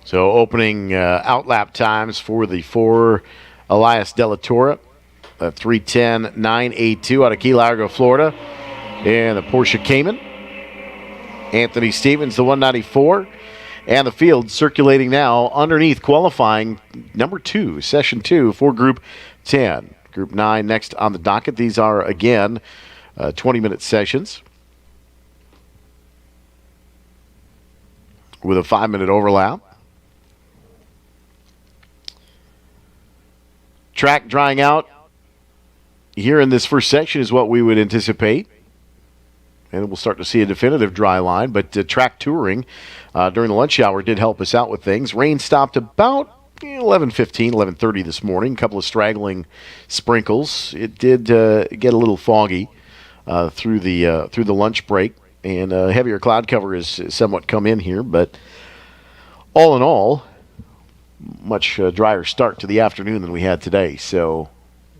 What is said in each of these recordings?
So opening outlap times for the 4 Elias De La Torre, 3:10.982 out of Key Largo, Florida. And the Porsche Cayman, Anthony Stevens, the 194. And the field circulating now underneath qualifying number 2, session 2 for Group 10. Group 9 next on the docket. These are, again, 20-minute sessions with a 5-minute overlap. Track drying out here in this first section is what we would anticipate. And we'll start to see a definitive dry line. But track touring during the lunch hour did help us out with things. Rain stopped about 11:15, 11:30 this morning. A couple of straggling sprinkles. It did get a little foggy through the lunch break. And heavier cloud cover has somewhat come in here. But all in all, much drier start to the afternoon than we had today. So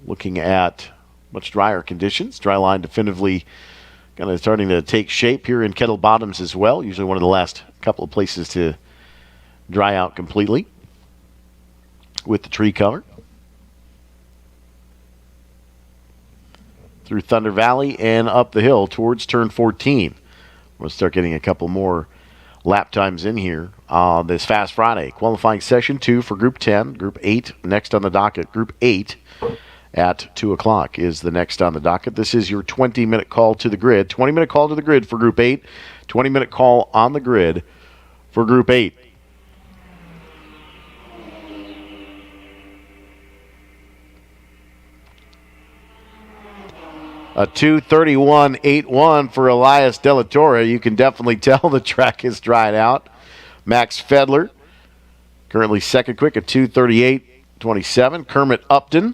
looking at much drier conditions. Dry line definitively kind of starting to take shape here in Kettle Bottoms as well. Usually one of the last couple of places to dry out completely with the tree cover. Through Thunder Valley and up the hill towards turn 14. We'll start getting a couple more lap times in here on this Fast Friday. Qualifying session 2 for Group 10. Group 8 next on the docket. Group 8 at 2 o'clock is the next on the docket. This is your 20-minute call to the grid. 20-minute call to the grid for Group 8. 20-minute call on the grid for Group 8. A 2:31.81 for Elias De La Torre. You can definitely tell the track is dried out. Max Fedler, currently second quick at 2:38.27. Kermit Upton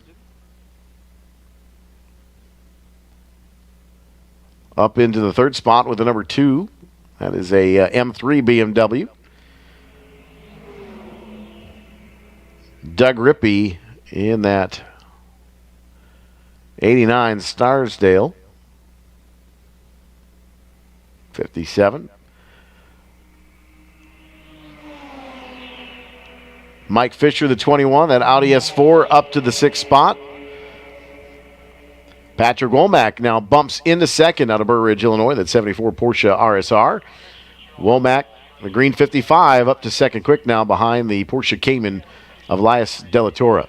up into the third spot with the number 2. That is a M3 BMW. Doug Rippey in that 89 Starsdale. 57. Mike Fisher, the 21, that Audi S4 up to the 6th spot. Patrick Womack now bumps into second out of Burr Ridge, Illinois. That 74 Porsche RSR. Womack, the green 55, up to second quick now behind the Porsche Cayman of Elias De La Torre.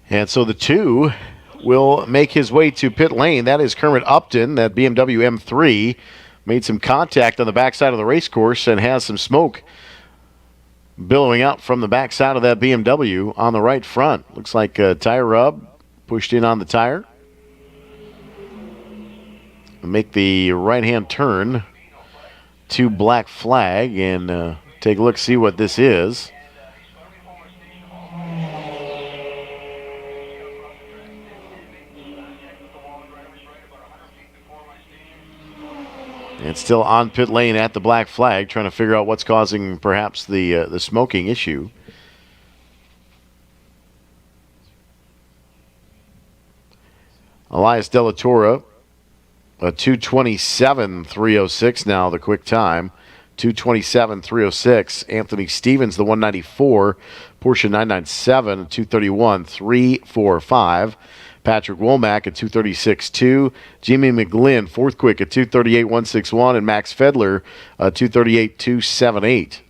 And so the 2 will make his way to pit lane. That is Kermit Upton, that BMW M3. Made some contact on the backside of the race course and has some smoke billowing out from the backside of that BMW on the right front. Looks like a tire rub pushed in on the tire. make the right-hand turn to Black Flag and take a look, see what this is. And still on pit lane at the Black Flag, trying to figure out what's causing perhaps the smoking issue. Elias De La Torre, a 2:27.306 now, the quick time. 2:27.306. Anthony Stevens, the 194. Porsche 997, 2:31.345. Patrick Womack at 2:36.2. Jimmy McGlynn, fourth quick at 2:38.161. And Max Fedler, 2:38.278.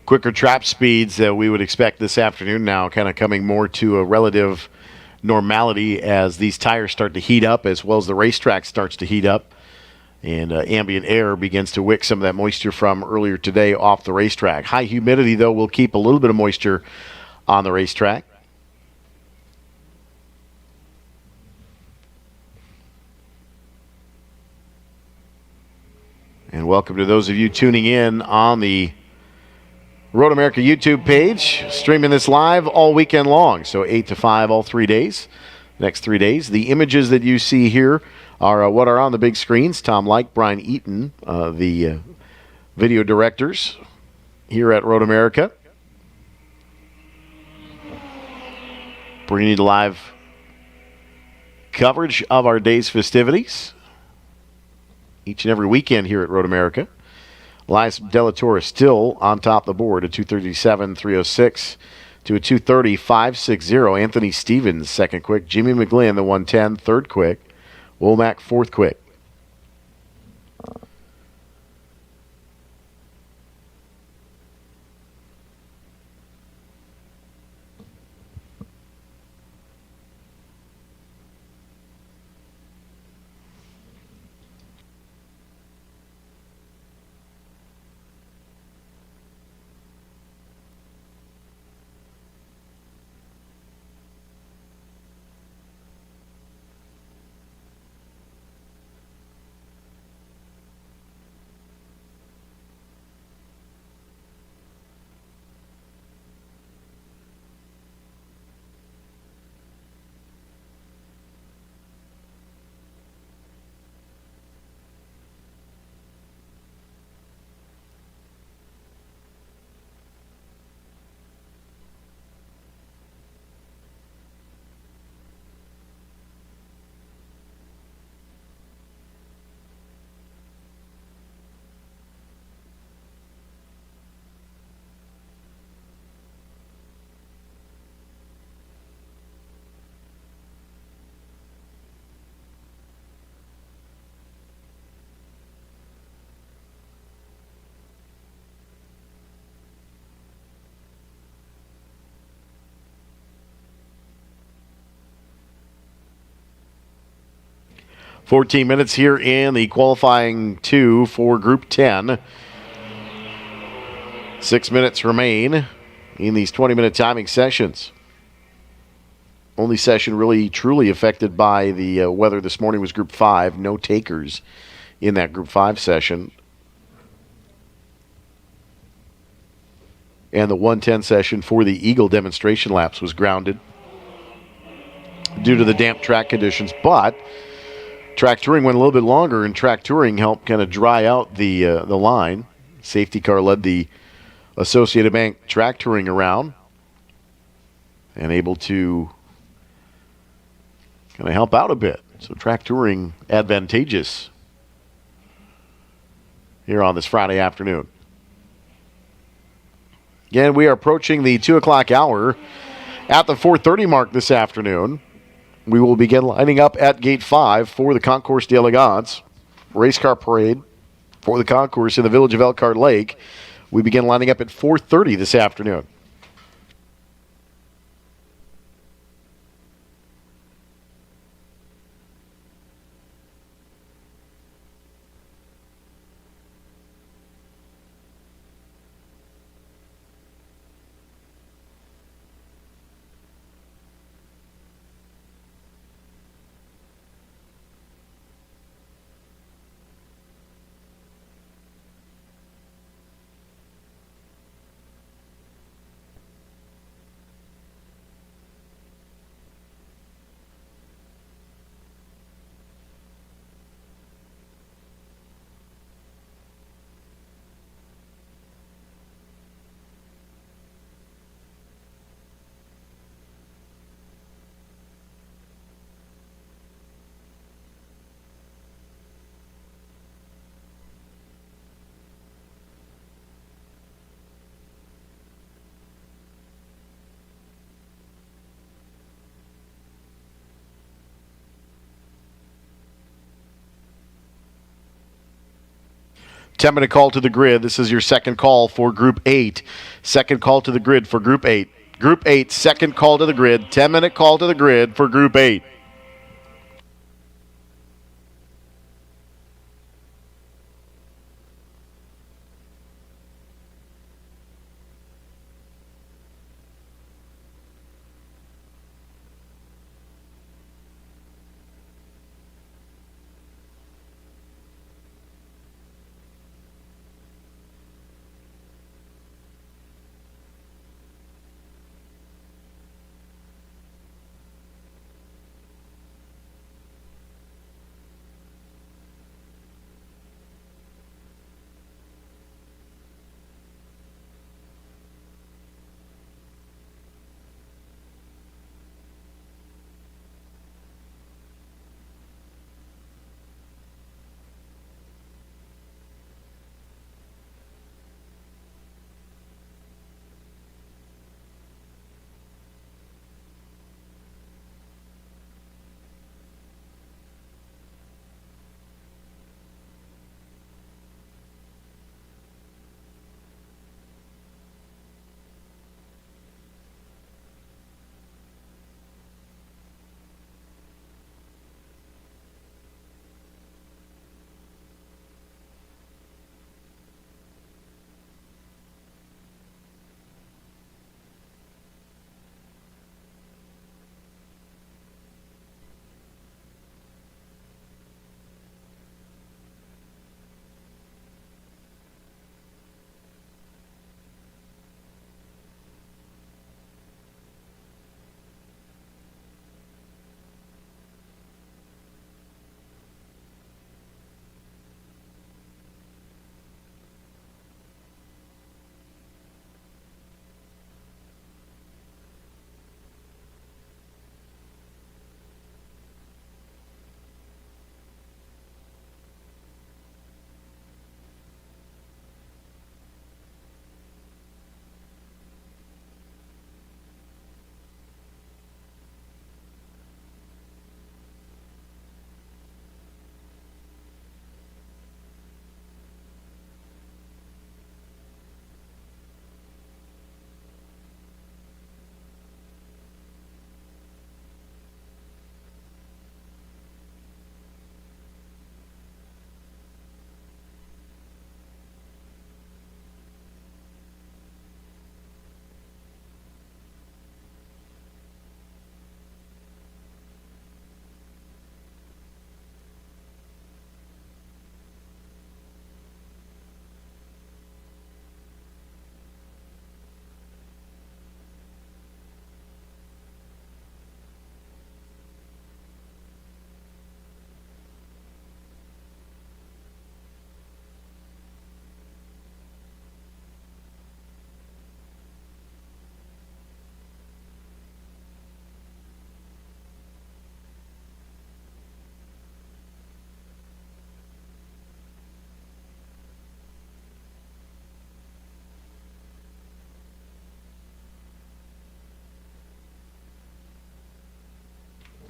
Quicker trap speeds that we would expect this afternoon now, kind of coming more to a relative normality as these tires start to heat up, as well as the racetrack starts to heat up, and ambient air begins to wick some of that moisture from earlier today off the racetrack. High humidity, though, will keep a little bit of moisture on the racetrack. And welcome to those of you tuning in on the Road America YouTube page, streaming this live all weekend long, so 8 to 5 all 3 days, next 3 days. The images that you see here are what are on the big screens. Tom Like, Brian Eaton, the video directors here at Road America, bringing you live coverage of our day's festivities each and every weekend here at Road America. Elias De La Torre still on top of the board at 2:37.306 to a 2:30.560. Anthony Stevens, second quick. Jimmy McGlynn, the 110, third quick. Womack, fourth quick. $14 minutes here in the qualifying two for Group 10. 6 minutes remain in these 20-minute timing sessions. Only session really truly affected by the weather this morning was Group 5. No takers in that Group 5 session. And the 110 session for the Eagle demonstration laps was grounded due to the damp track conditions. But track touring went a little bit longer, and track touring helped kind of dry out the line. Safety car led the Associated Bank track touring around and able to kind of help out a bit. So track touring advantageous here on this Friday afternoon. Again, we are approaching the 2 o'clock hour. At the 4:30 mark this afternoon, we will begin lining up at Gate 5 for the Concours d'Elegance race car parade for the concourse in the village of Elkhart Lake. We begin lining up at 4:30 this afternoon. Ten-minute call to the grid. This is your second call for Group 8. Second call to the grid for Group 8. Group 8, second call to the grid. 10-minute call to the grid for Group 8.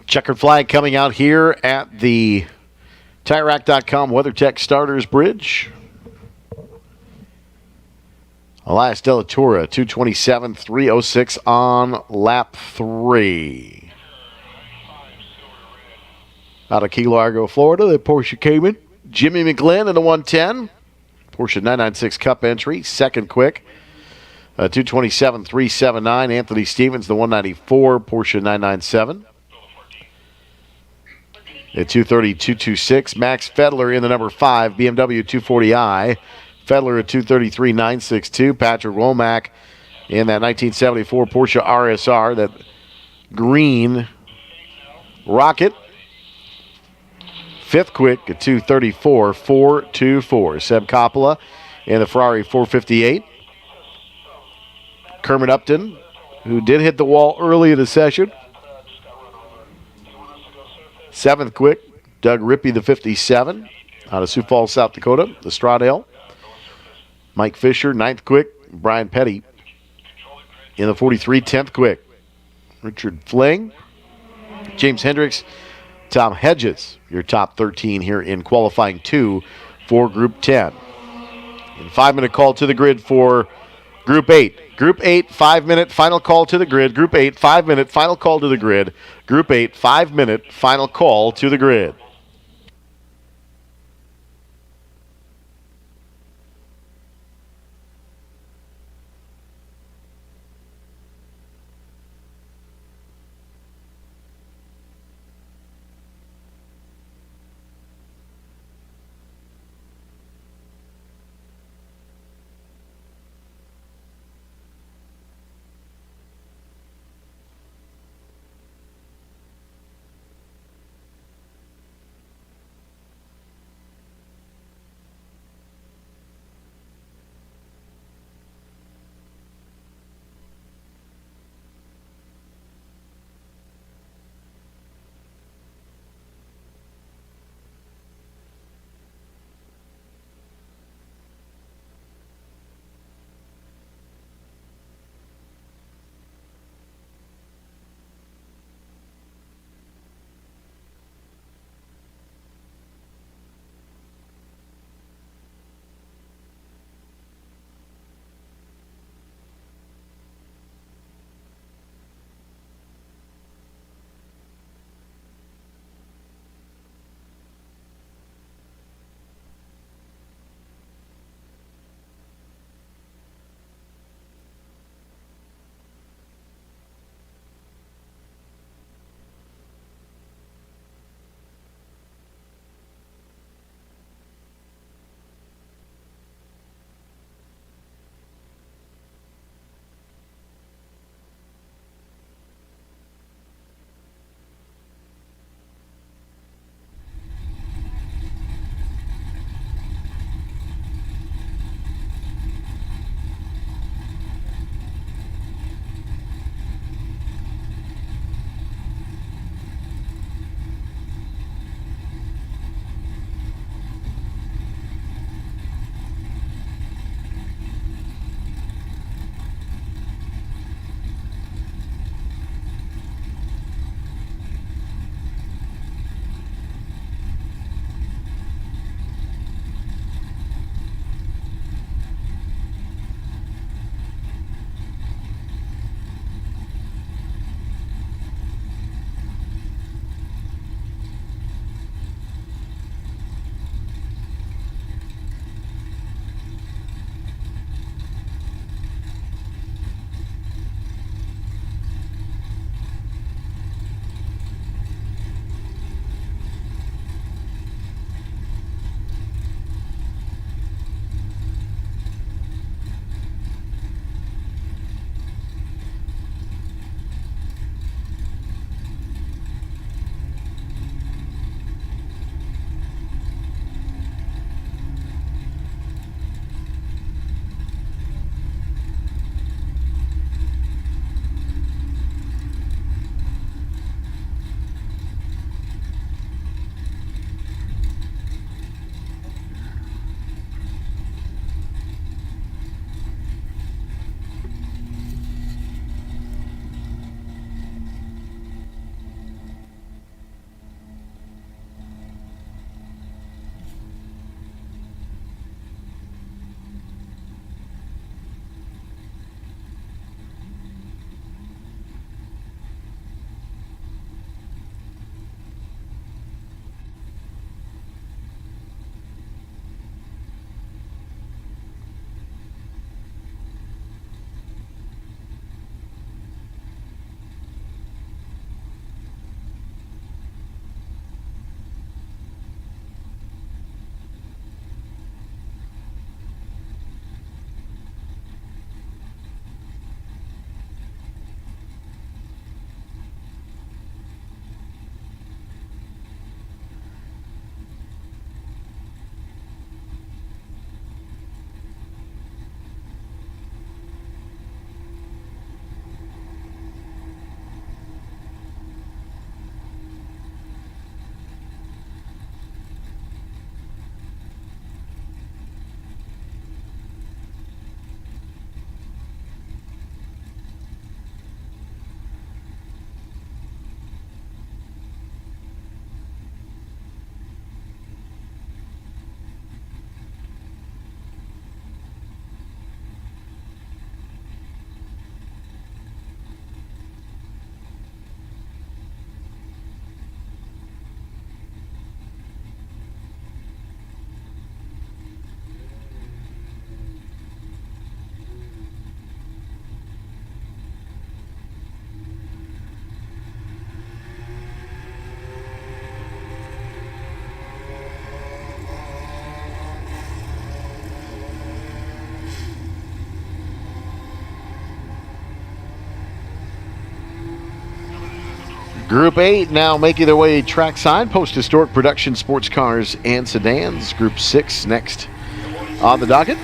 Checkered flag coming out here at the TireRack.com WeatherTech Starters Bridge. Elias De La Torre, 227.306 on lap 3. Out of Key Largo, Florida, the Porsche Cayman. Jimmy McGlynn in the 110. Porsche 996 Cup entry, second quick. 227.379. Anthony Stevens, the 194 Porsche 997. At 230.226. Max Fedler in the number 5 BMW 240i. Fedler at 233.962. Patrick Womack in that 1974 Porsche RSR, that green rocket. Fifth quick at 234.424. Seb Coppola in the Ferrari 458. Kermit Upton, who did hit the wall early in the session. Seventh quick, Doug Rippey, the 57, out of Sioux Falls, South Dakota, the Stradale. Mike Fisher, ninth quick. Brian Petty in the 43, 10th quick. Richard Fling, James Hendricks, Tom Hedges, your top 13 here in qualifying 2 for Group 10. And 5-minute call to the grid for Group 8. Group 8, 5-minute final call to the grid. Group 8, 5-minute final call to the grid. Group 8, 5-minute final call to the grid. Group 8 now making their way trackside. Post-historic production sports cars and sedans. Group 6 next on the docket.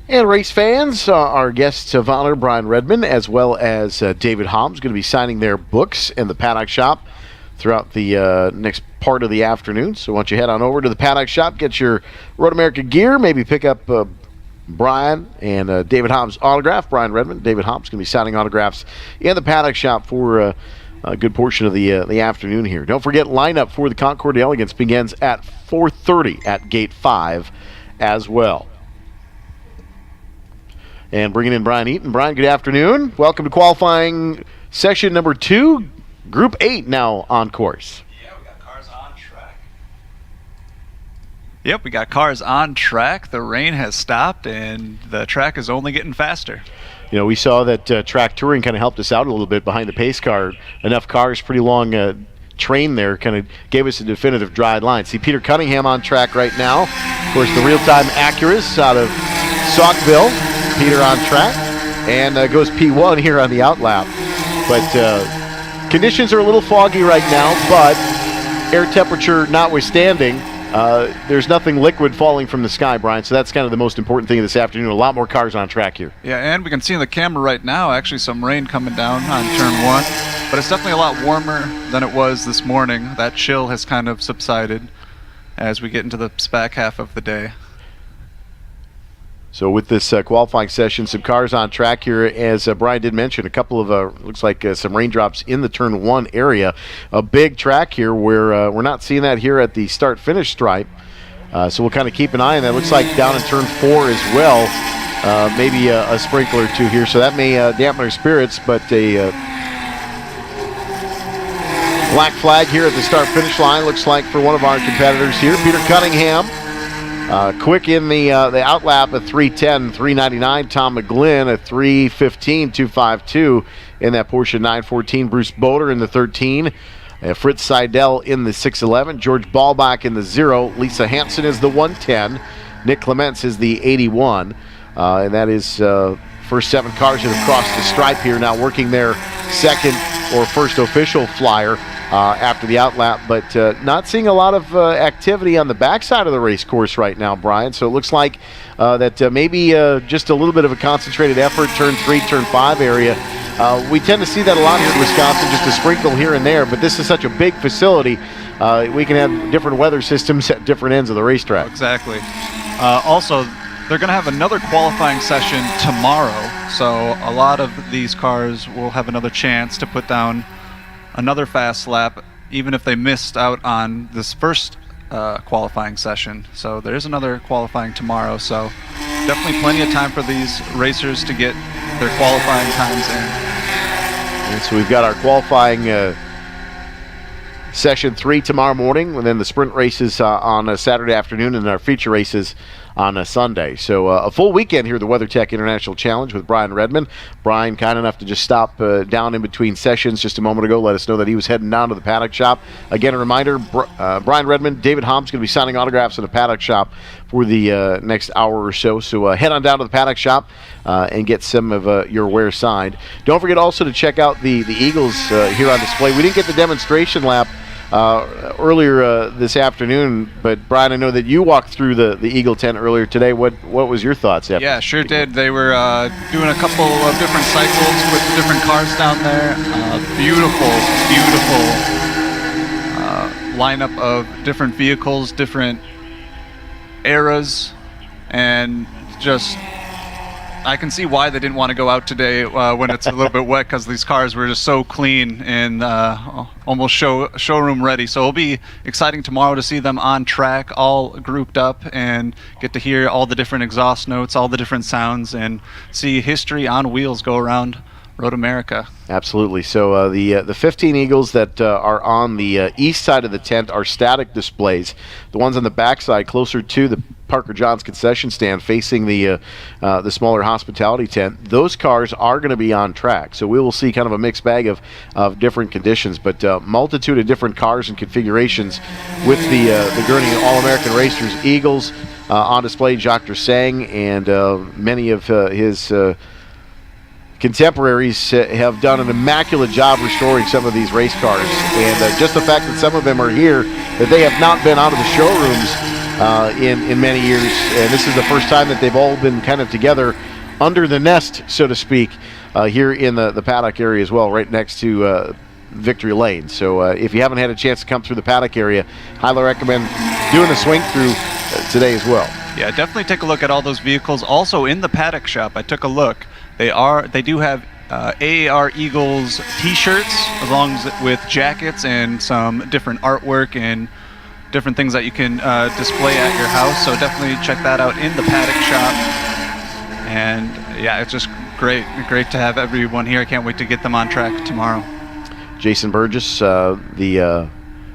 And race fans, our guests of honor, Brian Redmond, as well as David Hobbs, going to be signing their books in the paddock shop throughout the next part of the afternoon. So why don't you head on over to the paddock shop, get your Road America gear, maybe pick up Brian and David Hobbs' autograph. Brian Redmond, David Hobbs going to be signing autographs in the paddock shop for a good portion of the afternoon here. Don't forget, lineup for the Concord Elegance begins at 4:30 at Gate 5 as well. And bringing in Brian Eaton. Brian, good afternoon. Welcome to qualifying session number 2, Group 8 now on course. Yeah, we got cars on track. Yep, we got cars on track. The rain has stopped, and the track is only getting faster. You know, we saw that track touring kind of helped us out a little bit behind the pace car. Enough cars, pretty long train there, kind of gave us a definitive dry line. See Peter Cunningham on track right now. Of course, the real-time Acuras out of Saukville. Peter on track, and goes P1 here on the outlap. But conditions are a little foggy right now, but air temperature notwithstanding, there's nothing liquid falling from the sky, Brian, so that's kind of the most important thing this afternoon. A lot more cars on track here. Yeah, and we can see in the camera right now actually some rain coming down on turn 1, but it's definitely a lot warmer than it was this morning. That chill has kind of subsided as we get into the back half of the day. So with this qualifying session, some cars on track here, as Brian did mention, a couple of, looks like some raindrops in the turn 1 area. A big track here where we're not seeing that here at the start-finish stripe. So we'll kind of keep an eye on that. Looks like down in turn 4 as well, maybe a sprinkler or two here. So that may dampen our spirits, but a black flag here at the start-finish line, looks like, for one of our competitors here, Peter Cunningham. Quick in the outlap at 3:10, 3:99. Tom McGlynn at 3:15, 2:52 in that Porsche 914. Bruce Boder in the 13. Fritz Seidel in the 611. George Ballbach in the 0. Lisa Hansen is the 110. Nick Clements is the 81. And that is first 7 cars that have crossed the stripe here, now working their second or first official flyer after the outlap, but not seeing a lot of activity on the backside of the race course right now, Brian. So it looks like that maybe just a little bit of a concentrated effort, turn 3, turn 5 area. We tend to see that a lot here in Wisconsin, just a sprinkle here and there, but this is such a big facility. We can have different weather systems at different ends of the racetrack. Exactly. Also, they're going to have another qualifying session tomorrow, so a lot of these cars will have another chance to put down another fast lap, even if they missed out on this first qualifying session. So there is another qualifying tomorrow, so definitely plenty of time for these racers to get their qualifying times in. And so we've got our qualifying session 3 tomorrow morning, and then the sprint races on a Saturday afternoon, and our feature races on a Sunday. So a full weekend here at the WeatherTech International Challenge with Brian Redmond. Brian, kind enough to just stop down in between sessions just a moment ago, let us know that he was heading down to the paddock shop. Again, a reminder, Brian Redmond, David Hobbs going to be signing autographs in the paddock shop for the next hour or so. So head on down to the paddock shop and get some of your wares signed. Don't forget also to check out the Eagles here on display. We didn't get the demonstration lap earlier this afternoon, but Brian, I know that you walked through the Eagle tent earlier today. What was your thoughts after? Yeah, sure did. They were doing a couple of different cycles with different cars down there. Beautiful lineup of different vehicles, different eras, and just I can see why they didn't want to go out today when it's a little bit wet, because these cars were just so clean and almost showroom ready. So it'll be exciting tomorrow to see them on track, all grouped up, and get to hear all the different exhaust notes, all the different sounds, and see history on wheels go around Road America. Absolutely. So the 15 Eagles that are on the east side of the tent are static displays. The ones on the back side, closer to the Parker Johns concession stand, facing the smaller hospitality tent, those cars are going to be on track. So we will see kind of a mixed bag of different conditions, but multitude of different cars and configurations with the Gurney All-American Racers Eagles on display. Jacques Sang and many of his contemporaries have done an immaculate job restoring some of these race cars, and just the fact that some of them are here, that they have not been out of the showrooms in many years, and this is the first time that they've all been kind of together under the nest, so to speak, here in the paddock area as well, right next to Victory Lane. So if you haven't had a chance to come through the paddock area, highly recommend doing the swing through today as well. Yeah, definitely take a look at all those vehicles. Also in the paddock shop, I took a look. They do have AAR Eagles t-shirts along with jackets and some different artwork and different things that you can display at your house. So definitely check that out in the paddock shop. And yeah, it's just great to have everyone here. I can't wait to get them on track tomorrow. Jason Burgess, the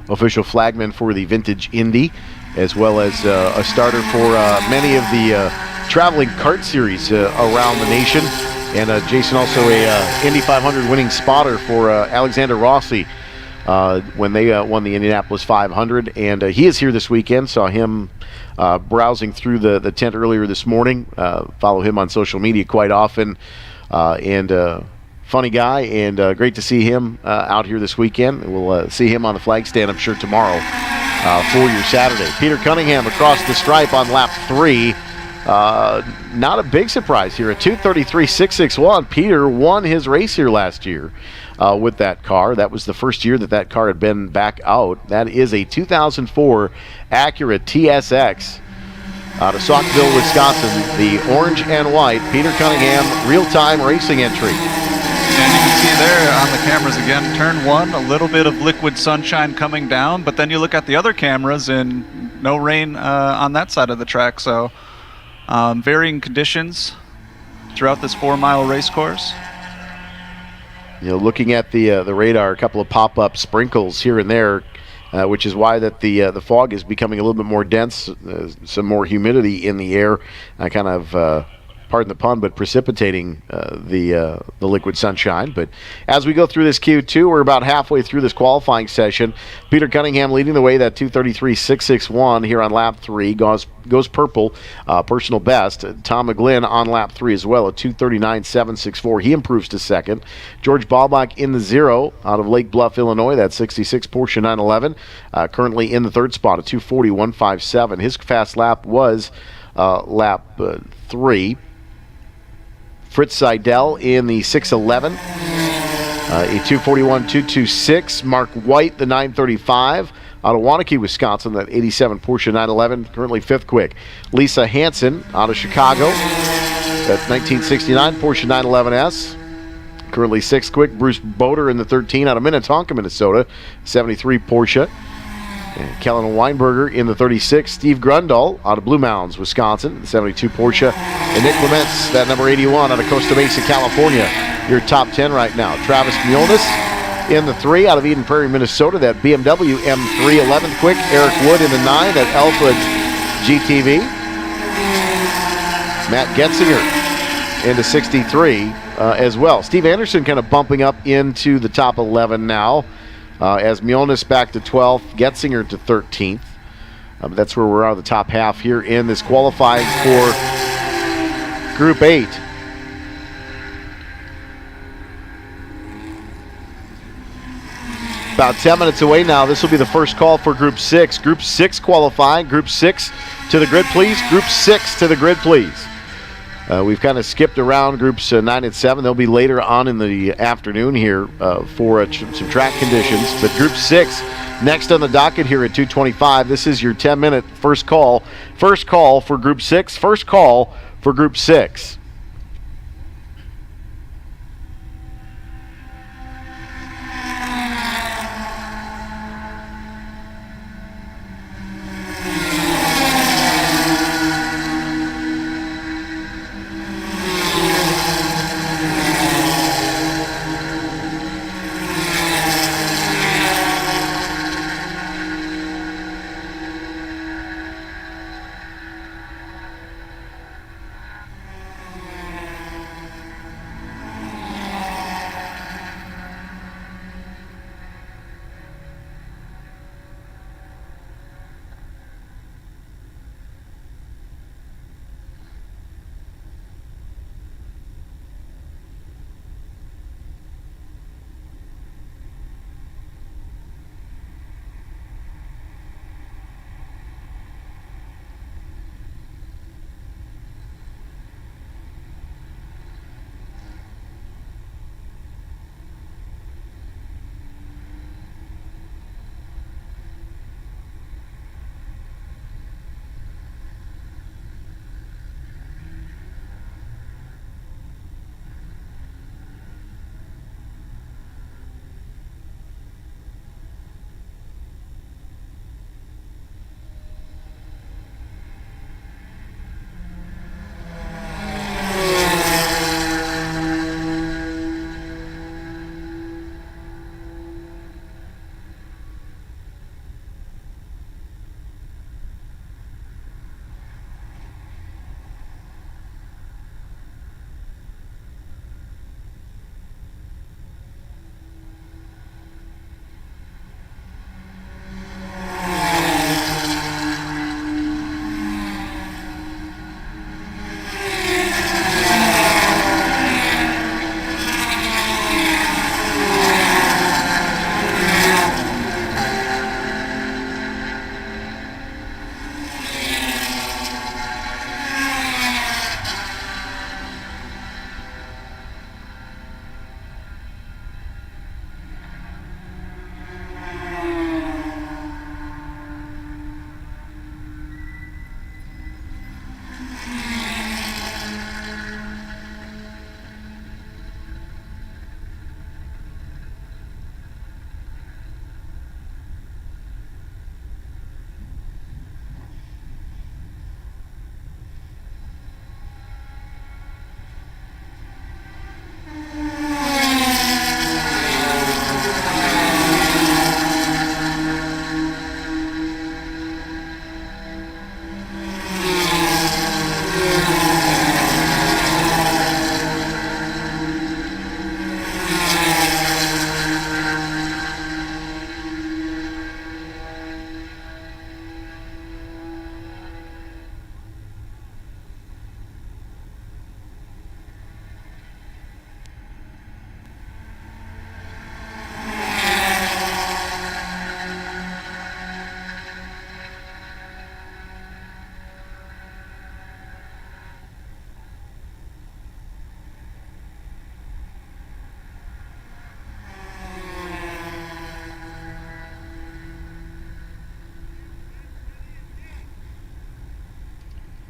official flagman for the Vintage Indy, as well as a starter for many of the traveling kart series around the nation. And Jason also a Indy 500 winning spotter for Alexander Rossi when they won the Indianapolis 500. And he is here this weekend. Saw him browsing through the tent earlier this morning. Follow him on social media quite often. And funny guy, and great to see him out here this weekend. We'll see him on the flag stand, I'm sure, tomorrow for your Saturday. Peter Cunningham across the stripe on lap 3. Not a big surprise here. A 2:33.661. Peter won his race here last year with that car. That was the first year that car had been back out. That is a 2004 Acura TSX out of Saukville, Wisconsin. The orange and white Peter Cunningham real-time racing entry. And you can see there on the cameras again, turn 1, a little bit of liquid sunshine coming down, but then you look at the other cameras and no rain on that side of the track. So varying conditions throughout this 4-mile race course. You know, looking at the radar, a couple of pop-up sprinkles here and there, which is why that the fog is becoming a little bit more dense, some more humidity in the air, kind of pardon the pun, but precipitating the liquid sunshine. But as we go through this Q2, we're about halfway through this qualifying session. Peter Cunningham leading the way, that 2:33.661 here on lap 3, goes purple, personal best. Tom McGlynn on lap 3 as well, at 2:39.764. He improves to second. George Balbach in the 0 out of Lake Bluff, Illinois, that 66 Porsche 911, currently in the third spot at 2:40.157. His fast lap was lap 3. Fritz Seidel in the 611, a 2:41.226. Mark White, the 935, out of Waunakee, Wisconsin, that 87 Porsche 911, currently 5th quick. Lisa Hansen out of Chicago, that 1969 Porsche 911S, currently 6th quick. Bruce Boder in the 13 out of Minnetonka, Minnesota, 73 Porsche. And Kellen Weinberger in the 36. Steve Grundle out of Blue Mounds, Wisconsin, 72 Porsche. And Nick Clements, that number 81 out of Costa Mesa, California. Your top 10 right now. Travis Mulnis in the 3 out of Eden Prairie, Minnesota, that BMW M3 11th quick. Eric Wood in the 9, that Alpha GTV. Matt Getzinger into 63 as well. Steve Anderson kind of bumping up into the top 11 now. As Mionis back to 12th, Getzinger to 13th. That's where we're out of the top half here in this qualifying for Group 8. About 10 minutes away now. This will be the first call for Group 6. Group 6 qualifying. Group 6 to the grid, please. Group 6 to the grid, please. We've kind of skipped around groups 9 and 7. They'll be later on in the afternoon here for some track conditions. But Group 6 next on the docket here at 2:25. This is your 10-minute first call. First call for Group 6. First call for Group 6.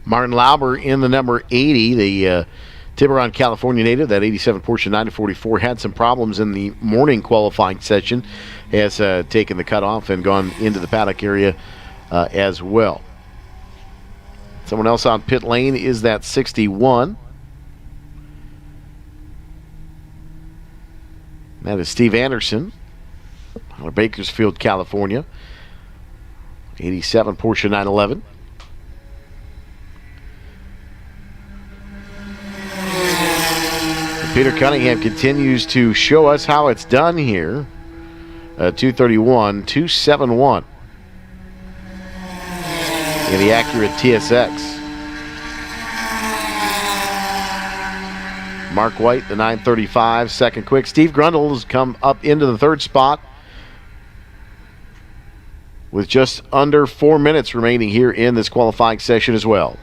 Martin Lauber in the number 80, the Tiburon, California native, that 87 Porsche 944, had some problems in the morning qualifying session, has taken the cutoff and gone into the paddock area as well. Someone else on pit lane is that 61. That is Steve Anderson out of Bakersfield, California. 87 Porsche 911. Peter Cunningham continues to show us how it's done here. 231, 271 in the accurate TSX. Mark White, the 935, second quick. Steve Grundle has come up into the third spot with just under 4 minutes remaining here in this qualifying session as well.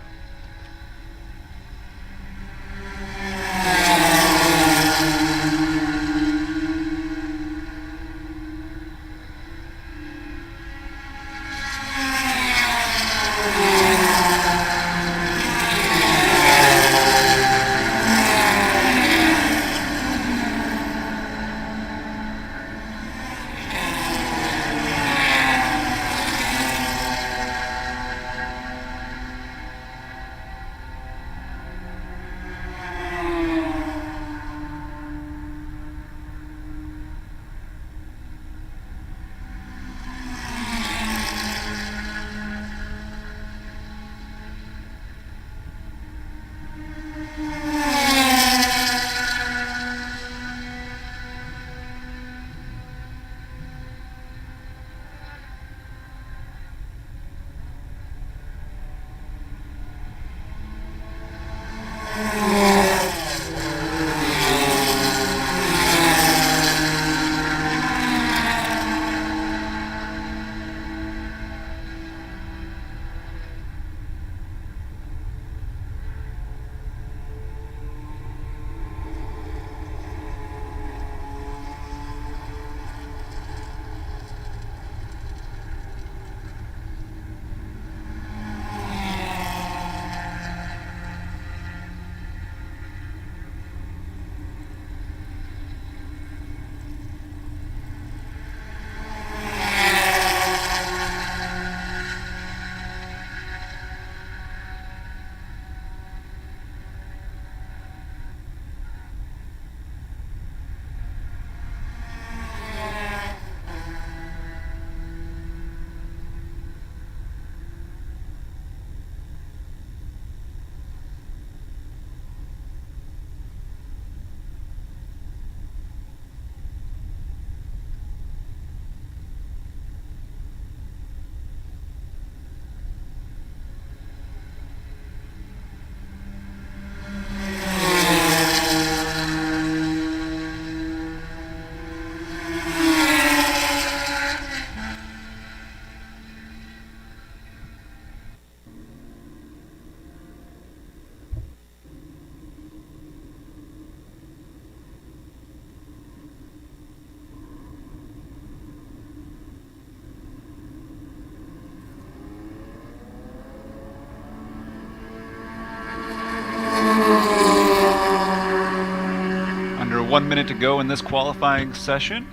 Under 1 minute to go in this qualifying session.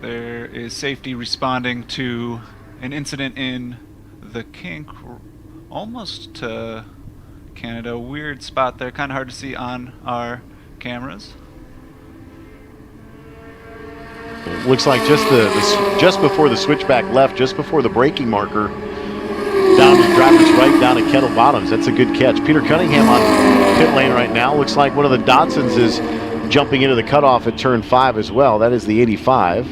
There is safety responding to an incident in the kink almost to Canada. Weird spot there, kind of hard to see on our cameras. It looks like just before the switchback left, just before the braking marker, down to the driver's right, down to Kettle Bottoms. That's a good catch. Peter Cunningham on pit lane right now. Looks like one of the Datsuns is jumping into the cutoff at turn 5 as well. That is the 85.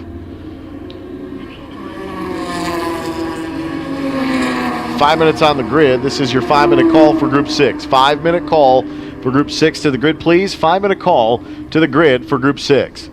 Five minutes on the grid. This is your 5-minute call for Group 6. 5-minute call for Group 6 to the grid, please. 5-minute call to the grid for Group 6.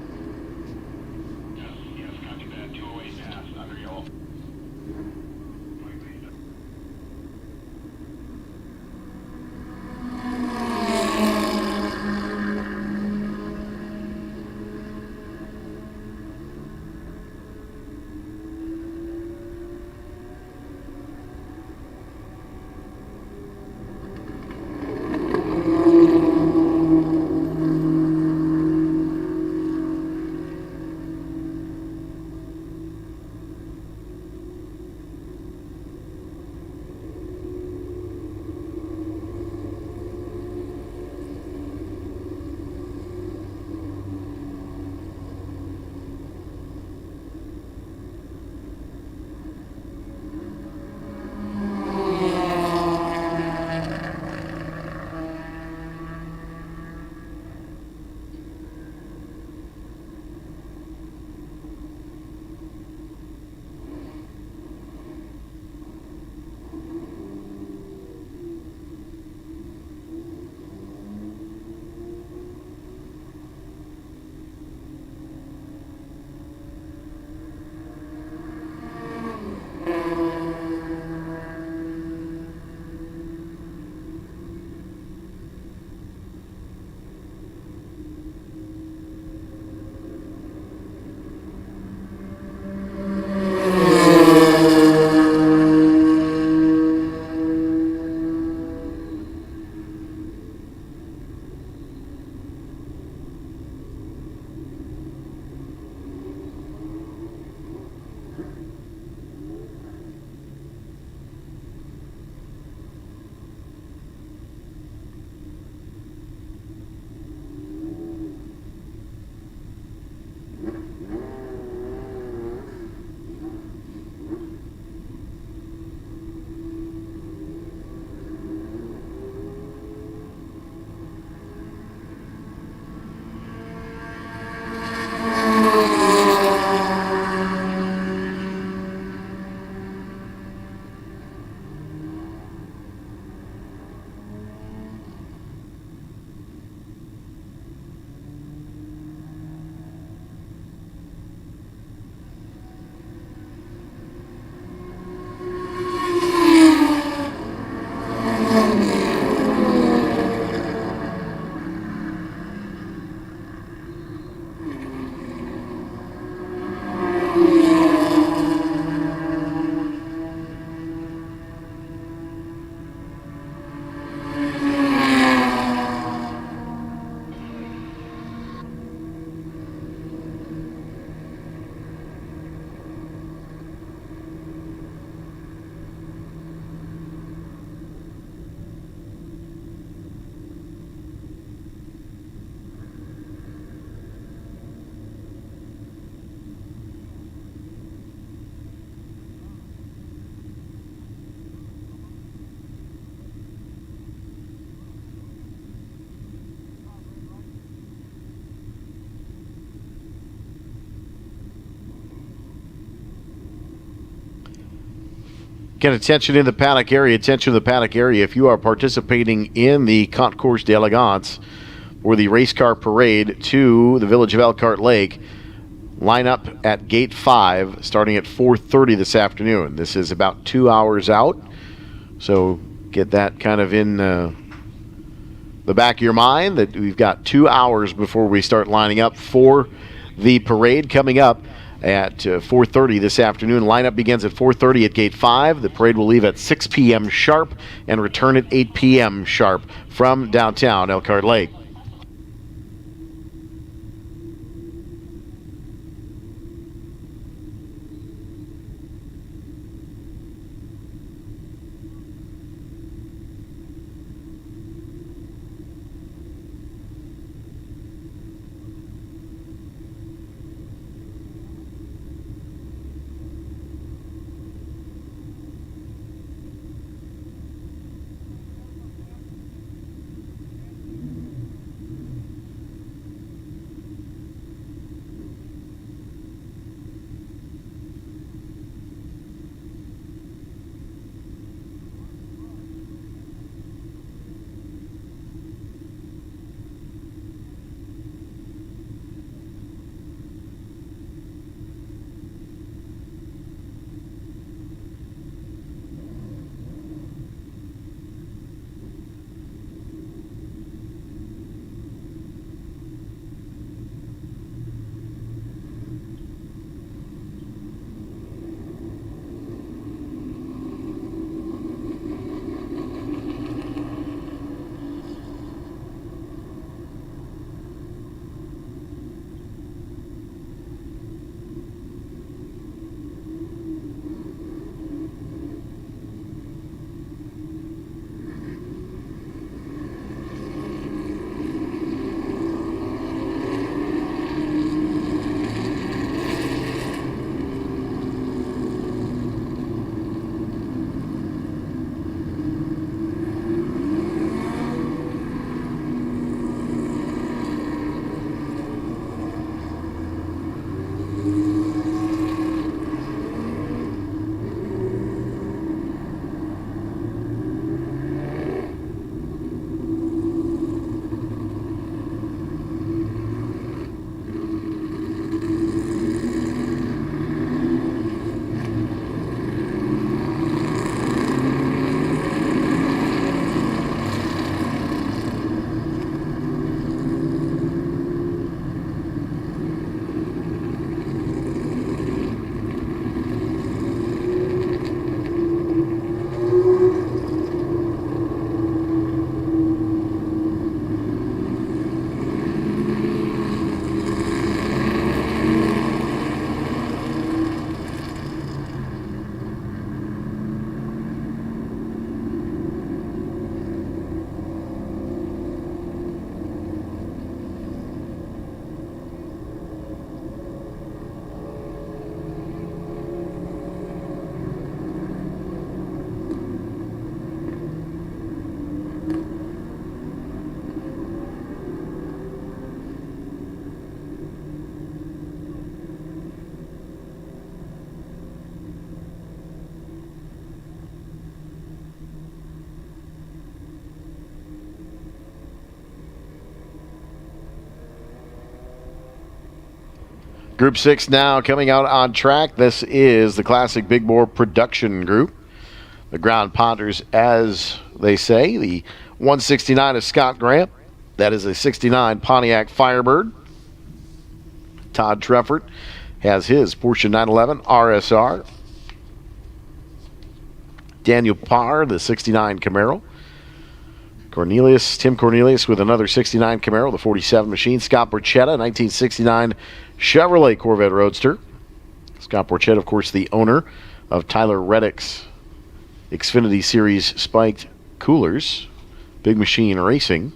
Get attention in the paddock area. Attention in the paddock area. If you are participating in the Concours d'Elegance or the race car parade to the village of Elkhart Lake, line up at Gate 5 starting at 4:30 this afternoon. This is about 2 hours out, so get that kind of in the back of your mind that we've got 2 hours before we start lining up for the parade coming up at 4:30 this afternoon. Lineup begins at 4:30 at Gate 5. The parade will leave at 6 p.m. sharp and return at 8 p.m. sharp from downtown Elkhart Lake. Group 6 now coming out on track. This is the Classic Big Bore Production Group. The ground pounders, as they say. The 169 is Scott Grant. That is a 69 Pontiac Firebird. Todd Treffert has his Porsche 911 RSR. Daniel Parr, the 69 Camaro. Tim Cornelius with another 69 Camaro, the 47 machine. Scott Borchetta, 1969 Chevrolet Corvette Roadster. Scott Borchetta, of course, the owner of Tyler Reddick's Xfinity Series spiked coolers. Big Machine Racing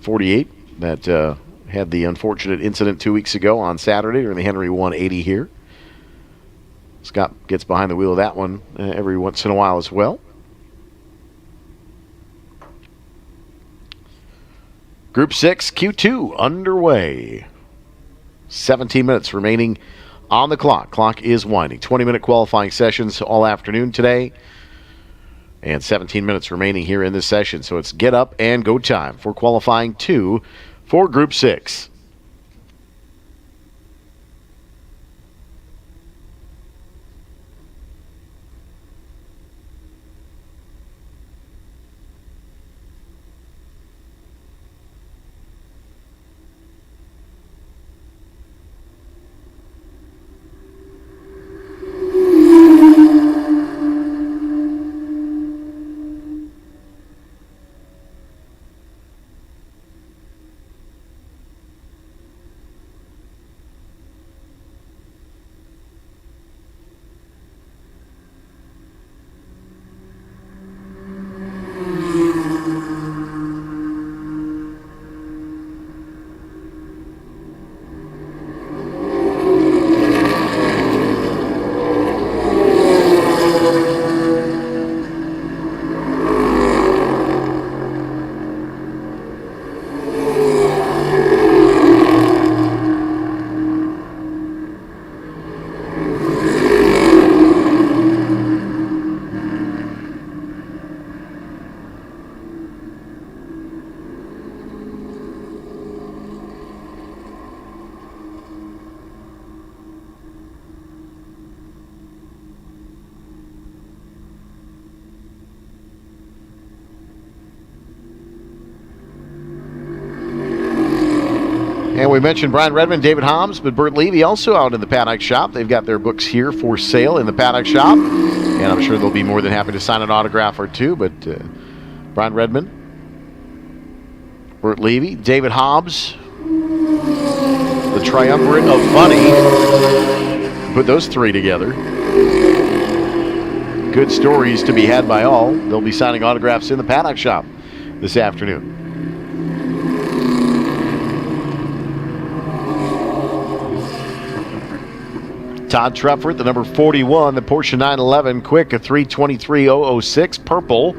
48 that had the unfortunate incident 2 weeks ago on Saturday during the Henry 180 here. Scott gets behind the wheel of that one every once in a while as well. Group 6, Q2 underway. 17 minutes remaining on the clock. Clock is winding. 20-minute qualifying sessions all afternoon today. And 17 minutes remaining here in this session. So it's get up and go time for qualifying 2 for Group 6. And we mentioned Brian Redmond, David Hobbs, but Bert Levy also out in the paddock shop. They've got their books here for sale in the paddock shop. And I'm sure they'll be more than happy to sign an autograph or two. But Brian Redmond, Bert Levy, David Hobbs, the triumvirate of funny. Put those three together. Good stories to be had by all. They'll be signing autographs in the paddock shop this afternoon. Todd Truffert, the number 41, the Porsche 911, quick, a 3:23.006, purple.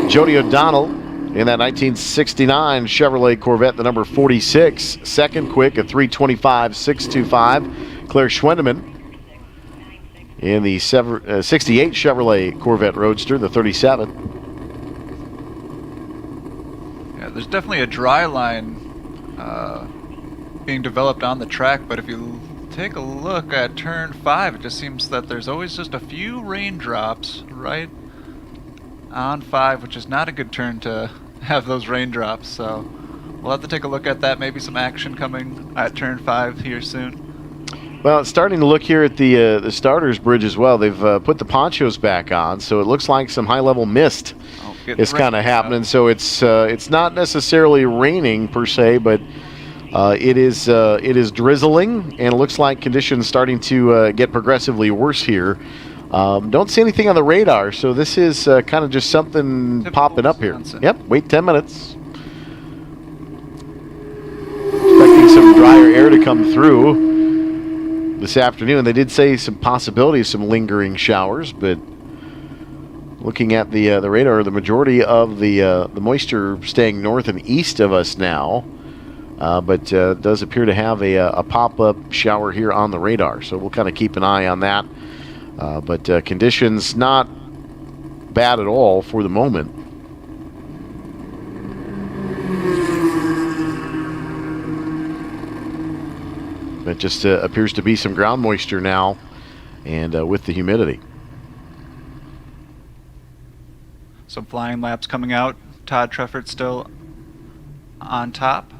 Jody O'Donnell in that 1969 Chevrolet Corvette, the number 46, second, quick, a 3:25.625. Claire Schwendeman in the 68 Chevrolet Corvette Roadster, the 37. Yeah, there's definitely a dry line being developed on the track, but if you take a look at turn 5, it just seems that there's always just a few raindrops right on 5, which is not a good turn to have those raindrops. So we'll have to take a look at that. Maybe some action coming at turn 5 here soon. Well, it's starting to look here at the starters bridge as well. They've put the ponchos back on, so it looks like some high-level mist is kind of happening. So it's not necessarily raining per se, but it is drizzling, and it looks like conditions starting to get progressively worse here. Don't see anything on the radar, so this is kind of just something popping up here. Yep, wait 10 minutes. Expecting some drier air to come through this afternoon. They did say some possibility of some lingering showers, but looking at the radar, the majority of the moisture staying north and east of us now. But does appear to have a pop-up shower here on the radar. So we'll kind of keep an eye on that. But conditions not bad at all for the moment. It just appears to be some ground moisture now, and with the humidity. Some flying laps coming out. Todd Truffert still on top.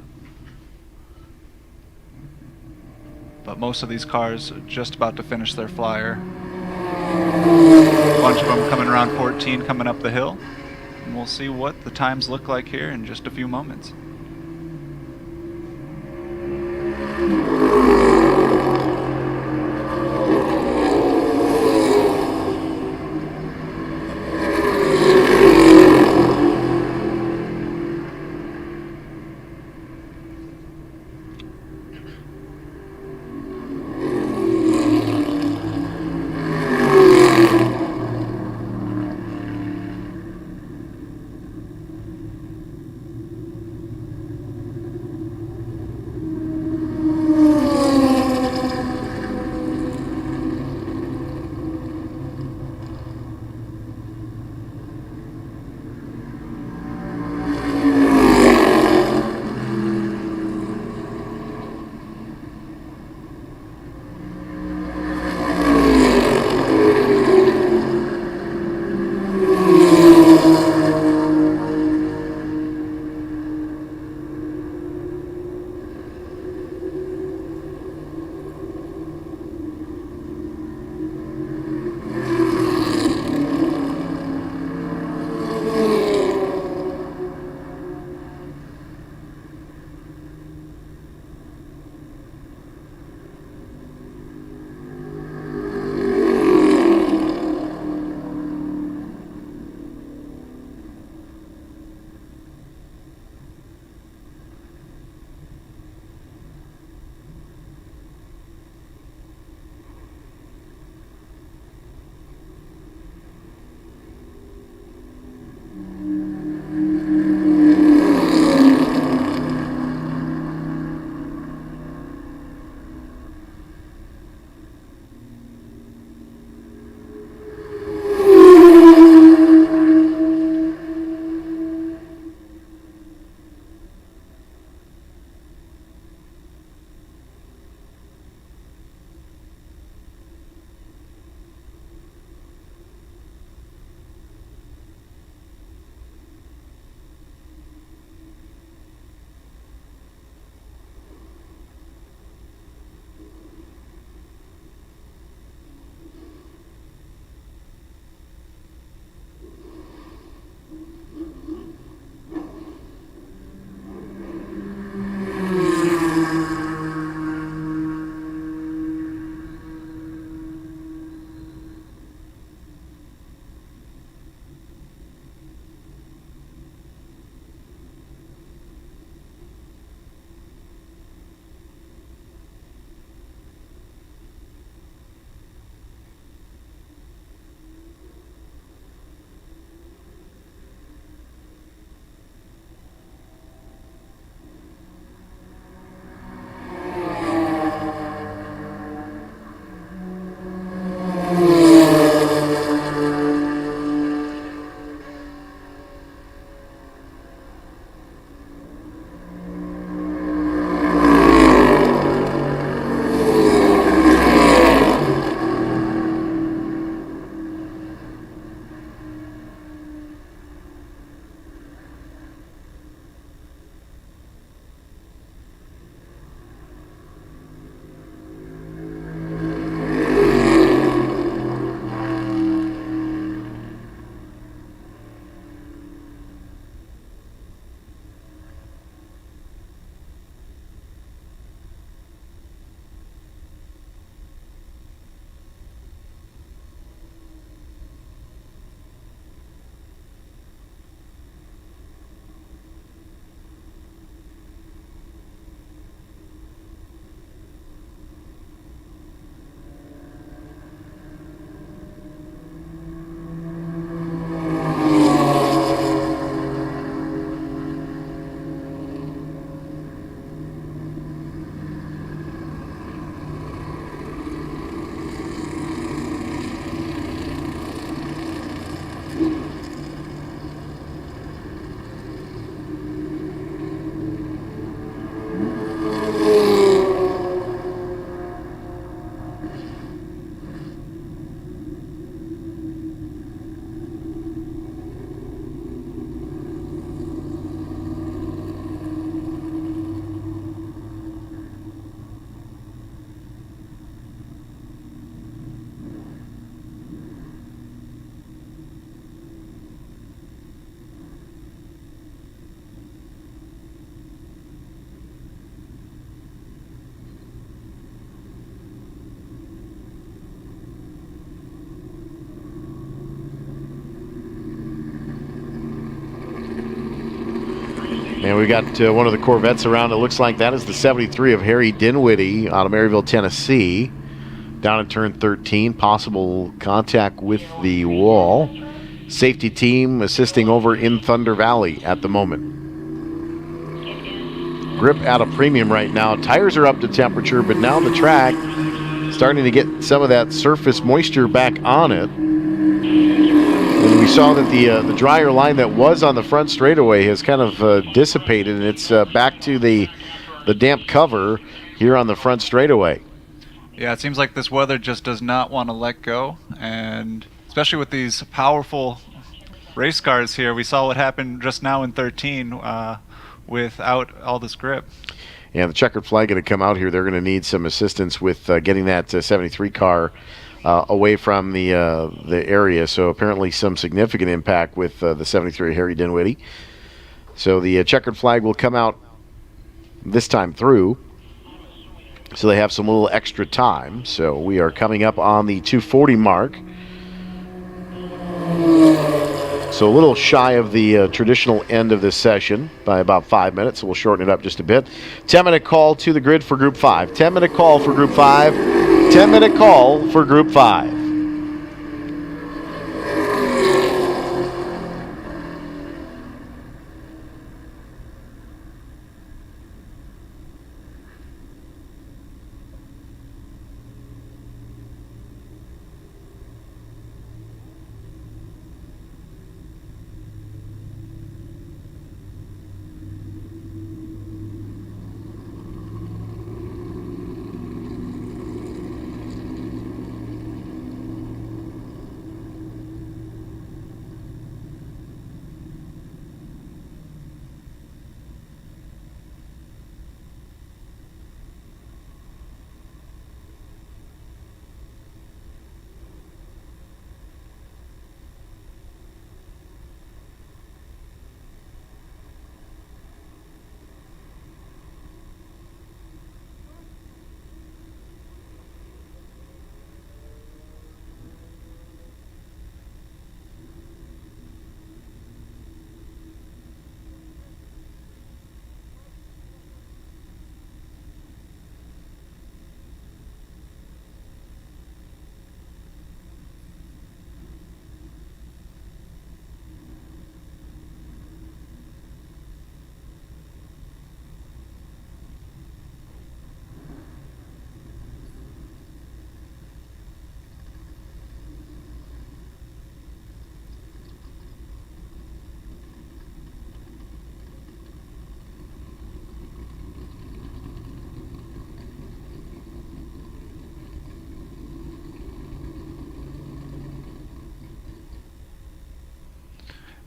But most of these cars are just about to finish their flyer. A bunch of them coming around 14, coming up the hill. And we'll see what the times look like here in just a few moments. And we got one of the Corvettes around. It looks like that is the 73 of Harry Dinwiddie out of Maryville, Tennessee. Down in turn 13. Possible contact with the wall. Safety team assisting over in Thunder Valley at the moment. Grip at a premium right now. Tires are up to temperature, but now the track starting to get some of that surface moisture back on it. And we saw that the drier line that was on the front straightaway has kind of dissipated, and it's back to the damp cover here on the front straightaway. Yeah, it seems like this weather just does not want to let go, and especially with these powerful race cars here, we saw what happened just now in 13 without all this grip. Yeah, the checkered flag going to come out here. They're going to need some assistance with getting that 73 car away from the area. So apparently some significant impact with the 73 Harry Dinwiddie. So the checkered flag will come out this time through. So they have some little extra time. So we are coming up on the 2:40 mark. So a little shy of the traditional end of this session by about 5 minutes. So we'll shorten it up just a bit. 10-minute call to the grid for Group 5. 10-minute call for Group 5. 10-minute call for Group 5.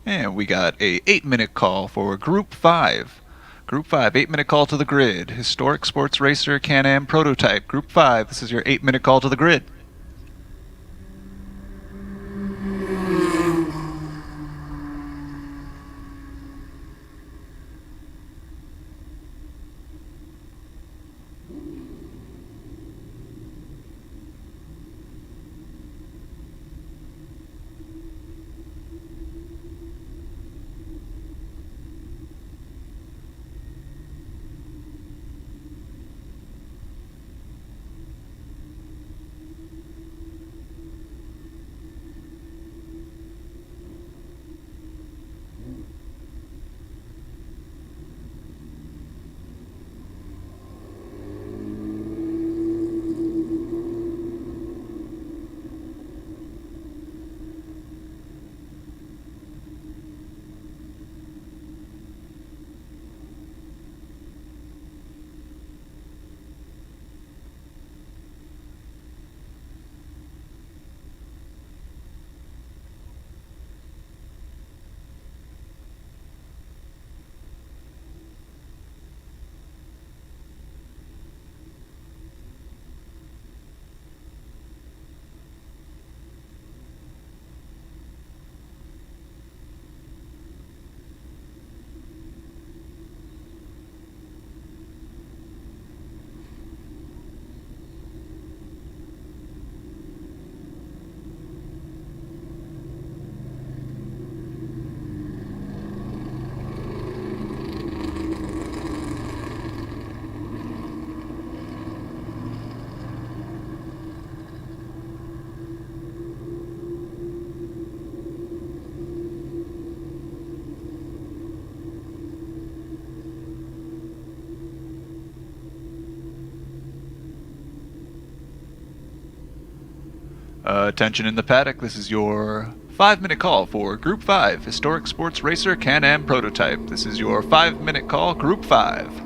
And we got a 8-minute call for Group 5. Group 5, 8-minute call to the grid. Historic Sports Racer Can-Am Prototype. Group 5, this is your 8-minute call to the grid. Attention in the paddock, this is your 5-minute call for Group 5, Historic Sports Racer Can-Am Prototype. This is your 5-minute call, Group 5.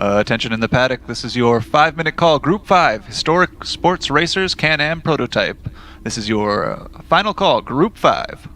Attention in the paddock, this is your 5-minute call, Group 5, Historic Sports Racers Can-Am Prototype. This is your final call, Group 5.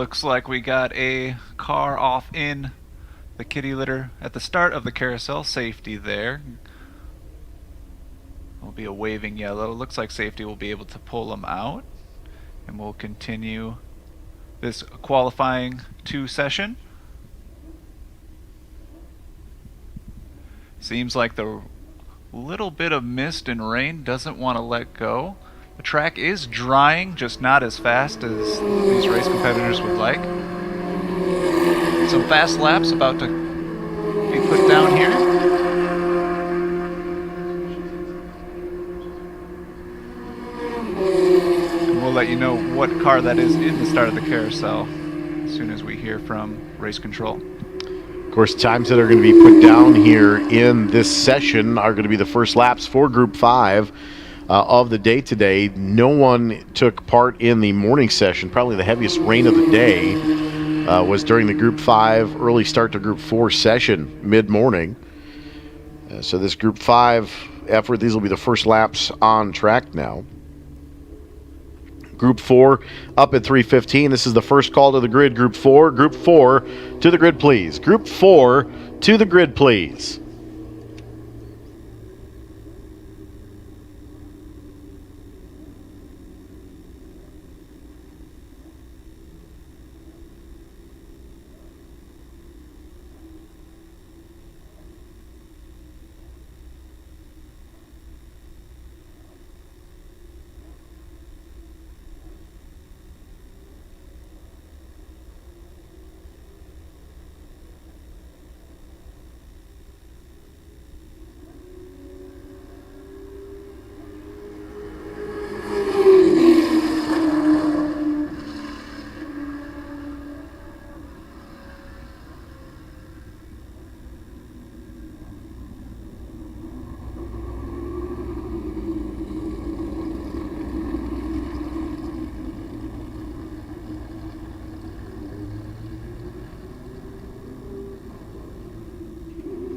Looks like we got a car off in the kitty litter at the start of the carousel. Safety there. Will be a waving yellow. Looks like safety will be able to pull them out. And we'll continue this qualifying 2 session. Seems like the little bit of mist and rain doesn't want to let go. The track is drying, just not as fast as these race competitors would like. Some fast laps about to be put down here. And we'll let you know what car that is in the start of the carousel as soon as we hear from race control. Of course, times that are going to be put down here in this session are going to be the first laps for Group 5 of the day today. No one took part in the morning session. Probably the heaviest rain of the day was during the Group 5 early start to Group 4 session mid-morning. So this Group 5 effort, these will be the first laps on track now. Group 4 up at 3:15. This is the first call to the grid. Group 4 to the grid, please. Group 4 to the grid, please.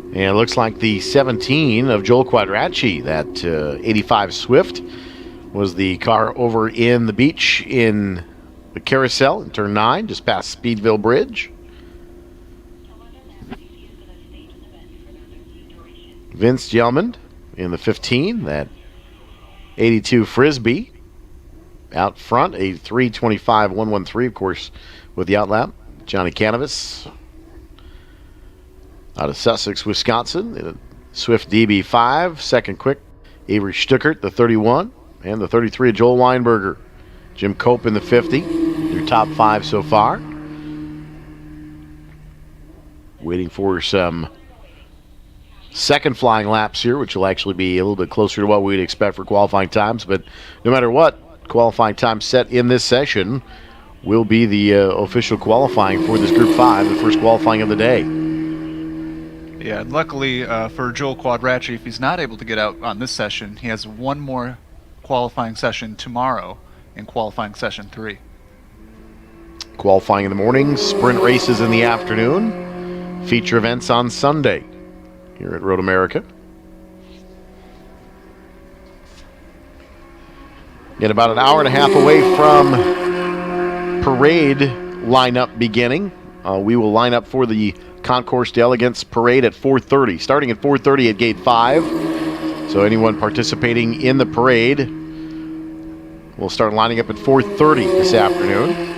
And it looks like the 17 of Joel Quadracci, that 85 Swift, was the car over in the beach in the carousel in turn 9, just past Speedville Bridge. Vince Gelman in the 15, that 82 Frisbee. Out front, a 3:25.113, of course, with the outlap. Johnny Canavas out of Sussex, Wisconsin. Swift DB5, second quick. Avery Stuckert, the 31, and the 33 of Joel Weinberger. Jim Cope in the 50, your top 5 so far. Waiting for some second flying laps here, which will actually be a little bit closer to what we'd expect for qualifying times. But no matter what, qualifying time set in this session will be the official qualifying for this Group 5, the first qualifying of the day. Yeah, and luckily for Joel Quadracci, if he's not able to get out on this session, he has one more qualifying session tomorrow in qualifying session 3. Qualifying in the morning, sprint races in the afternoon, feature events on Sunday here at Road America. Get about an hour and a half away from parade lineup beginning. We will line up for the Concourse d'Elegance Parade at 4:30. Starting at 4:30 at Gate 5. So anyone participating in the parade will start lining up at 4:30 this afternoon.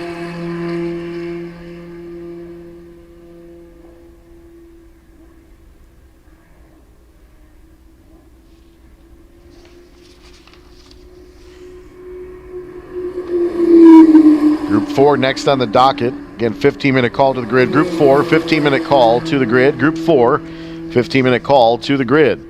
Group 4 next on the docket. Again, 15-minute call to the grid. Group 4, 15-minute call to the grid. Group 4, 15-minute call to the grid.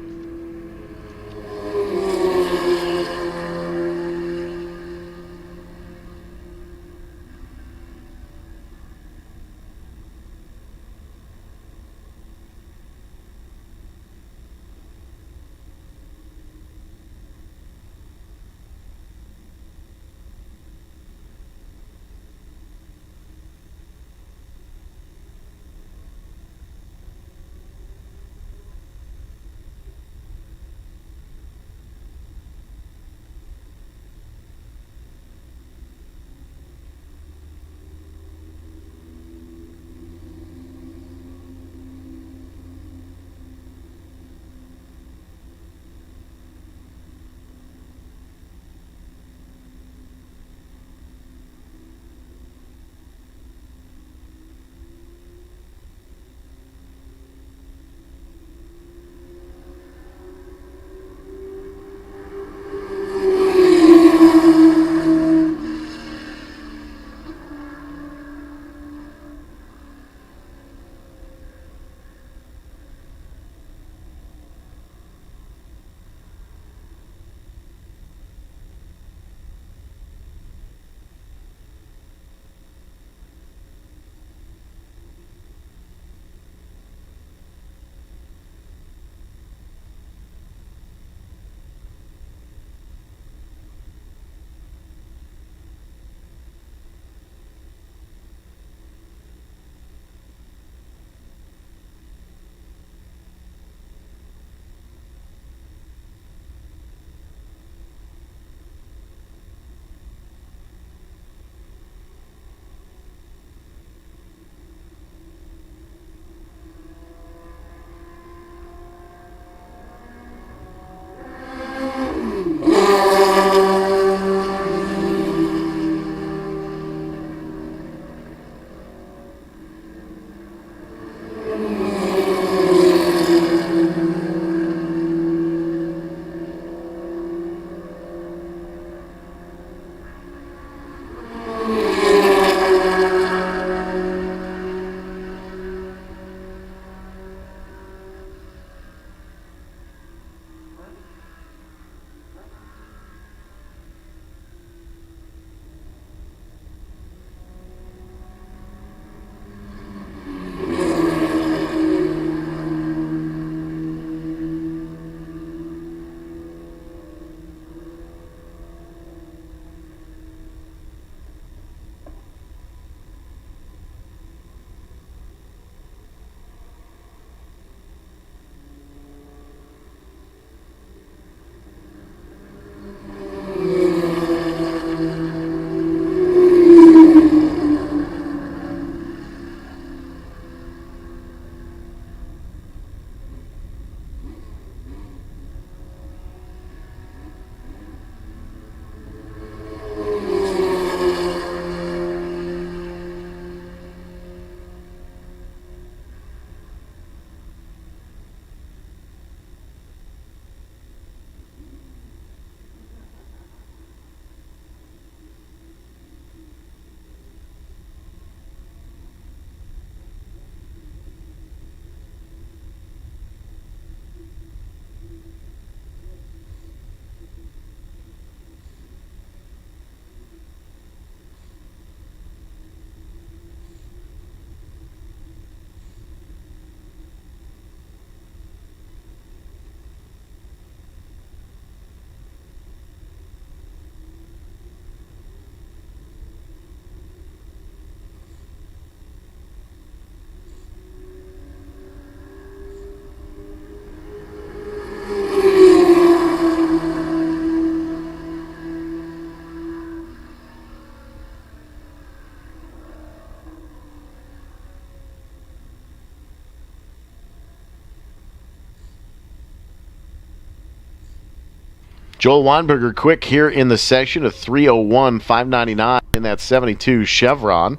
Joel Weinberger quick here in the session, a 3:01, 5:99 in that 72 Chevron.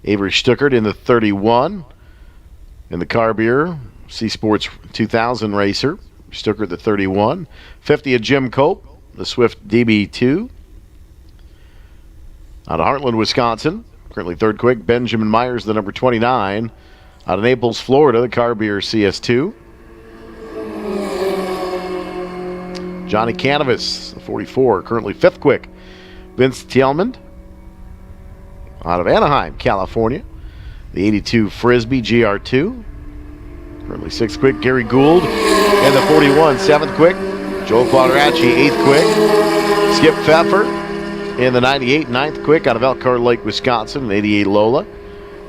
Avery Stuckert in the 31. In the Car Beer, C Sports 2000 racer. Stuckert the 31. 50 of Jim Cope, the Swift DB2. Out of Heartland, Wisconsin. Currently third quick, Benjamin Myers, the number 29. Out of Naples, Florida, the Car Beer CS2. Johnny Canavas, the 44, currently fifth quick. Vince Tielman. Out of Anaheim, California, the 82 Frisbee GR2. Currently sixth quick, Gary Gould. And the 41, seventh quick, Joel Quadracci, eighth quick. Skip Pfeffer in the 98, ninth quick out of Elkhart Lake, Wisconsin, an 88 Lola.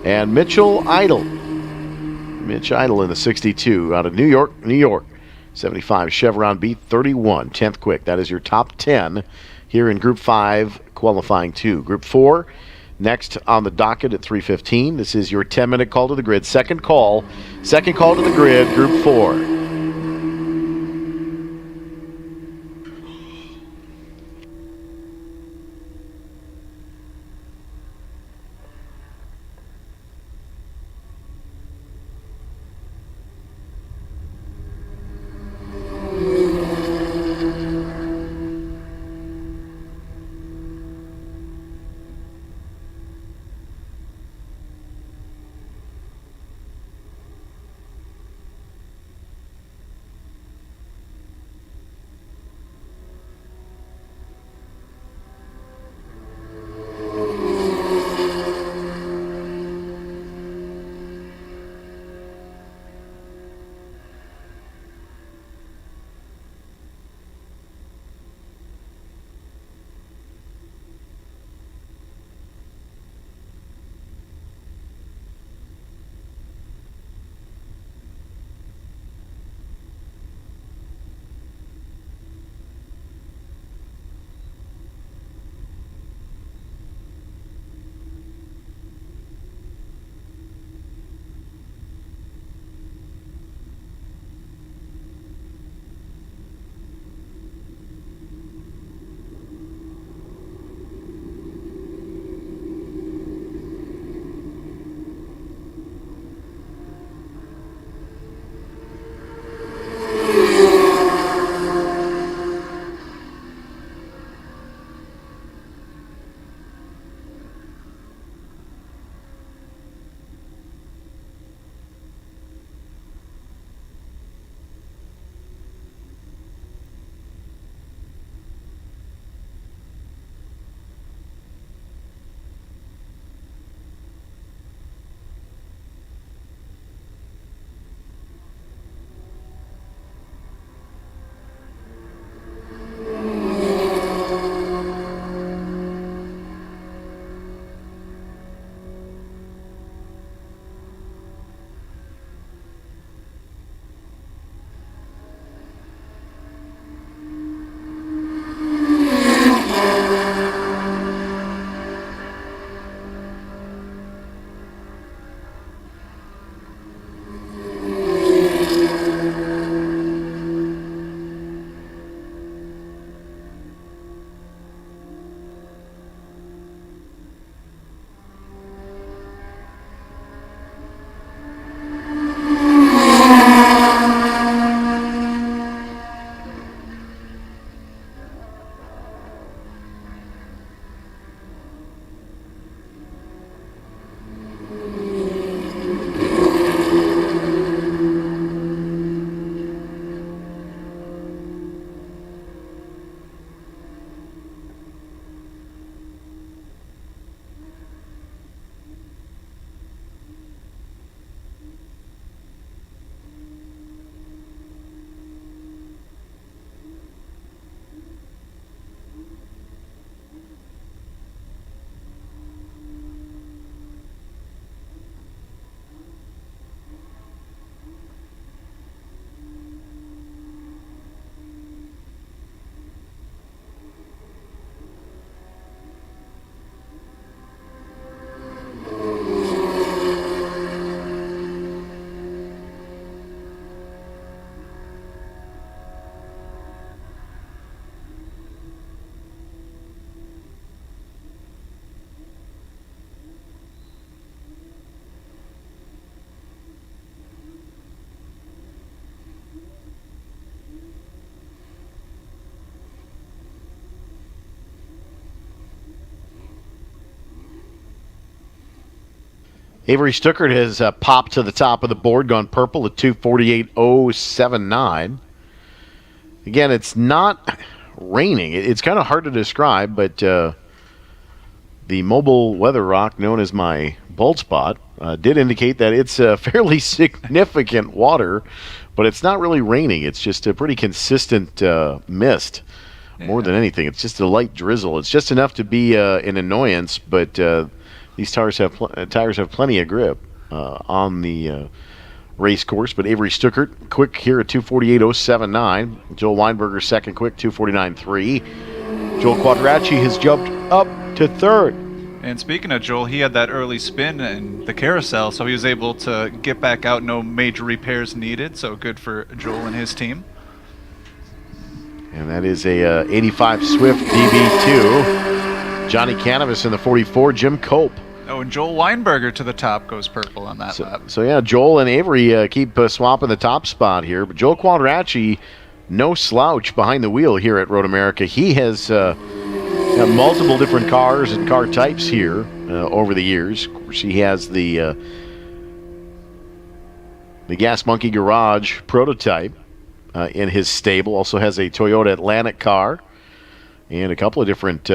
And Mitchell Idle. Mitch Idle in the 62 out of New York, New York. 75 Chevron B31, 10th quick. That is your top 10 here in Group 5, qualifying 2. Group 4, next on the docket at 3:15. This is your 10-minute call to the grid. Second call to the grid, Group 4. Avery Stuckert has popped to the top of the board, gone purple at 248.079. Again, it's not raining. It's kind of hard to describe, but the mobile weather rock known as my Bolt Spot did indicate that it's fairly significant water, but it's not really raining. It's just a pretty consistent mist. More than anything, it's just a light drizzle. It's just enough to be an annoyance, but these tires have plenty of grip on the race course. But Avery Stuckert, quick here at 248.079. Joel Weinberger, second quick, 249.3. Joel Quadracci has jumped up to third. And speaking of Joel, he had that early spin in the carousel, so he was able to get back out, no major repairs needed, so good for Joel and his team. And that is a 85 Swift DB2. Johnny Cannabis in the 44, Jim Cope. Oh, and Joel Weinberger to the top goes purple on that lap. So yeah, Joel and Avery keep swapping the top spot here. But Joel Quadracci, no slouch behind the wheel here at Road America. He has got multiple different cars and car types here over the years. Of course, he has the Gas Monkey Garage prototype in his stable. Also has a Toyota Atlantic car and a couple of different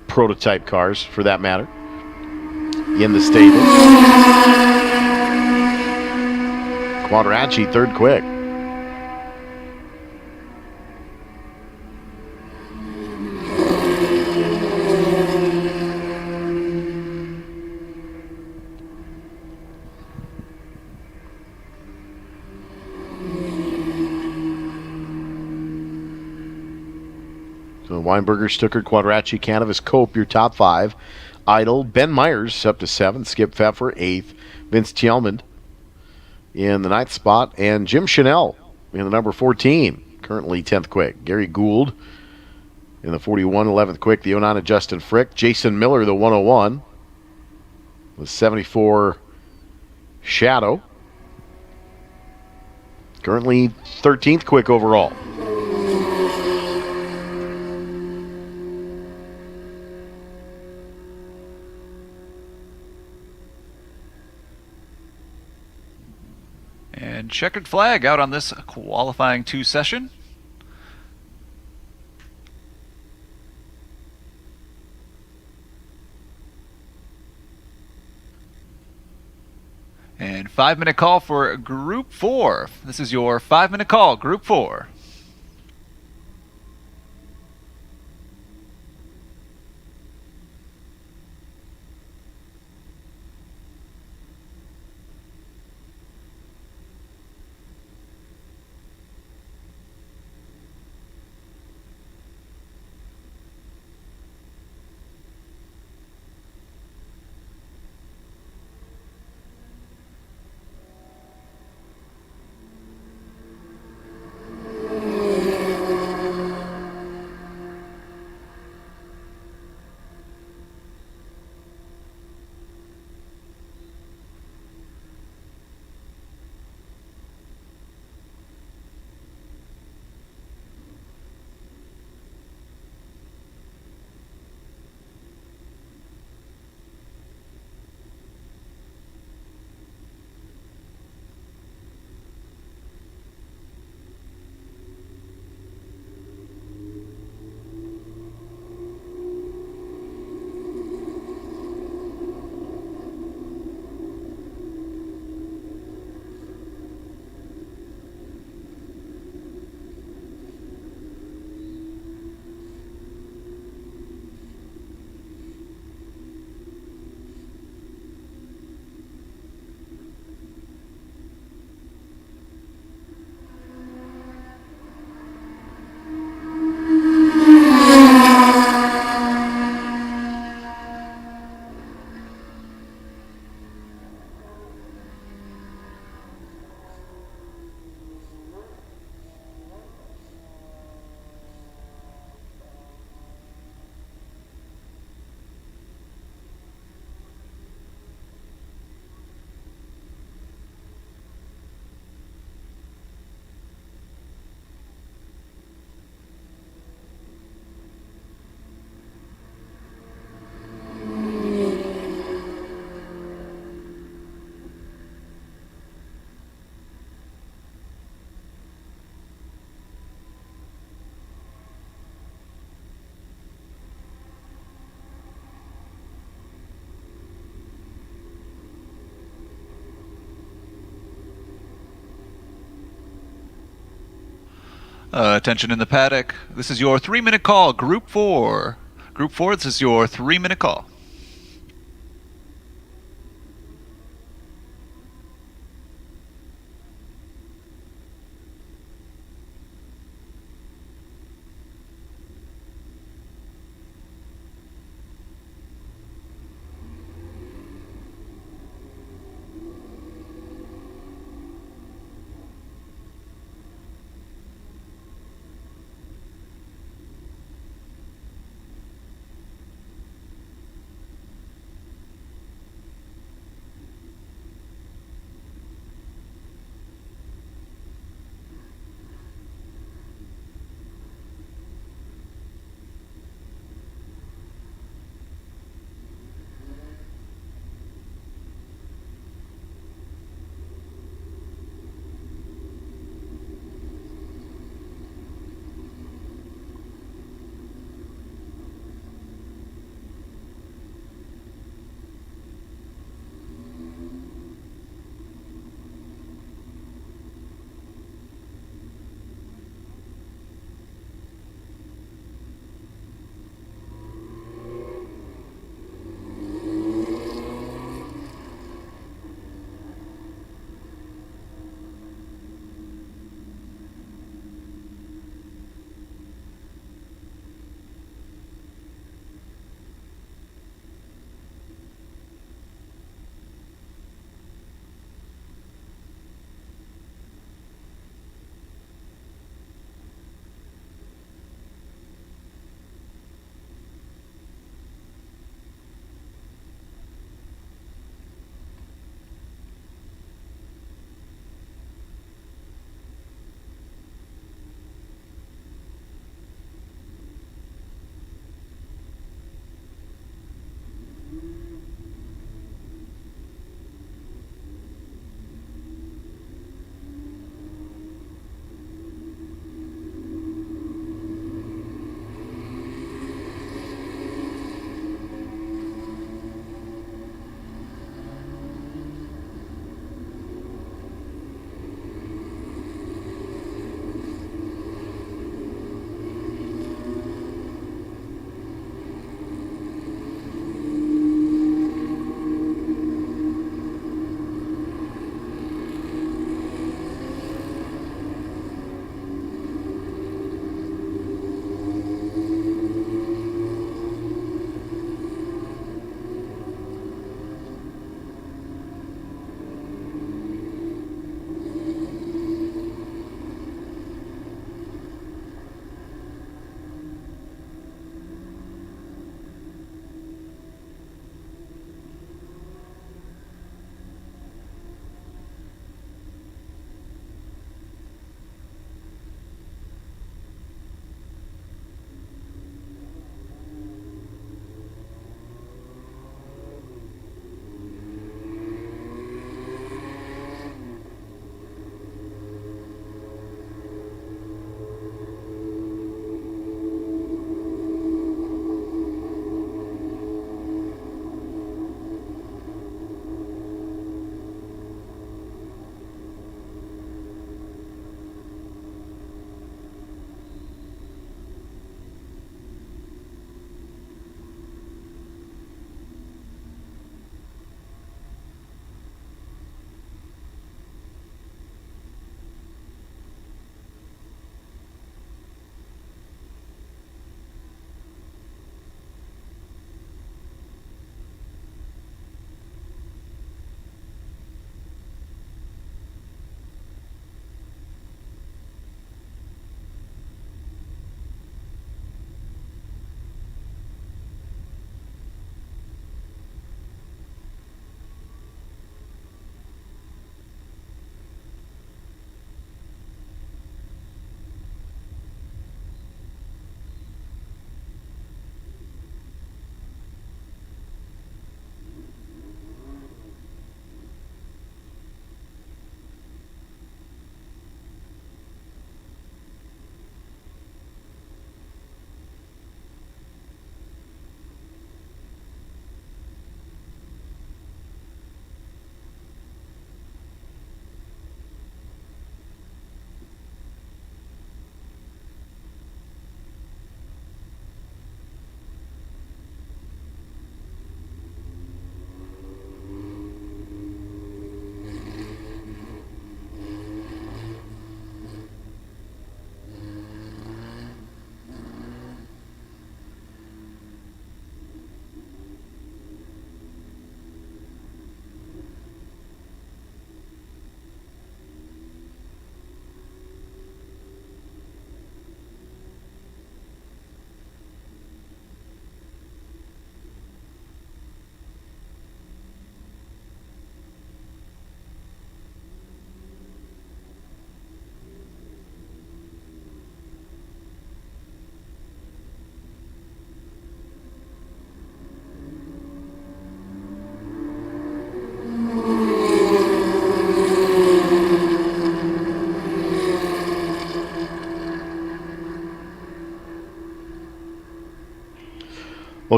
prototype cars, for that matter, in the stable. Quadracci, third quick. So Weinberger, Stuckert, Quadracci, Cannabis, Cope, your top five. Idle, Ben Myers up to seventh, Skip Pfeffer, eighth, Vince Tjelmond in the ninth spot, and Jim Chanel in the number 14, currently 10th quick. Gary Gould in the 41, 11th quick. The 09 Justin Frick. Jason Miller, the 101, with 74 Shadow. Currently 13th quick overall. And checkered flag out on this qualifying 2 session. And 5-minute call for Group 4. This is your 5-minute call, Group 4. Attention in the paddock. This is your 3-minute call, Group 4. Group 4, this is your 3-minute call.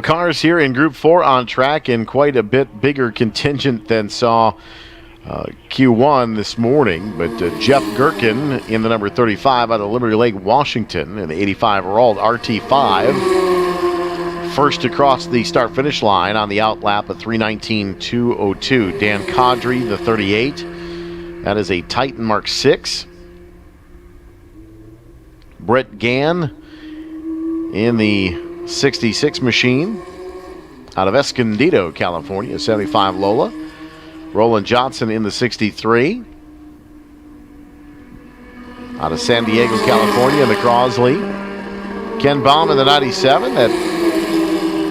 Well, cars here in Group 4 on track, and quite a bit bigger contingent than saw Q1 this morning. But Jeff Gherkin in the number 35 out of Liberty Lake, Washington, and the 85 Rald RT5. First across the start-finish line on the out lap of 3:19.202. Dan Caudry, the 38. That is a Titan Mark 6. Brett Gann in the 66 machine out of Escondido, California, 75 Lola. Roland Johnson in the 63 out of San Diego, California, in the Crosley. Ken Baum in the 97, that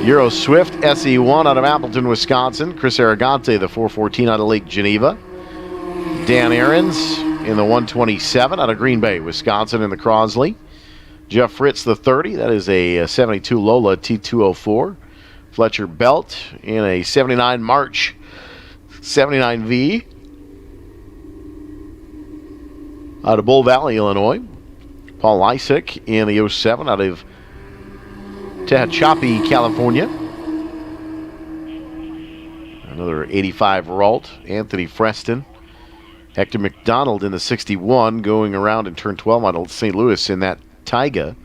Euro Swift SE1 out of Appleton, Wisconsin. Chris Aragante, the 414 out of Lake Geneva. Dan Ahrens in the 127 out of Green Bay, Wisconsin, in the Crosley. Jeff Fritz, the 30, that is a 72 Lola T204. Fletcher Belt in a 79 March 79V out of Bull Valley, Illinois. Paul Lysick in the 07 out of Tehachapi, California. Another 85 Ralt, Anthony Freston. Hector McDonald in the 61 going around in turn 12 out of St. Louis in that Taiga.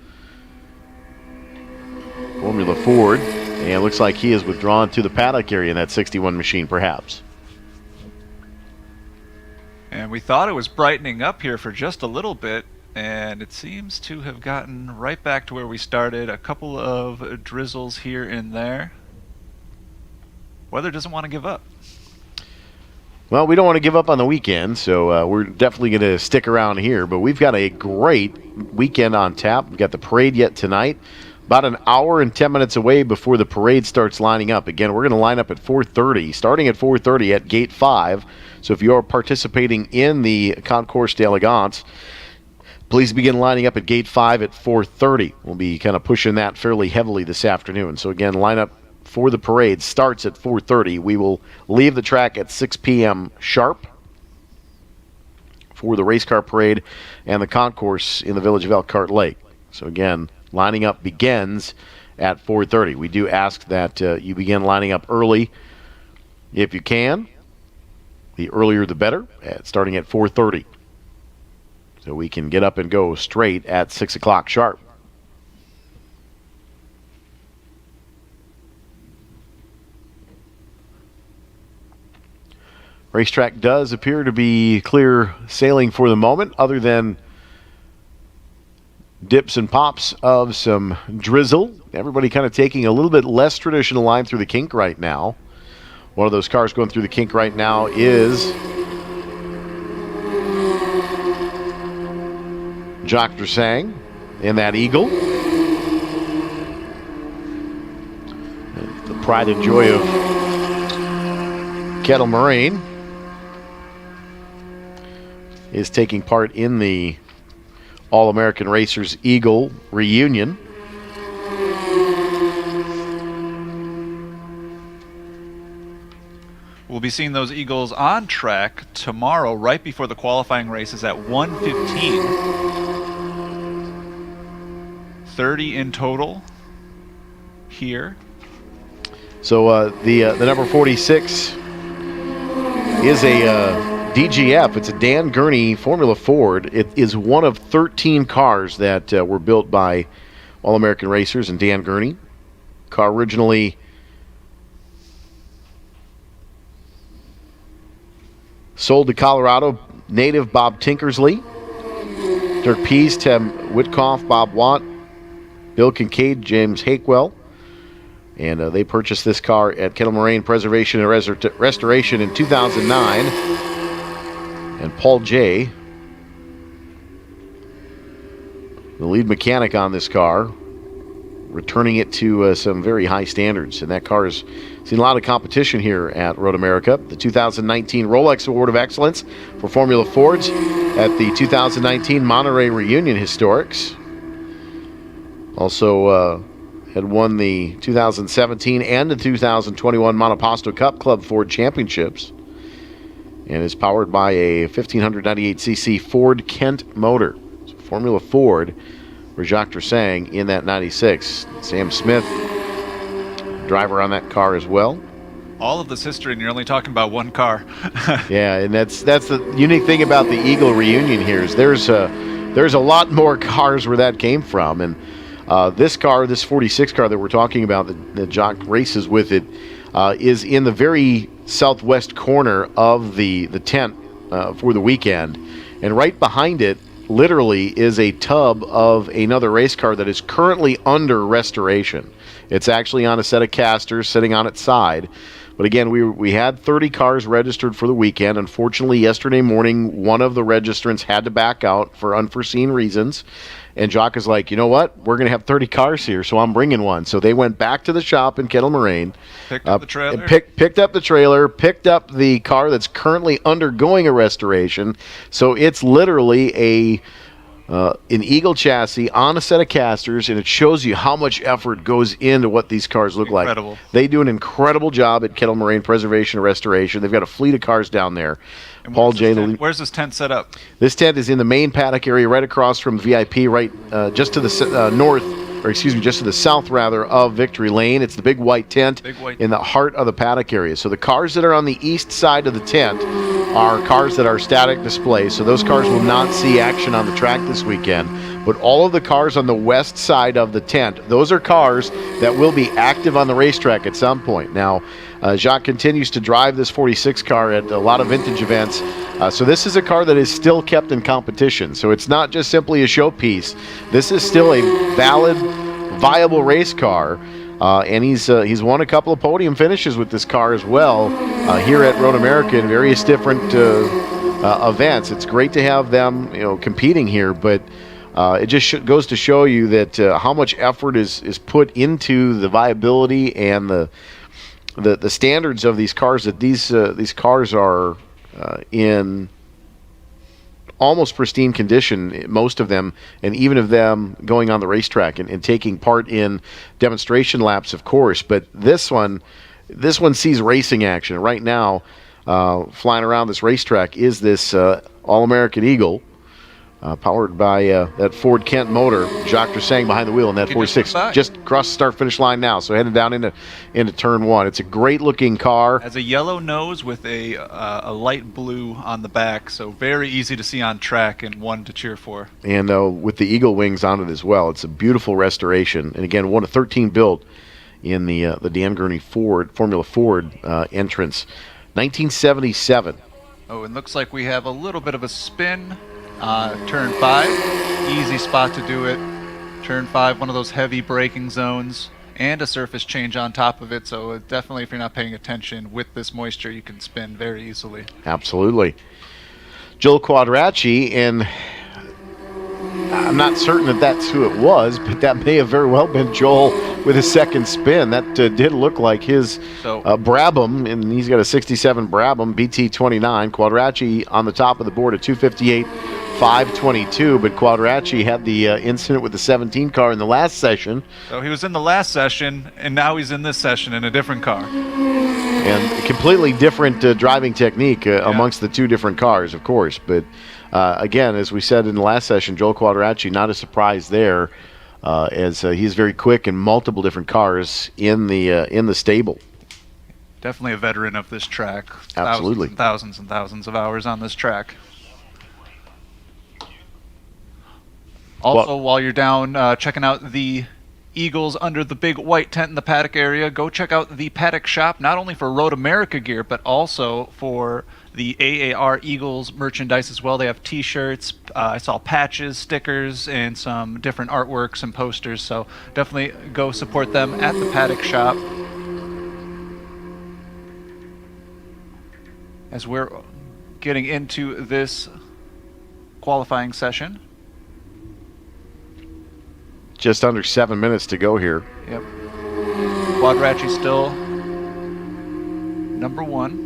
Formula Ford. And it looks like he is withdrawn to the paddock area in that 61 machine, perhaps. And we thought it was brightening up here for just a little bit, and it seems to have gotten right back to where we started. A couple of drizzles here and there. Weather doesn't want to give up. Well, we don't want to give up on the weekend, so we're definitely going to stick around here. But we've got a great weekend on tap. We've got the parade yet tonight. About an hour and 10 minutes away before the parade starts lining up. Again, we're going to line up at 4:30, starting at 4:30 at Gate 5. So if you are participating in the Concours d'Elegance, please begin lining up at Gate 5 at 4:30. We'll be kind of pushing that fairly heavily this afternoon. So again, line up for the parade starts at 4:30. We will leave the track at 6 p.m. sharp for the race car parade and the concourse in the village of Elkhart Lake. So again, lining up begins at 4:30. We do ask that you begin lining up early if you can. The earlier the better, starting at 4:30. So we can get up and go straight at 6 o'clock sharp. Racetrack does appear to be clear sailing for the moment, other than dips and pops of some drizzle. Everybody kind of taking a little bit less traditional line through the kink right now. One of those cars going through the kink right now is Jacques Dursang in that Eagle. The pride and joy of Kettle Moraine is taking part in the All-American Racers Eagle reunion. We'll be seeing those Eagles on track tomorrow, right before the qualifying races at 1:15. 30 in total here. So the number 46 is a DGF. It's a Dan Gurney Formula Ford. It is one of 13 cars that were built by All-American Racers and Dan Gurney. Car originally sold to Colorado native Bob Tinkersley, Dirk Pease, Tim Whitkoff, Bob Watt, Bill Kincaid, James Hakewell. And they purchased this car at Kettle Moraine Preservation and Restoration in 2009. And Paul J., the lead mechanic on this car, returning it to some very high standards. And that car has seen a lot of competition here at Road America. The 2019 Rolex Award of Excellence for Formula Fords at the 2019 Monterey Reunion Historics. Also had won the 2017 and the 2021 Monoposto Cup Club Ford Championships, and is powered by a 1598cc Ford Kent motor. So Formula Ford for Jacques Dursang in that 96. Sam Smith driver on that car as well. All of this history, and you're only talking about one car. Yeah, and that's the unique thing about the Eagle reunion here is there's a lot more cars where that came from, and this car, this 46 car that we're talking about, that Jock races with it, is in the very southwest corner of the tent for the weekend, and right behind it, literally, is a tub of another race car that is currently under restoration. It's actually on a set of casters sitting on its side. But again, we had 30 cars registered for the weekend. Unfortunately, yesterday morning, one of the registrants had to back out for unforeseen reasons. And Jock is like, you know what? We're going to have 30 cars here, so I'm bringing one. So they went back to the shop in Kettle Moraine. Picked up the trailer. Picked up the trailer, picked up the car that's currently undergoing a restoration. So it's literally an Eagle chassis on a set of casters, and it shows you how much effort goes into what these cars look Incredible. like. They do an incredible job at Kettle Moraine Preservation and Restoration. They've got a fleet of cars down there. And Paul J. Where's this tent set up? This tent is in the main paddock area, right across from VIP, right just to the north, or excuse me, just to the south rather of Victory Lane. It's the big white tent in the heart of the paddock area. So the cars that are on the east side of the tent are cars that are static display. So those cars will not see action on the track this weekend. But all of the cars on the west side of the tent, those are cars that will be active on the racetrack at some point. Now, Jacques continues to drive this 46 car at a lot of vintage events. So this is a car that is still kept in competition. So it's not just simply a showpiece. This is still a valid, viable race car. And he's won a couple of podium finishes with this car as well here at Road America in various different events. It's great to have them, competing here, but it just goes to show you that how much effort is put into the viability and the standards of these cars. That these cars are in almost pristine condition, most of them, and even of them going on the racetrack and taking part in demonstration laps, of course. But this one sees racing action right now. Flying around this racetrack is this All-American Eagle, powered by that Ford Kent motor. Jacques Dressang behind the wheel in that 46. Just across the start-finish line now, so heading down into turn one. It's a great-looking car. Has a yellow nose with a light blue on the back, so very easy to see on track and one to cheer for. And with the Eagle wings on it as well. It's a beautiful restoration. And again, one of 13 built in the Dan Gurney Formula Ford entrance. 1977. Oh, and looks like we have a little bit of a spin. Turn 5, easy spot to do it. Turn 5, one of those heavy braking zones, and a surface change on top of it, so definitely if you're not paying attention with this moisture, you can spin very easily. Absolutely. Joel Quadracci, and I'm not certain that that's who it was, but that may have very well been Joel with his second spin. That did look like his Brabham, and he's got a 67 Brabham BT29. Quadracci on the top of the board at 258.522, but Quadracci had the incident with the 17 car in the last session. So he was in the last session, and now he's in this session in a different car. And completely different driving technique amongst the two different cars, of course. But again, as we said in the last session, Joel Quadracci, not a surprise there, as he's very quick in multiple different cars in the stable. Definitely a veteran of this track. Absolutely. Thousands and thousands of hours on this track. Also, while you're down checking out the Eagles under the big white tent in the paddock area, go check out the paddock shop, not only for Road America gear, but also for the AAR Eagles merchandise as well. They have t-shirts, I saw patches, stickers, and some different artworks and posters, so definitely go support them at the paddock shop. As we're getting into this qualifying session. Just under 7 minutes to go here. Yep. Quadracci still number one.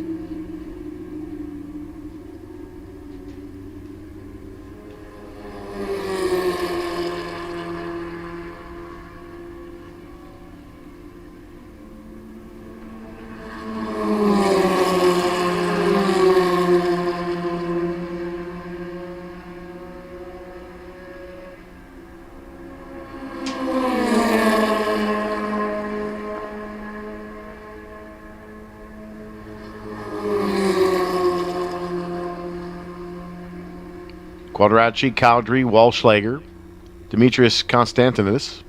Quadracci, Cowdrey, Walschlager, Demetrius Konstantinos.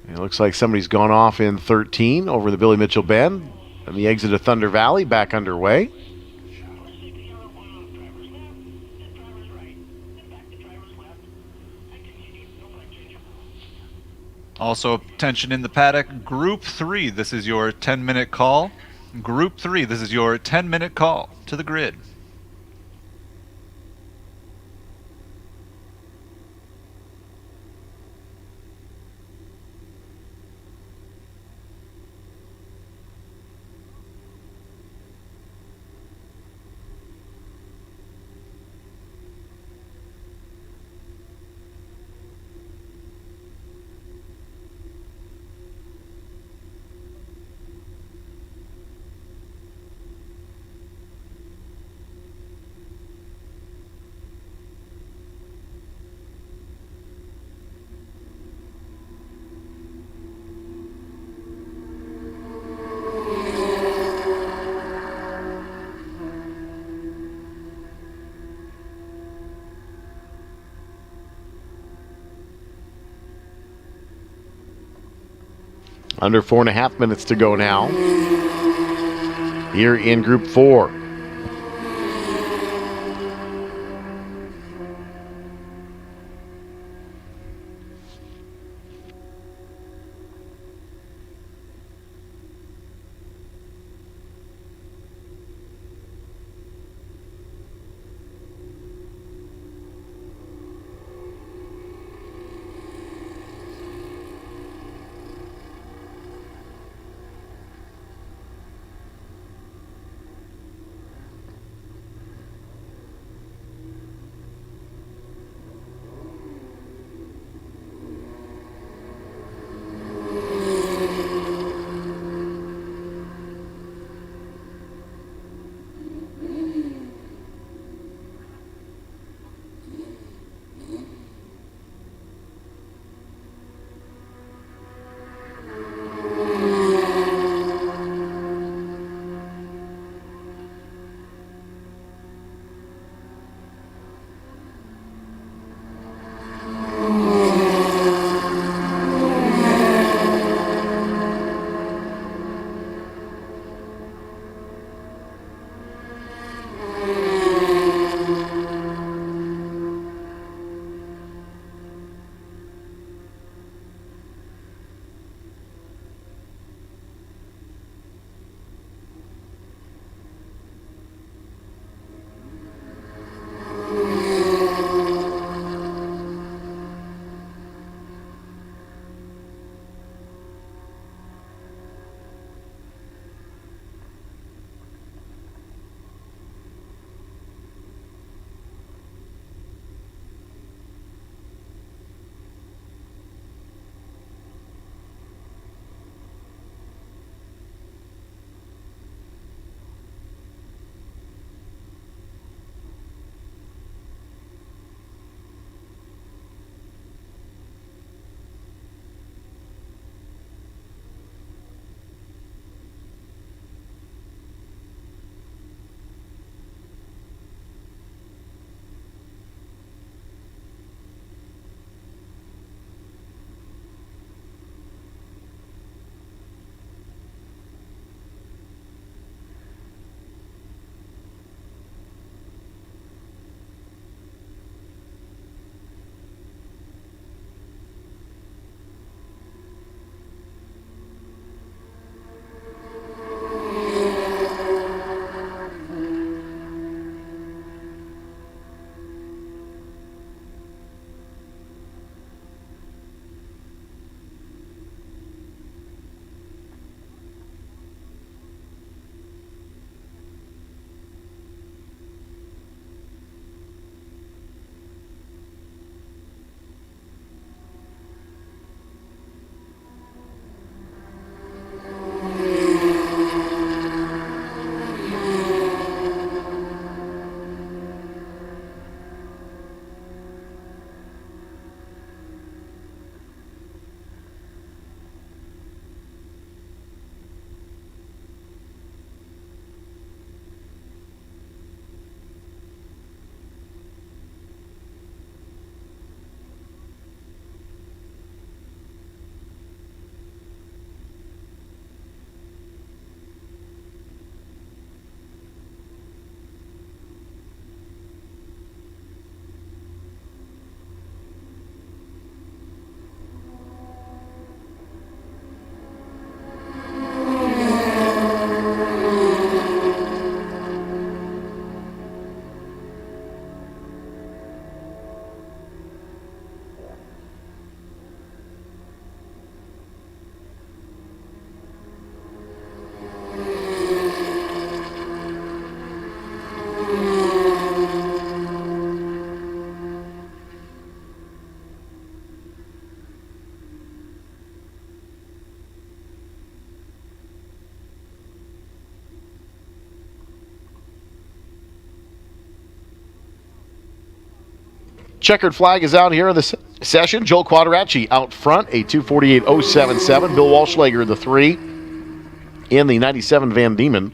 It looks like somebody's gone off in 13 over the Billy Mitchell Bend. And the exit of Thunder Valley back underway. Also, attention in the paddock. Group 3, this is your 10-minute call. Group 3, this is your 10-minute call to the grid. Under 4.5 minutes to go now. Here in Group 4. Checkered flag is out here in the session. Joel Quadracci out front, a 248.077. Bill Walschlager, the 3, in the 97 Van Diemen,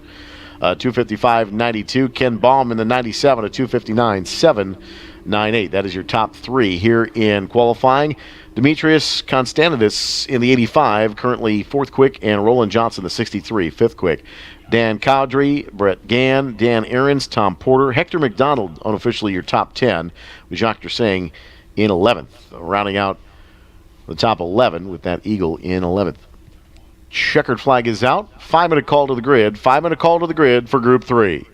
255.92. Ken Baum in the 97, a 259.798. That is your top 3 here in qualifying. Demetrius Konstantinis in the 85, currently 4th quick, and Roland Johnson, the 63, 5th quick. Dan Cowdrey, Brett Gann, Dan Aarons, Tom Porter, Hector McDonald, unofficially your top 10, with Jacques Dersang in 11th. Rounding out the top 11 with that Eagle in 11th. Checkered flag is out. 5-minute call to the grid. 5-minute call to the grid for Group 3.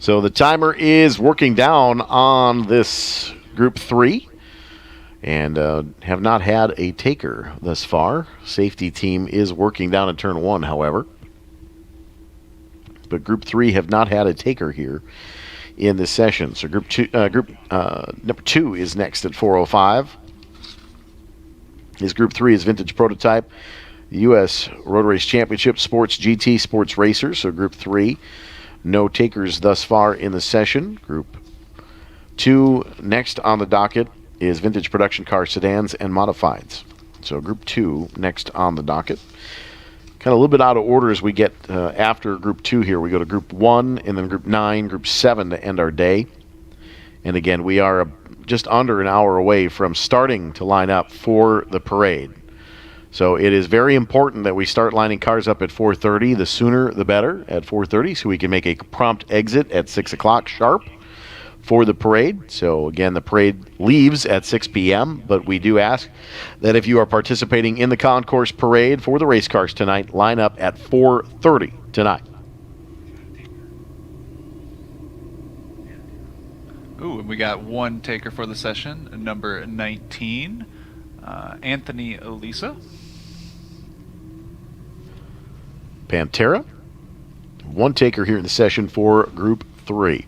So the timer is working down on this Group 3 and have not had a taker thus far. Safety team is working down in turn 1, however. But Group 3 have not had a taker here in this session. So number 2 is next at 4:05. His Group 3 is Vintage Prototype, U.S. Road Race Championship, Sports GT, Sports Racer. So Group 3, no takers thus far in the session. Group 2 next on the docket is Vintage Production Car Sedans and Modifieds. So Group 2 next on the docket. Kind of a little bit out of order as we get after Group 2 here. We go to Group 1 and then Group 9, Group 7 to end our day. And again, we are just under an hour away from starting to line up for the parade. So it is very important that we start lining cars up at 4:30. The sooner the better at 4:30 so we can make a prompt exit at 6 o'clock sharp for the parade. So again, the parade leaves at 6 p.m., but we do ask that if you are participating in the concourse parade for the race cars tonight, line up at 4:30 tonight. Ooh, and we got one taker for the session, number 19, Anthony Elisa. Pantera, one taker here in the session for Group 3.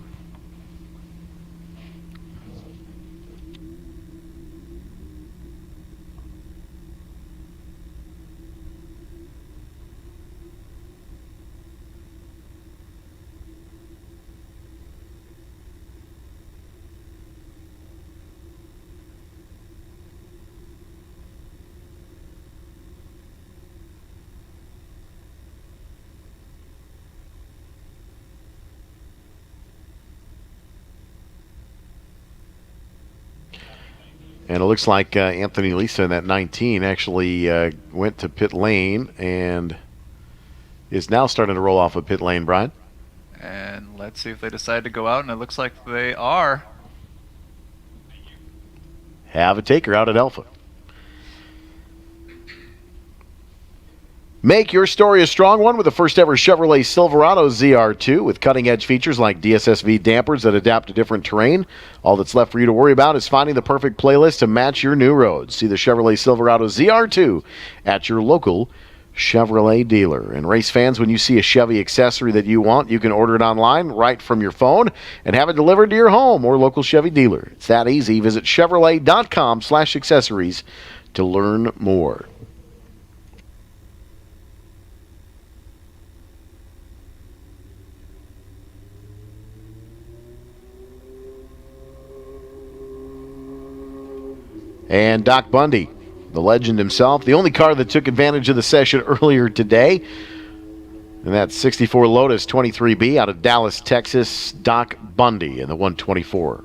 And it looks like Anthony Lisa in that 19 actually went to pit lane and is now starting to roll off of pit lane, Brian. And let's see if they decide to go out, and it looks like they are. Have a taker out at Alpha. Make your story a strong one with the first ever Chevrolet Silverado ZR2 with cutting-edge features like DSSV dampers that adapt to different terrain. All that's left for you to worry about is finding the perfect playlist to match your new roads. See the Chevrolet Silverado ZR2 at your local Chevrolet dealer. And race fans, when you see a Chevy accessory that you want, you can order it online right from your phone and have it delivered to your home or local Chevy dealer. It's that easy. Visit Chevrolet.com/accessories to learn more. And Doc Bundy, the legend himself, the only car that took advantage of the session earlier today. And that's 64 Lotus 23B out of Dallas, Texas, Doc Bundy in the 124.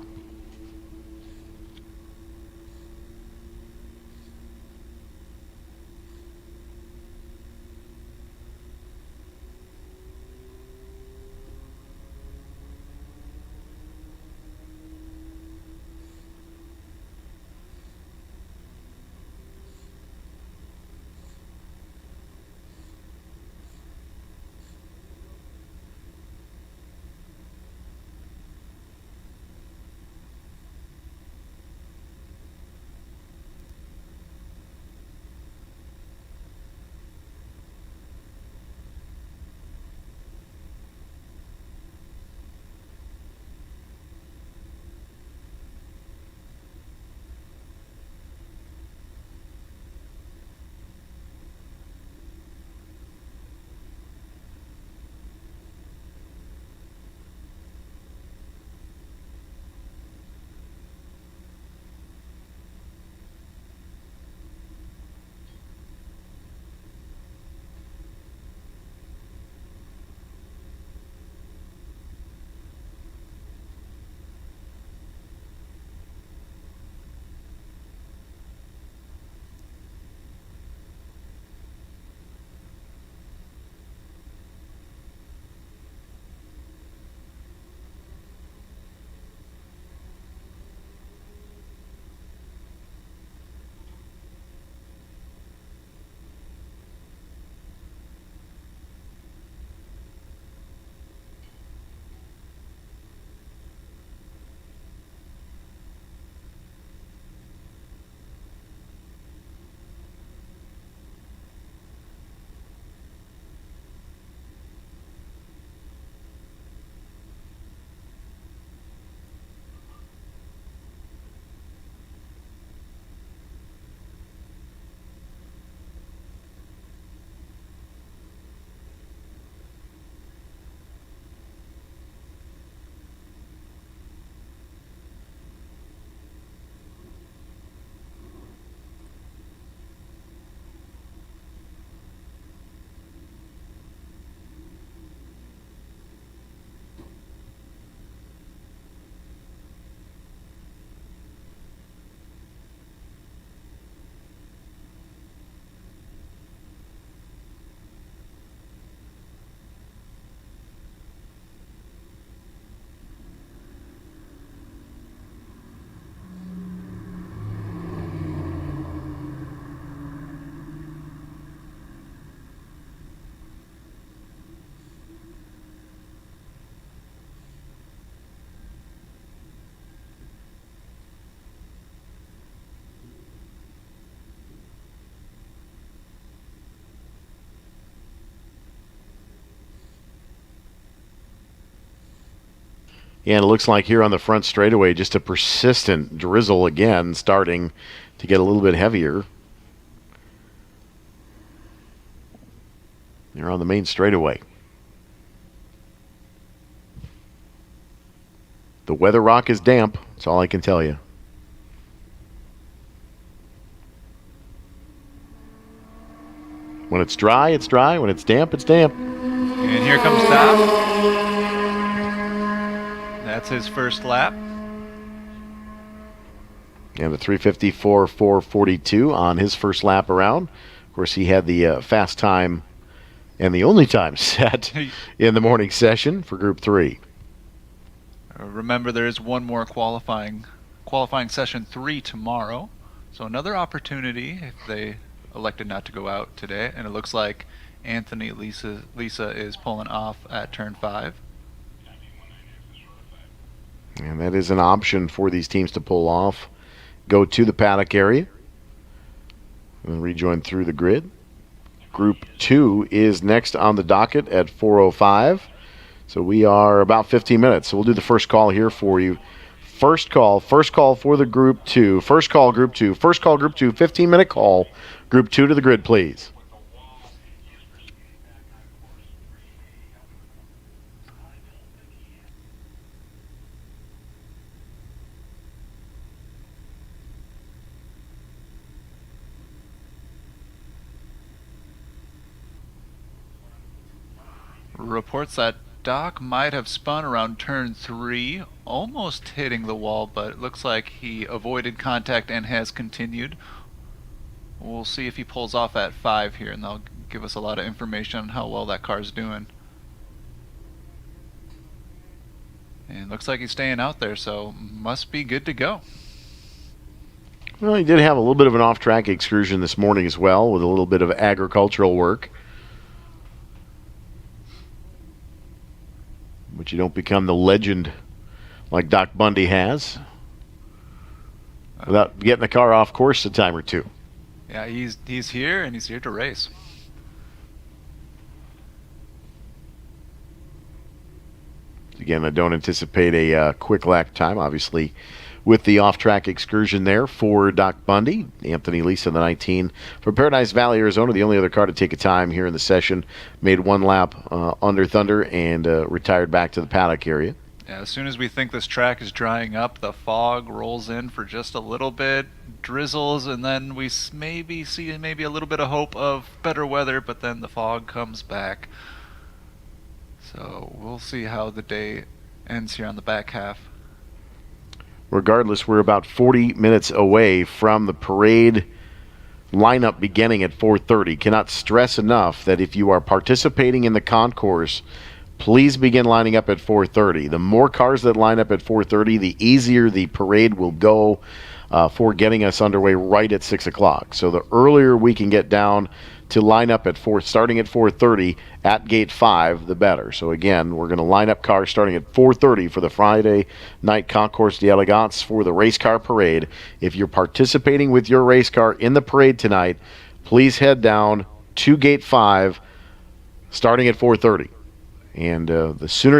And it looks like here on the front straightaway, just a persistent drizzle again, starting to get a little bit heavier. You're on the main straightaway. The weather rock is damp. That's all I can tell you. When it's dry, it's dry. When it's damp, it's damp. And here comes Doc. That's his first lap. And the 3:54.442 on his first lap around. Of course, he had the fast time and the only time set in the morning session for Group 3. Remember, there is one more qualifying session 3 tomorrow. So another opportunity if they elected not to go out today. And it looks like Anthony Lisa is pulling off at turn 5. And that is an option for these teams to pull off. Go to the paddock area and rejoin through the grid. Group 2 is next on the docket at 4:05. So we are about 15 minutes. So we'll do the first call here for you. First call for the Group 2. First call, Group 2. First call, Group 2. 15-minute call. Group 2 to the grid, please. Reports that Doc might have spun around turn 3, almost hitting the wall, but it looks like he avoided contact and has continued. We'll see if he pulls off at 5 here, and they'll give us a lot of information on how well that car's doing. And looks like he's staying out there, so must be good to go. Well, he did have a little bit of an off-track excursion this morning as well, with a little bit of agricultural work. But you don't become the legend like Doc Bundy has without getting the car off course a time or two. Yeah, he's here, and he's here to race. Again, I don't anticipate a quick lap time, obviously, with the off-track excursion there for Doc Bundy. Anthony Lisa, the 19. From Paradise Valley, Arizona, the only other car to take a time here in the session. Made one lap under Thunder and retired back to the paddock area. Yeah, as soon as we think this track is drying up, the fog rolls in for just a little bit, drizzles, and then we maybe see a little bit of hope of better weather, but then the fog comes back. So we'll see how the day ends here on the back half. Regardless, we're about 40 minutes away from the parade lineup beginning at 4:30. Cannot stress enough that if you are participating in the concourse, please begin lining up at 4:30. The more cars that line up at 4:30, the easier the parade will go for getting us underway right at 6 o'clock. So the earlier we can get down to line up at starting at 4:30 at gate 5, the better. So again, we're going to line up cars starting at 4:30 for the Friday night Concours d'Elegance for the race car parade. If you're participating with your race car in the parade tonight, please head down to gate 5 starting at 4:30. And the sooner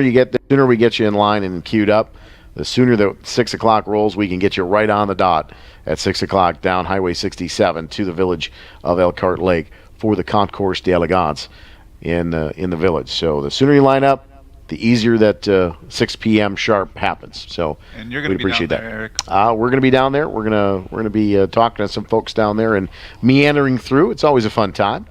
we get you in line and queued up, the sooner the 6 o'clock rolls, we can get you right on the dot at 6 o'clock down Highway 67 to the village of Elkhart Lake for the Concours d'Elegance in the village. So the sooner you line up, the easier that 6 p.m. sharp happens. So and you're going to be down there, Eric. We're going to be down there. We're going to be talking to some folks down there and meandering through. It's always a fun time.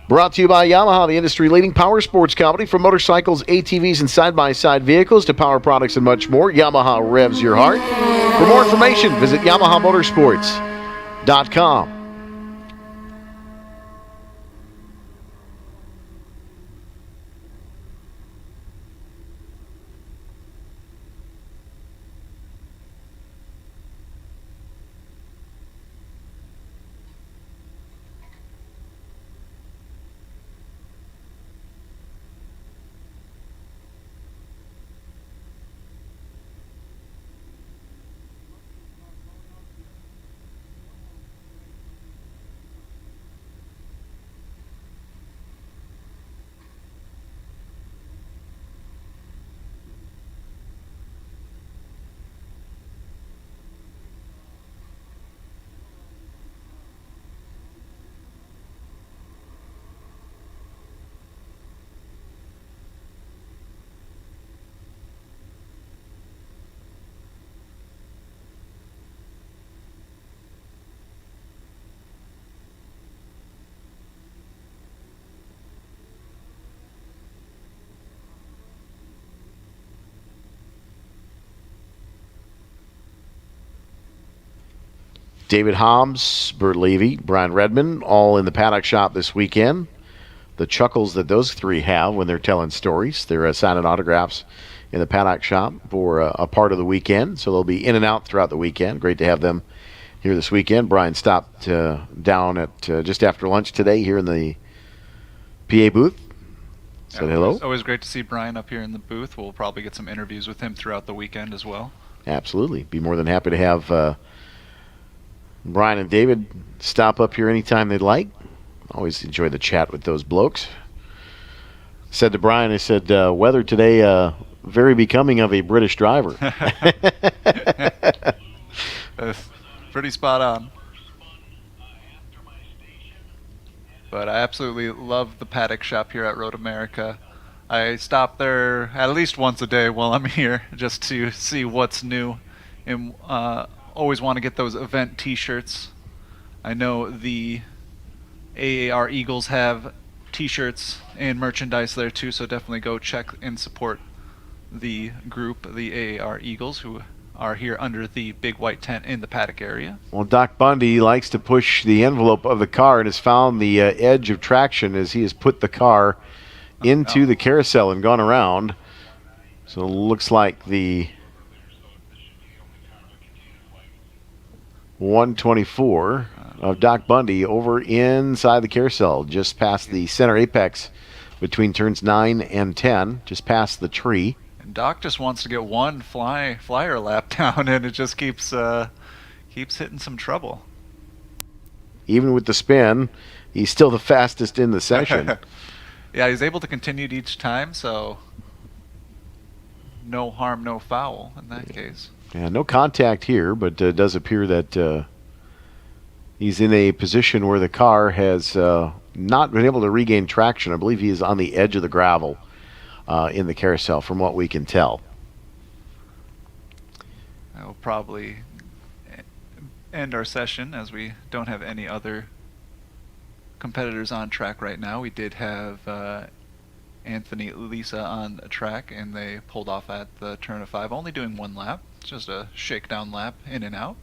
Brought to you by Yamaha, the industry-leading power sports company. From motorcycles, ATVs, and side-by-side vehicles to power products and much more, Yamaha revs your heart. For more information, visit YamahaMotorsports.com. David Hobbs, Bert Levy, Brian Redmond, all in the paddock shop this weekend. The chuckles that those three have when they're telling stories. They're signing autographs in the paddock shop for a part of the weekend, so they'll be in and out throughout the weekend. Great to have them here this weekend. Brian stopped down at just after lunch today here in the PA booth. Said hello. It's always great to see Brian up here in the booth. We'll probably get some interviews with him throughout the weekend as well. Absolutely. Be more than happy to have Brian and David stop up here anytime they'd like. Always enjoy the chat with those blokes. Said to Brian, I said, weather today very becoming of a British driver. Pretty spot on. But I absolutely love the paddock shop here at Road America. I stop there at least once a day while I'm here just to see what's new. And always want to get those event t-shirts. I know the AAR Eagles have t-shirts and merchandise there too, so definitely go check and support the group, the AAR Eagles, who are here under the big white tent in the paddock area. Well, Doc Bundy likes to push the envelope of the car and has found the edge of traction as he has put the car into the carousel and gone around. So it looks like the 124 of Doc Bundy over inside the carousel, just past the center apex between turns 9 and 10, just past the tree. And Doc just wants to get one flyer lap down, and it just keeps hitting some trouble. Even with the spin, he's still the fastest in the session. Yeah, he's able to continue it each time, so no harm, no foul in that case. Yeah, no contact here, but it does appear that he's in a position where the car has not been able to regain traction. I believe he is on the edge of the gravel in the carousel, from what we can tell. I will probably end our session as we don't have any other competitors on track right now. We did have Anthony Lisa on the track, and they pulled off at the turn of 5, only doing one lap. Just a shakedown lap in and out.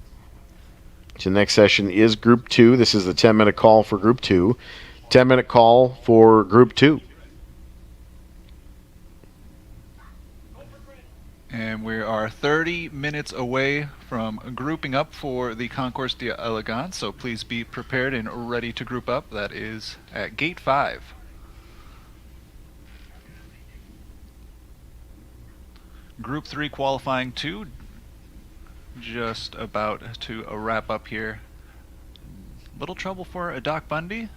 So the next session is Group 2. This is the 10-minute call for Group 2. 10-minute call for Group 2. And we are 30 minutes away from grouping up for the Concours d'Elegance, so please be prepared and ready to group up. That is at Gate 5. Group 3 qualifying 2, just about to wrap up here. Little trouble for Doc Bundy.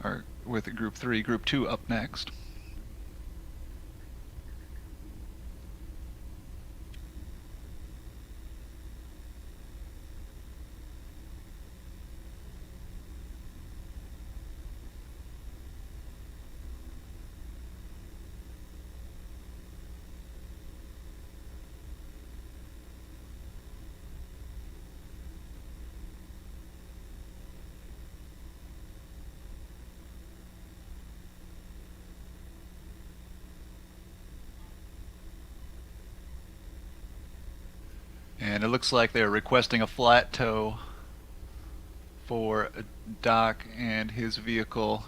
Or with Group 3, Group 2 up next. And it looks like they're requesting a flat tow for Doc and his vehicle.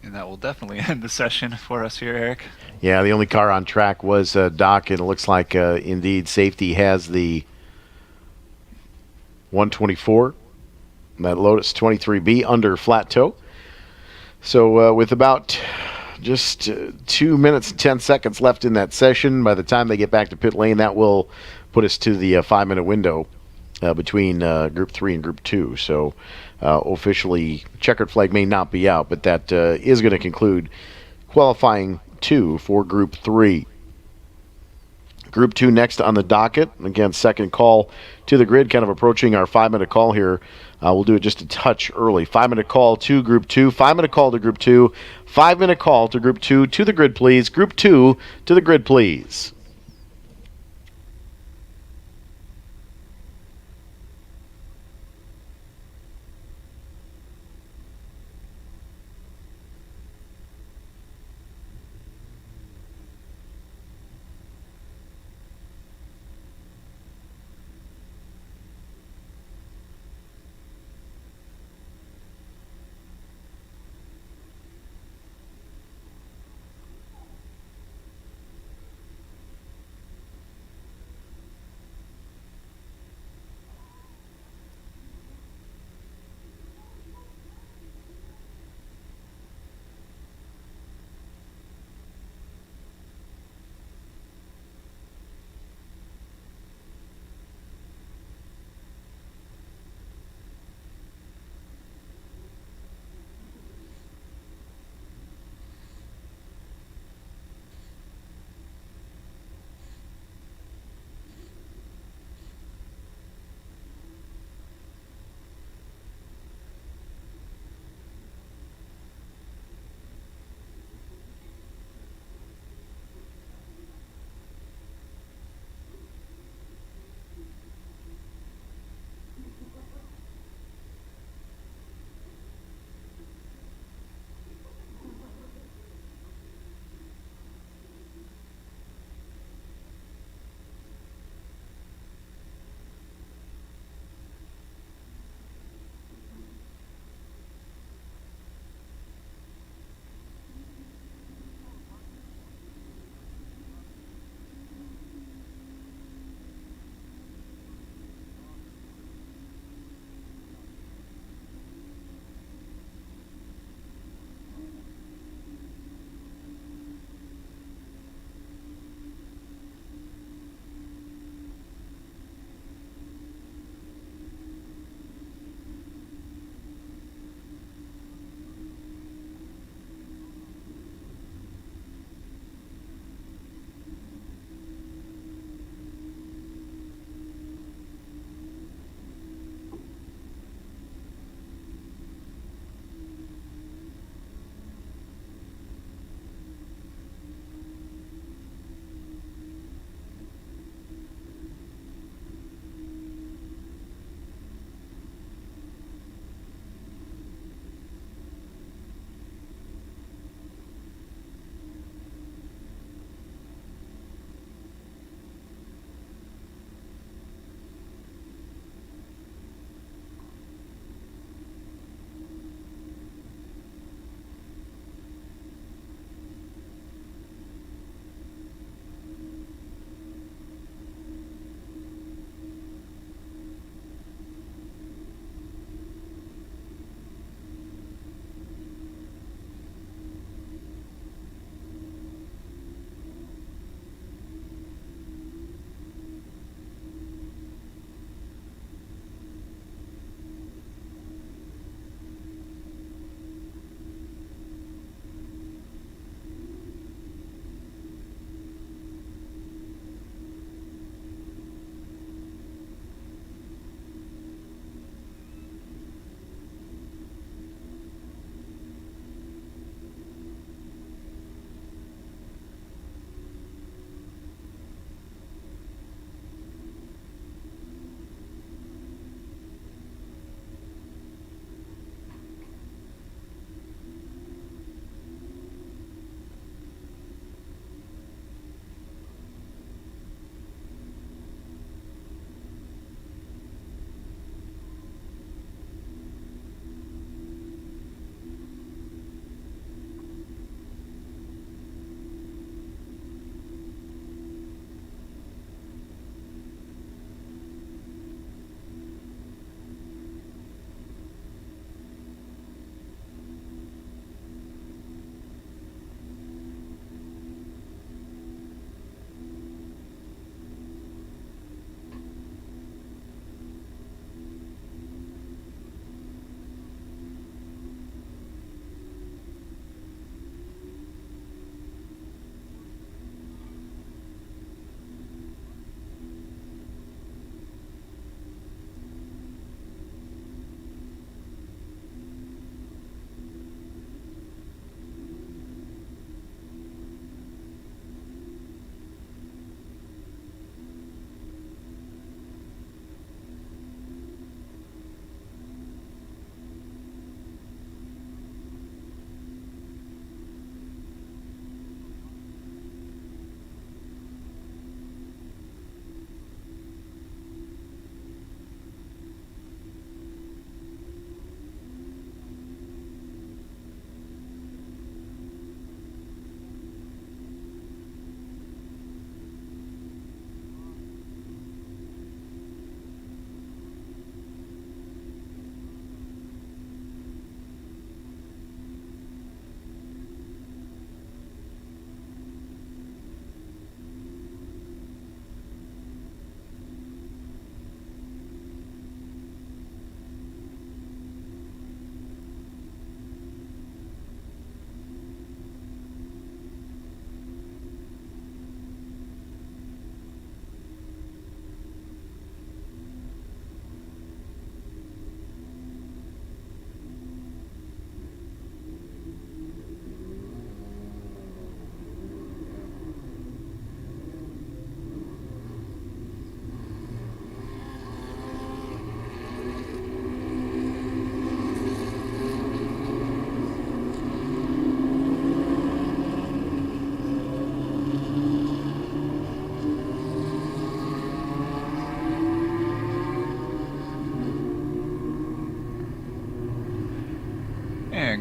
And that will definitely end the session for us here, Eric. Yeah, the only car on track was Doc, and it looks like indeed safety has the 124, that Lotus 23B under flat tow. So with about just 2 minutes and 10 seconds left in that session, by the time they get back to pit lane, that will put us to the 5-minute window between Group 3 and Group 2. So officially, checkered flag may not be out, but that is going to conclude qualifying 2 for Group 3. Group 2 next on the docket. Again, second call to the grid, kind of approaching our 5-minute call here. We'll do it just a touch early. 5-minute call to Group 2, 5-minute call to Group 2, 5-minute call to Group 2, to the grid, please. Group 2, to the grid, please.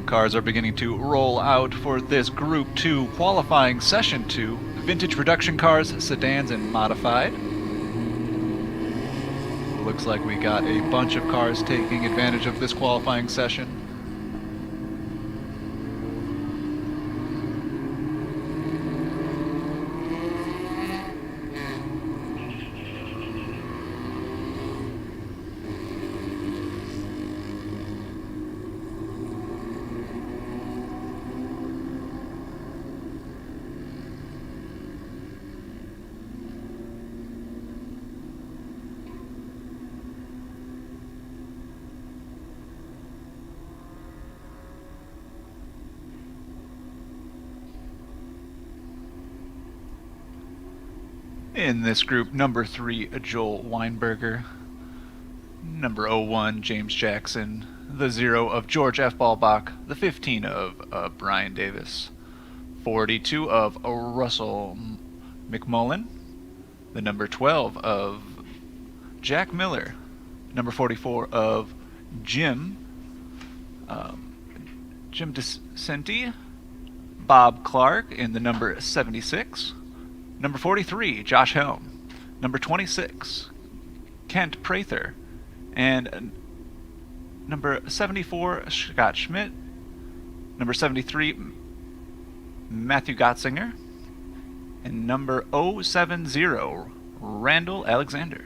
Cars are beginning to roll out for this Group 2 qualifying Session 2. Vintage production cars, sedans, and modified. Looks like we got a bunch of cars taking advantage of this qualifying session. In this group, number 3, Joel Weinberger. Number 01, James Jackson. The 0 of George F. Ballbach. The 15 of Brian Davis. 42 of Russell McMullen. The number 12 of Jack Miller. Number 44 of Jim DeCenti. Bob Clark in the number 76. Number 43, Josh Helm. Number 26, Kent Prather. And number 74, Scott Schmidt. Number 73, Matthew Gottsinger. And number 070, Randall Alexander.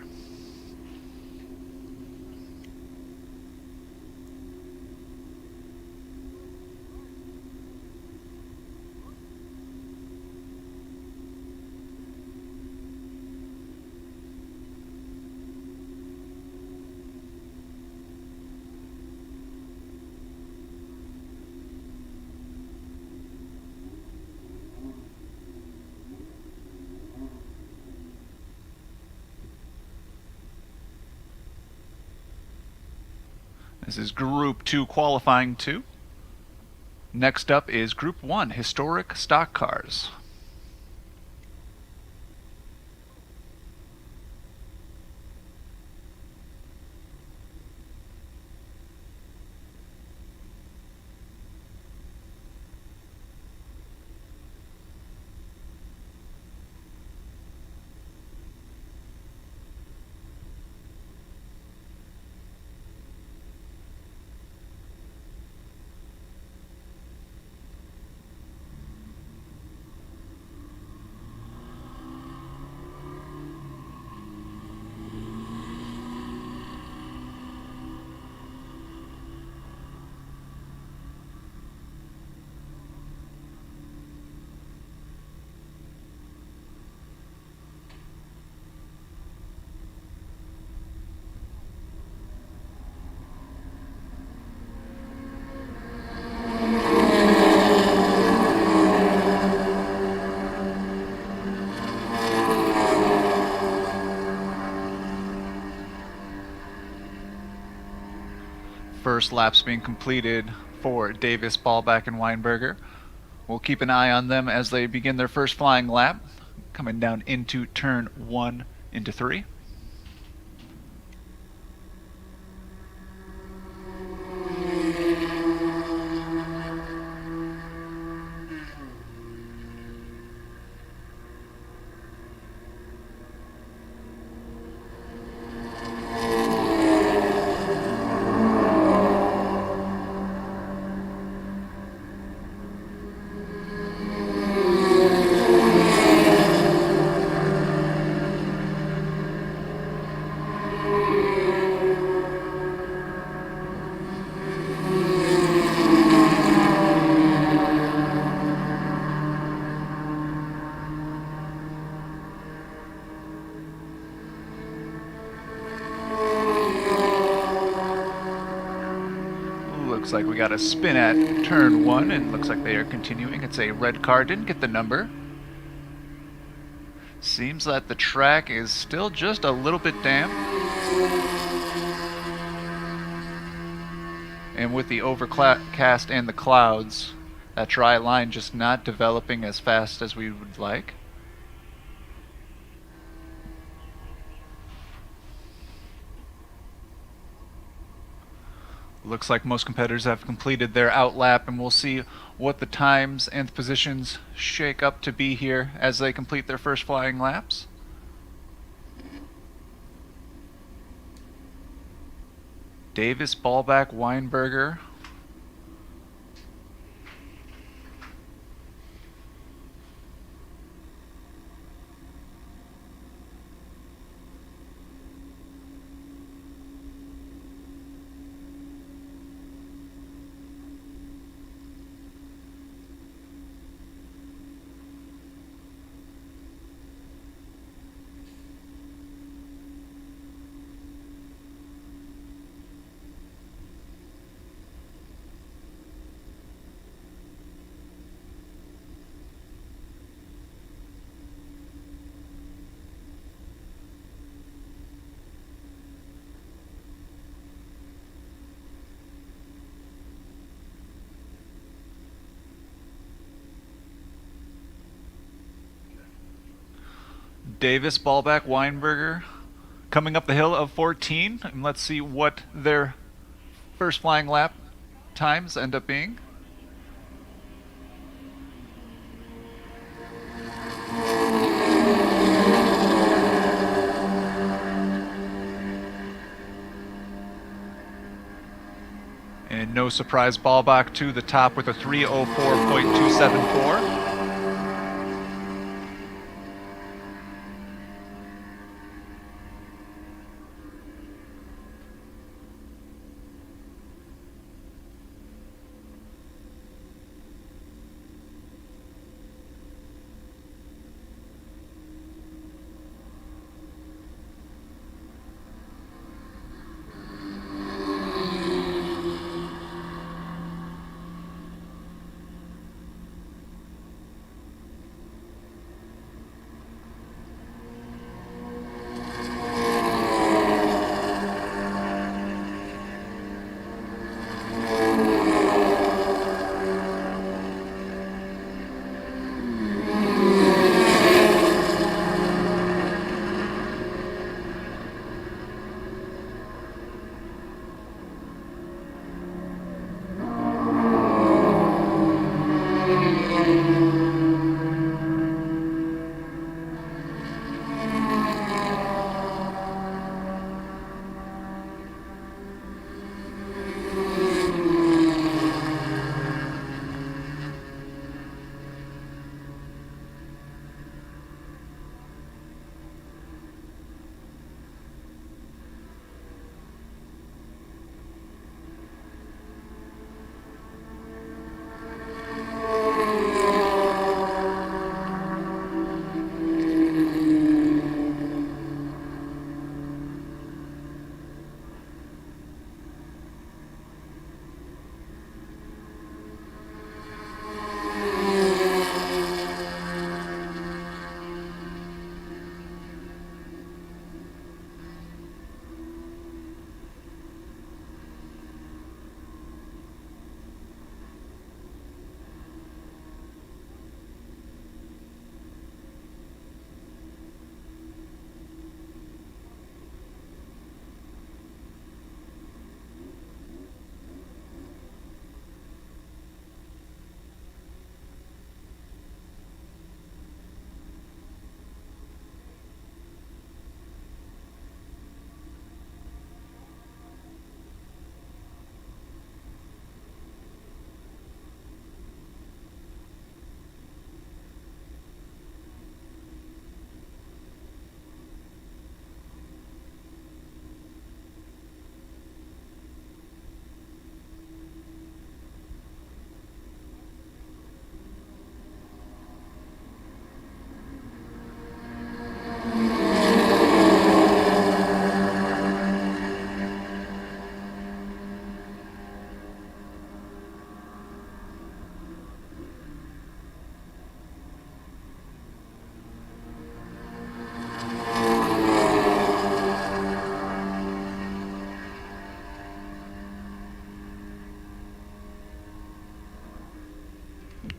This is Group 2 qualifying 2. Next up is Group 1 historic stock cars. First laps being completed for Davis, Ballback, and Weinberger. We'll keep an eye on them as they begin their first flying lap, coming down into turn 1 into 3. Looks like we got a spin at turn 1, and looks like they are continuing. It's a red car, didn't get the number. Seems that the track is still just a little bit damp. And with the overcast and the clouds, that dry line just not developing as fast as we would like. looks like most competitors have completed their outlap, and we'll see what the times and the positions shake up to be here as they complete their first flying laps. Davis, Ballback, Weinberger. Davis, Ballback, Weinberger coming up the hill of 14, and let's see what their first flying lap times end up being. And no surprise, Ballback to the top with a 3:04.274.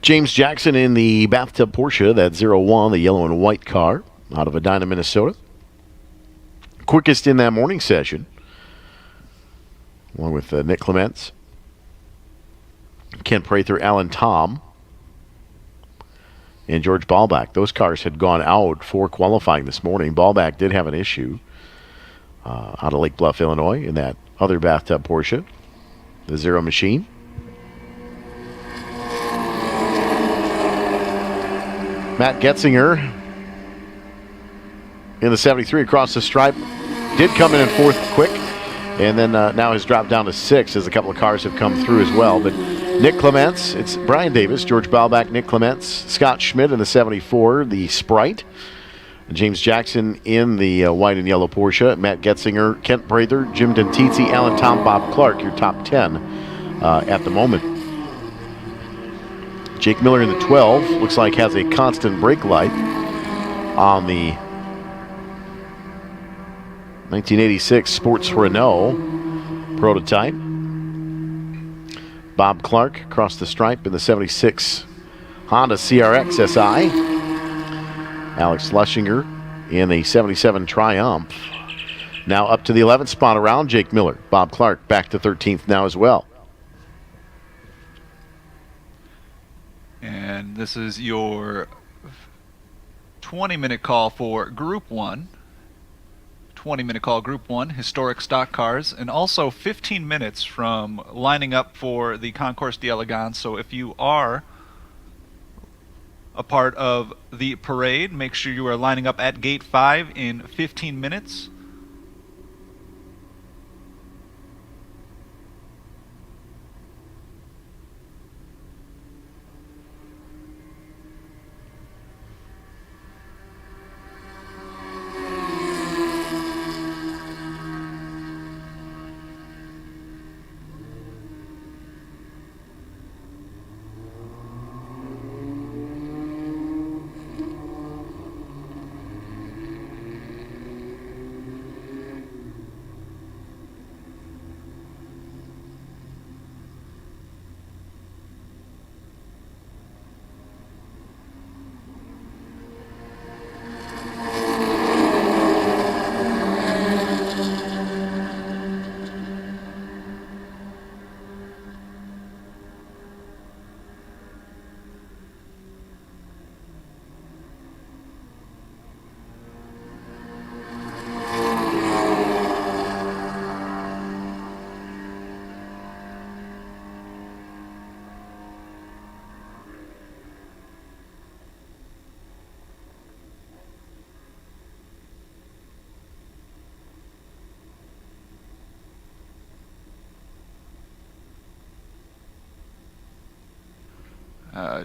James Jackson in the bathtub Porsche, that 01, the yellow and white car, out of Edina, Minnesota. Quickest in that morning session. along with Nick Clements, Kent Prather, Alan Tom, and George Ballback. Those cars had gone out for qualifying this morning. Ballback did have an issue out of Lake Bluff, Illinois, in that other bathtub Porsche, the Zero Machine. Matt Getzinger in the 73 across the stripe did come in fourth quick, and then now has dropped down to sixth as a couple of cars have come through as well. But Nick Clements, it's Brian Davis, George Ballback, Nick Clements, Scott Schmidt in the 74, the Sprite, James Jackson in the white and yellow Porsche, Matt Getzinger, Kent Prather, Jim Dentizzi, Alan Tom, Bob Clark, your top 10 at the moment. Jake Miller in the 12 looks like has a constant brake light on the 1986 Sports Renault prototype. Bob Clark across the stripe in the 76 Honda CRX SI. Alex Lushinger in the 77 Triumph. Now up to the 11th spot around Jake Miller. Bob Clark back to 13th now as well. And this is your 20-minute call for Group 1. 20-minute call Group 1, historic stock cars, and also 15 minutes from lining up for the Concours d'Elegance. So if you are a part of the parade, make sure you are lining up at Gate 5 in 15 minutes.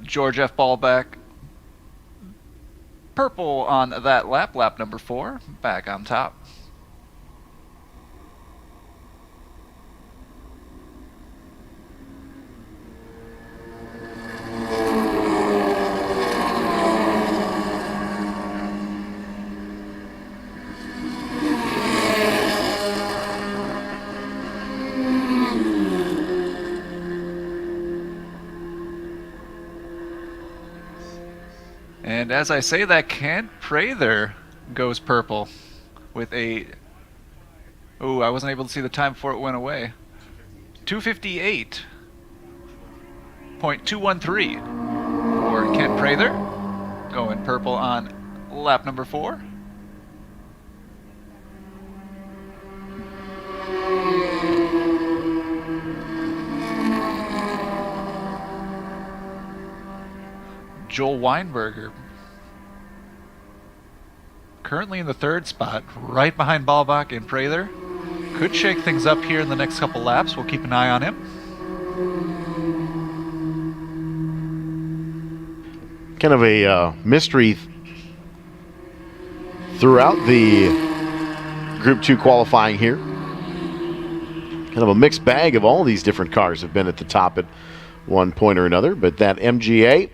George F. Ballback, purple on that lap, lap number 4, back on top. And as I say that, Kent Prather goes purple with a... Oh, I wasn't able to see the time before it went away. 258.213 for Kent Prather, going purple on lap number 4. Joel Weinberger, currently in the 3rd spot, right behind Ballbach and Prather. Could shake things up here in the next couple laps. We'll keep an eye on him. Kind of a mystery throughout the Group 2 qualifying here. Kind of a mixed bag of all these different cars have been at the top at one point or another, but that MGA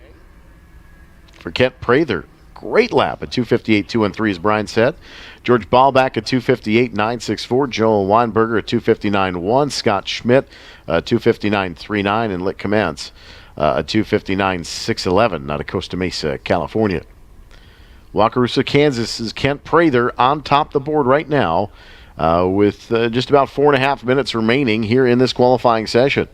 for Kent Prather, great lap at 258.213, as Brian said. George Ballback at 258.964. Joel Weinberger at 259.1. Scott Schmidt 259.39. And Lick Commands at 259.611 out of Costa Mesa, California. Wakarusa, Kansas is Kent Prather on top of the board right now. with just about 4.5 minutes remaining here in this qualifying session.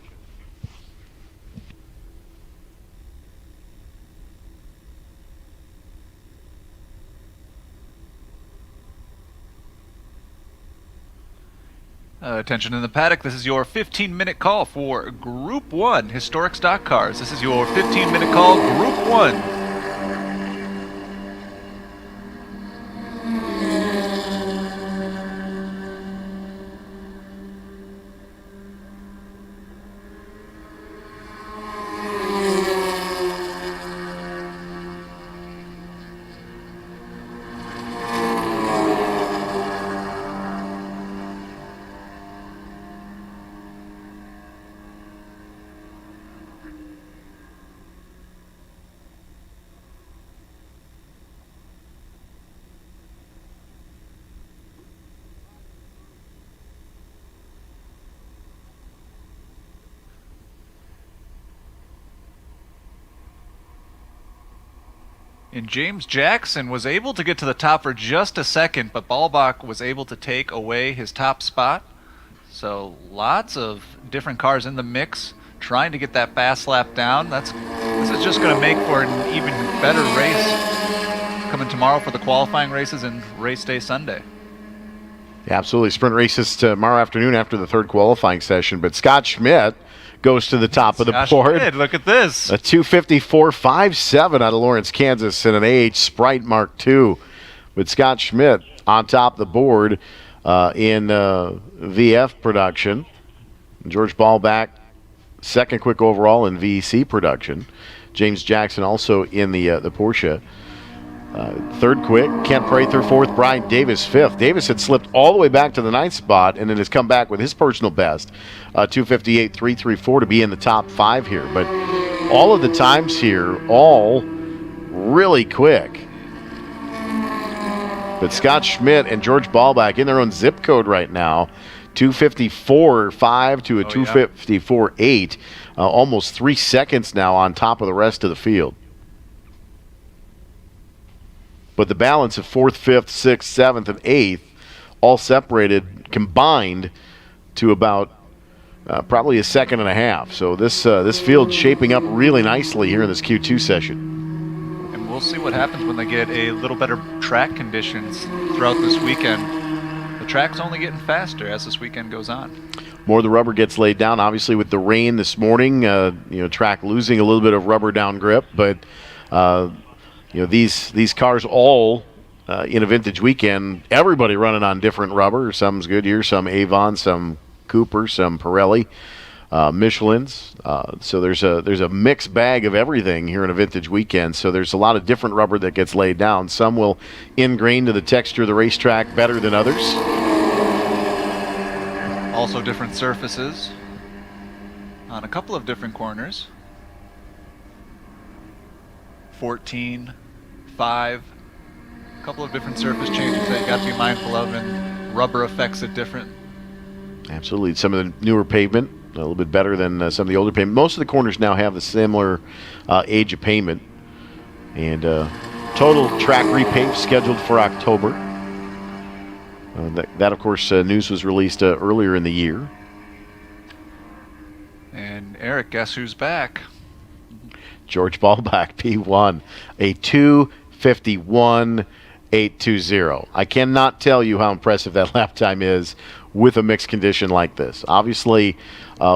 Attention in the paddock, this is your 15-minute call for Group 1 Historic Stock Cars. This is your 15-minute call, Group 1. And James Jackson was able to get to the top for just a second, but Ballbach was able to take away his top spot. So lots of different cars in the mix, trying to get that fast lap down. This is just going to make for an even better race coming tomorrow for the qualifying races and race day Sunday. Yeah, absolutely. Sprint races tomorrow afternoon after the third qualifying session. But Scott Schmidt goes to the top of the board. Schmidt, look at this. A 254.57 out of Lawrence, Kansas, and an AH Sprite Mark II. With Scott Schmidt on top of the board in VF production. George Ballbach, second quick overall in VEC production. James Jackson also in the Porsche. Third quick, Kent Prather fourth, Brian Davis fifth. Davis had slipped all the way back to the ninth spot and then has come back with his personal best, 258.334 to be in the top five here. But all of the times here, all really quick. But Scott Schmidt and George Ballbach in their own zip code right now, 254.5 to a 254.8, almost 3 seconds now on top of the rest of the field. But the balance of 4th, 5th, 6th, 7th, and 8th all separated, combined to about probably a second and a half. So this field's shaping up really nicely here in this Q2 session. And we'll see what happens when they get a little better track conditions throughout this weekend. The track's only getting faster as this weekend goes on. More of the rubber gets laid down, obviously with the rain this morning. Track losing a little bit of rubber down grip, but these cars all in a vintage weekend, everybody running on different rubber. Some's Goodyear, some Avon, some Cooper, some Pirelli, Michelin's. So there's a mixed bag of everything here in a vintage weekend. So there's a lot of different rubber that gets laid down. Some will ingrain to the texture of the racetrack better than others. Also different surfaces on a couple of different corners. 14, 5, a couple of different surface changes that you got to be mindful of, and rubber affects it different. Absolutely. Some of the newer pavement, a little bit better than some of the older pavement. Most of the corners now have the similar age of pavement. And total track repave scheduled for October. That, of course, news was released earlier in the year. And Eric, guess who's back? George Ballbach, P1, a 251.820. I cannot tell you how impressive that lap time is with a mixed condition like this. Obviously,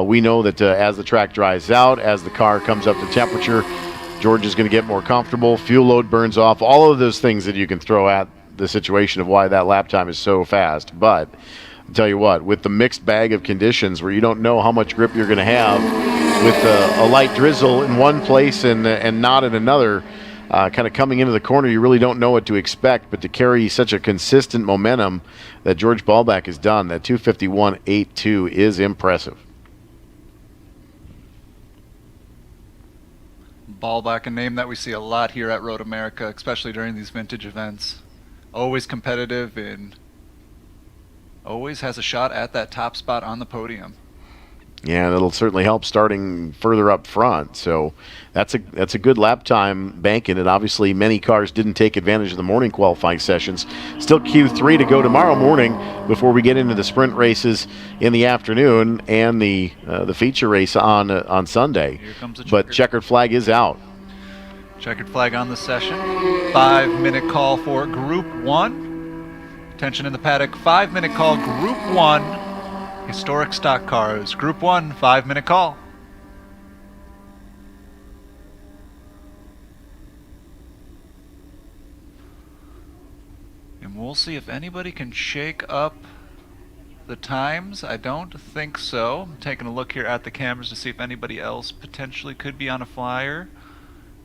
we know that as the track dries out, as the car comes up to temperature, George is going to get more comfortable, fuel load burns off, all of those things that you can throw at the situation of why that lap time is so fast. But I'll tell you what, with the mixed bag of conditions where you don't know how much grip you're going to have, with a light drizzle in one place and not in another, kind of coming into the corner, you really don't know what to expect. But to carry such a consistent momentum that George Ballbach has done, that 251.82 is impressive. Ballbach, a name that we see a lot here at Road America, especially during these vintage events. Always competitive and always has a shot at that top spot on the podium. Yeah, and it'll certainly help starting further up front. So that's a good lap time banking. And obviously, many cars didn't take advantage of the morning qualifying sessions. Still Q3 to go tomorrow morning before we get into the sprint races in the afternoon and the feature race on Sunday. Here comes the but checkered flag is out. Checkered flag on the session. 5-minute call for Group 1. Attention in the paddock. 5-minute call, Group 1. Historic stock cars. Group 1, 5-minute call. And we'll see if anybody can shake up the times. I don't think so. I'm taking a look here at the cameras to see if anybody else potentially could be on a flyer.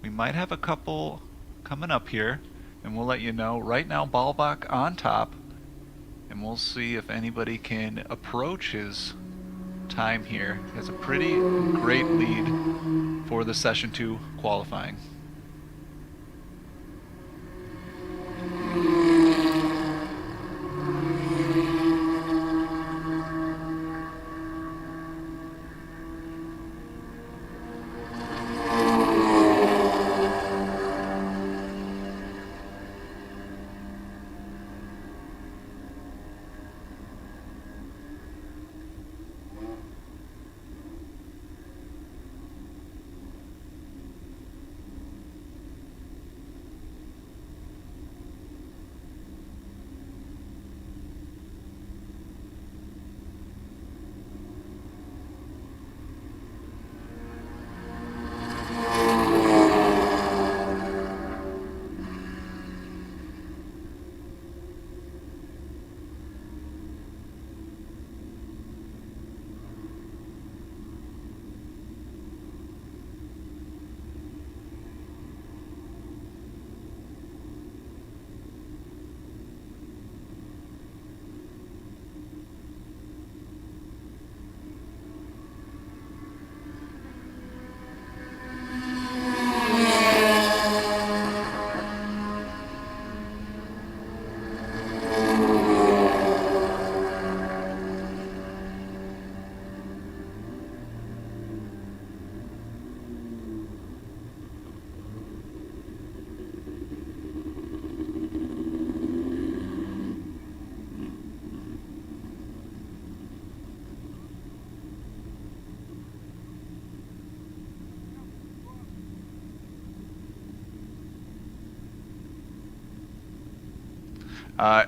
We might have a couple coming up here, and we'll let you know. Right now, Ballbach on top, and we'll see if anybody can approach his time here. He has a pretty great lead for the Session 2 qualifying.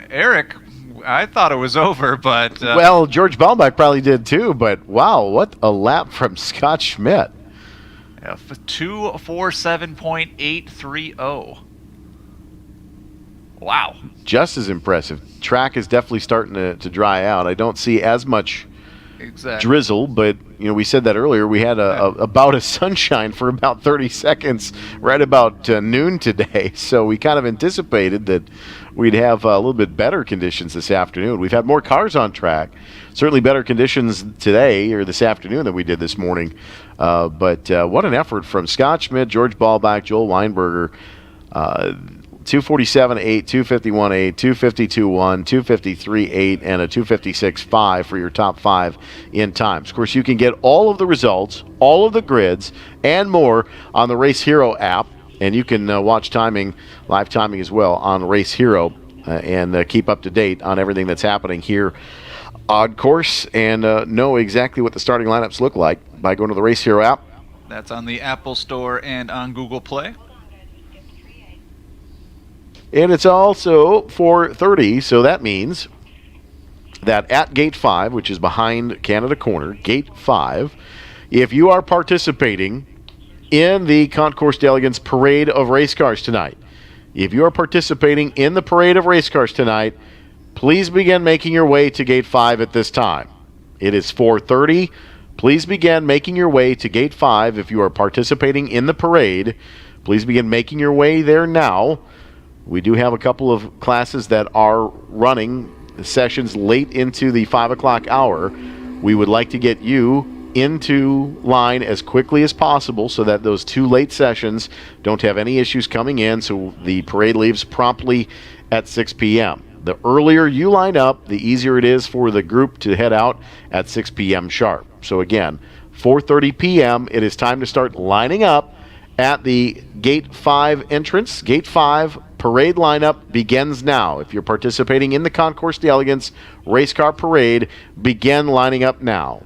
Eric, I thought it was over, but... well, George Ballbach probably did too, but wow, what a lap from Scott Schmidt. Yeah, 2:47.830. Wow. Just as impressive. Track is definitely starting to dry out. I don't see as much drizzle, but we said that earlier. We had a bout of sunshine for about 30 seconds right about noon today, so we kind of anticipated that we'd have a little bit better conditions this afternoon. We've had more cars on track, certainly better conditions today or this afternoon than we did this morning, but what an effort from Scott Schmidt, George Ballbach, Joel Weinberger. 247.8, 251.8, 252.1, 253.8, and a 256.5 for your top 5 in times. Of course, you can get all of the results, all of the grids, and more on the Race Hero app, and you can watch live timing as well on Race Hero, and keep up to date on everything that's happening here on course, and know exactly what the starting lineups look like by going to the Race Hero app. That's on the Apple Store and on Google Play. And it's also 4:30, so that means that at Gate 5, which is behind Canada Corner, Gate 5, if you are participating in the Concours d'Elegance Parade of Race Cars tonight, if you are participating in the Parade of Race Cars tonight, please begin making your way to Gate 5 at this time. It is 4:30. Please begin making your way to Gate 5 if you are participating in the parade. Please begin making your way there now. We do have a couple of classes that are running sessions late into the 5 o'clock hour. We would like to get you into line as quickly as possible so that those 2 late sessions don't have any issues coming in, so the parade leaves promptly at 6 p.m. The earlier you line up, the easier it is for the group to head out at 6 p.m. sharp. So again, 4:30 p.m., it is time to start lining up at the Gate 5 entrance. Gate 5 parade lineup begins now. If you're participating in the Concourse d'Elegance Race Car Parade, begin lining up now.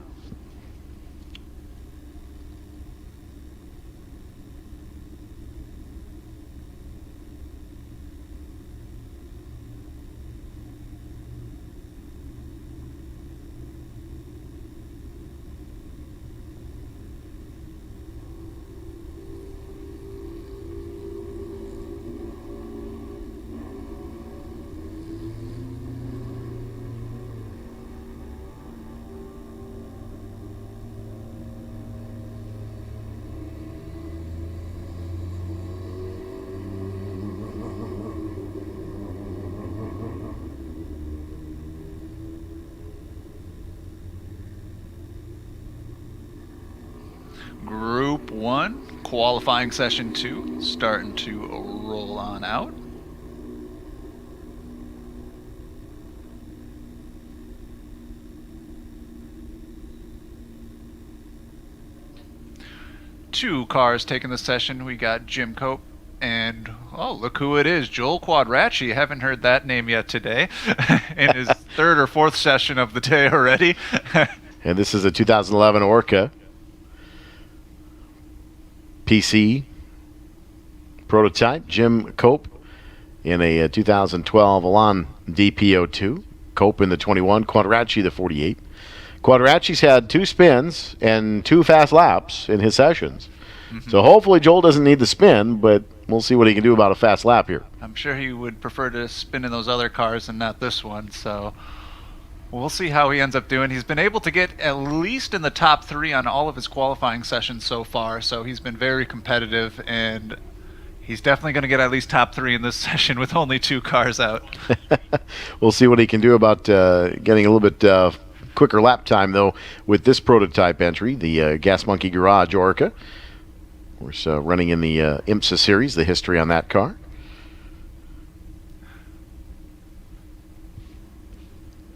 Group 1, qualifying session 2, starting to roll on out. Two cars taking the session. We got Jim Cope and, oh, look who it is, Joel Quadracci. Haven't heard that name yet today. In his third or fourth session of the day already. And this is a 2011 Orca PC prototype. Jim Cope in a 2012 Elan DPO2. Cope in the 21, Quadracci the 48. Quadracci's had 2 spins and 2 fast laps in his sessions. Mm-hmm. So hopefully Joel doesn't need the spin, but we'll see what he can do about a fast lap here. I'm sure he would prefer to spin in those other cars and not this one, so we'll see how he ends up doing. He's been able to get at least in the top 3 on all of his qualifying sessions so far, so he's been very competitive, and he's definitely going to get at least top 3 in this session with only 2 cars out. We'll see what he can do about getting a little bit quicker lap time, though, with this prototype entry, the Gas Monkey Garage Orca. Of course, running in the IMSA series, the history on that car.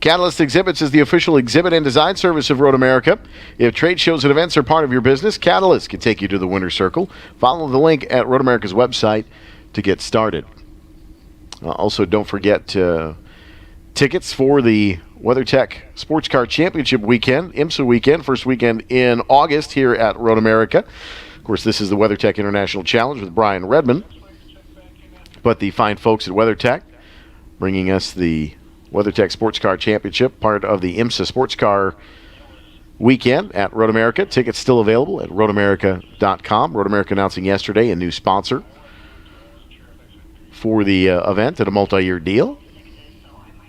Catalyst Exhibits is the official exhibit and design service of Road America. If trade shows and events are part of your business, Catalyst can take you to the winner's circle. Follow the link at Road America's website to get started. Also, don't forget tickets for the WeatherTech Sports Car Championship weekend, IMSA weekend, first weekend in August here at Road America. Of course, this is the WeatherTech International Challenge with Brian Redmond. But the fine folks at WeatherTech bringing us the WeatherTech Sports Car Championship, part of the IMSA Sports Car weekend at Road America. Tickets still available at roadamerica.com. Road America announcing yesterday a new sponsor for the event at a multi-year deal.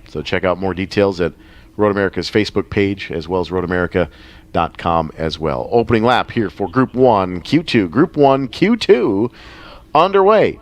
So check out more details at Road America's Facebook page as well as roadamerica.com as well. Opening lap here for Group 1 Q2. Group 1 Q2 underway.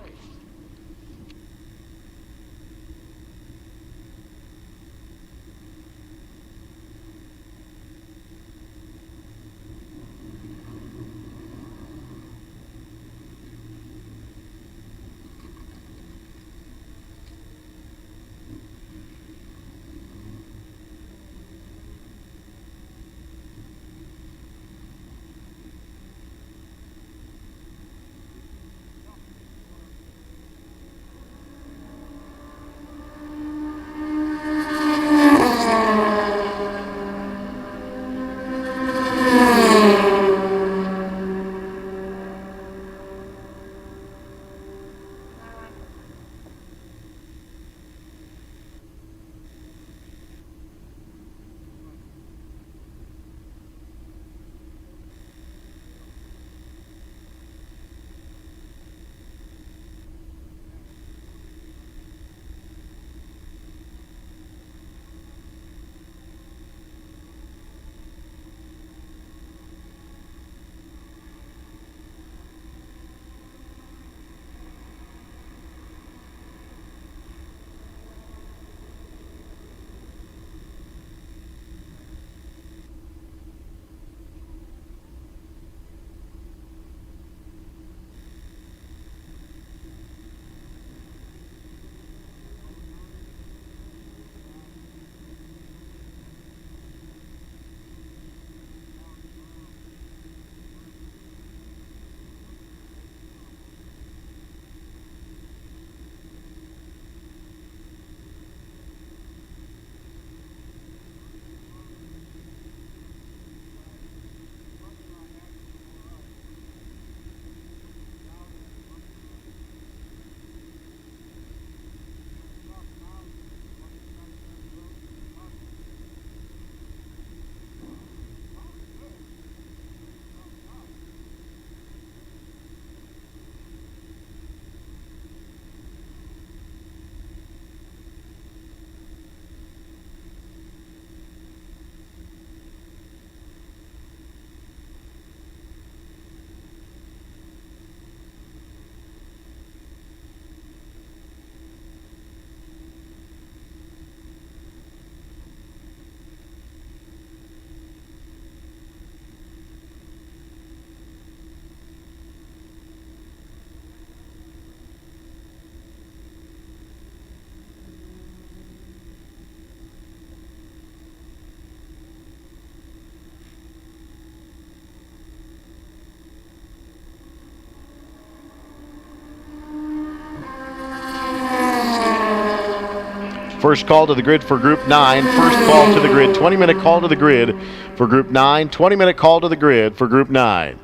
first call to the grid for Group 9. First call to the grid. 20-minute call to the grid for Group 9. 20-minute call to the grid for Group 9.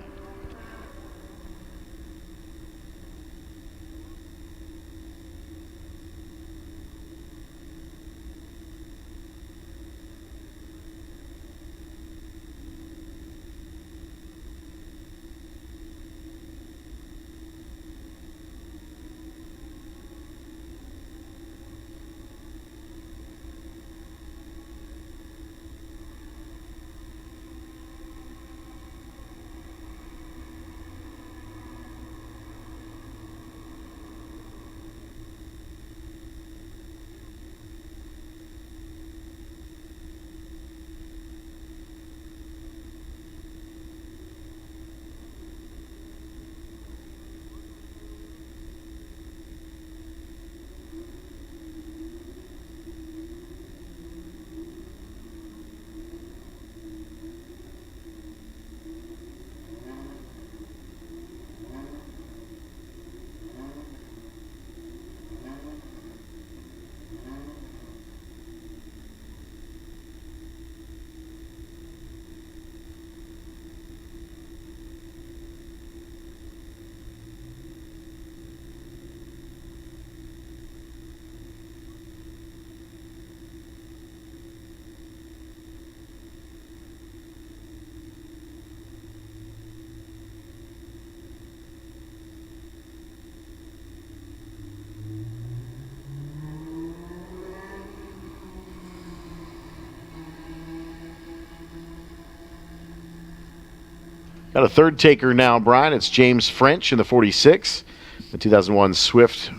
Got a third taker now, Brian. It's James French in the 46, the 2001 Swift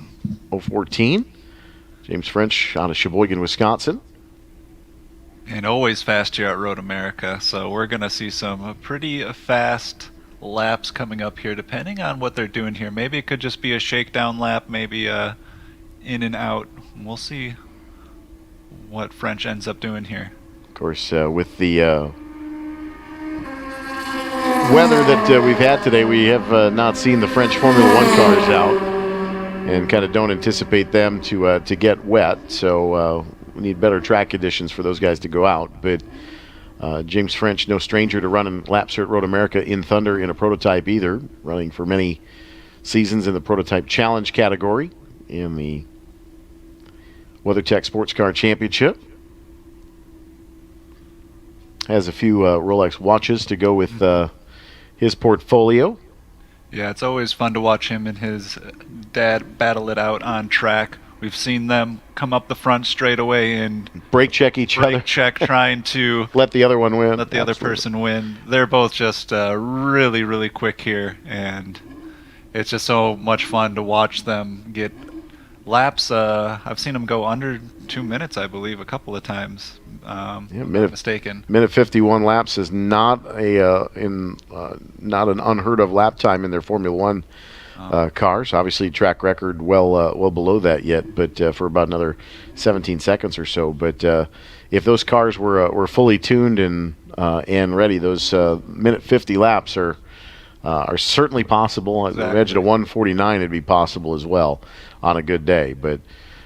014. James French out of Sheboygan, Wisconsin. And always fast here at Road America, so we're going to see some pretty fast laps coming up here, depending on what they're doing here. Maybe it could just be a shakedown lap, maybe in and out. We'll see what French ends up doing here. Of course, with the weather that we've had today, we have not seen the French Formula One cars out, and kind of don't anticipate them to get wet. So we need better track conditions for those guys to go out. But James French, no stranger to running laps here at Road America in Thunder in a prototype either, running for many seasons in the Prototype Challenge category in the WeatherTech Sports Car Championship. Has a few Rolex watches to go with his portfolio. Yeah, it's always fun to watch him and his dad battle it out on track. We've seen them come up the front straight away and brake check each other. Brake check, trying to let the other one win. Let the other person win. They're both just really, really quick here, and it's just so much fun to watch them get laps. I've seen them go under 2 minutes, I believe, a couple of times. If I'm not mistaken. Minute 51 laps is not an unheard of lap time in their Formula One cars. Obviously, track record well below that yet, but for about another 17 seconds or so. But if those cars were fully tuned and ready, those minute 50 laps are certainly possible. Exactly. I imagine a 149 would be possible as well on a good day. But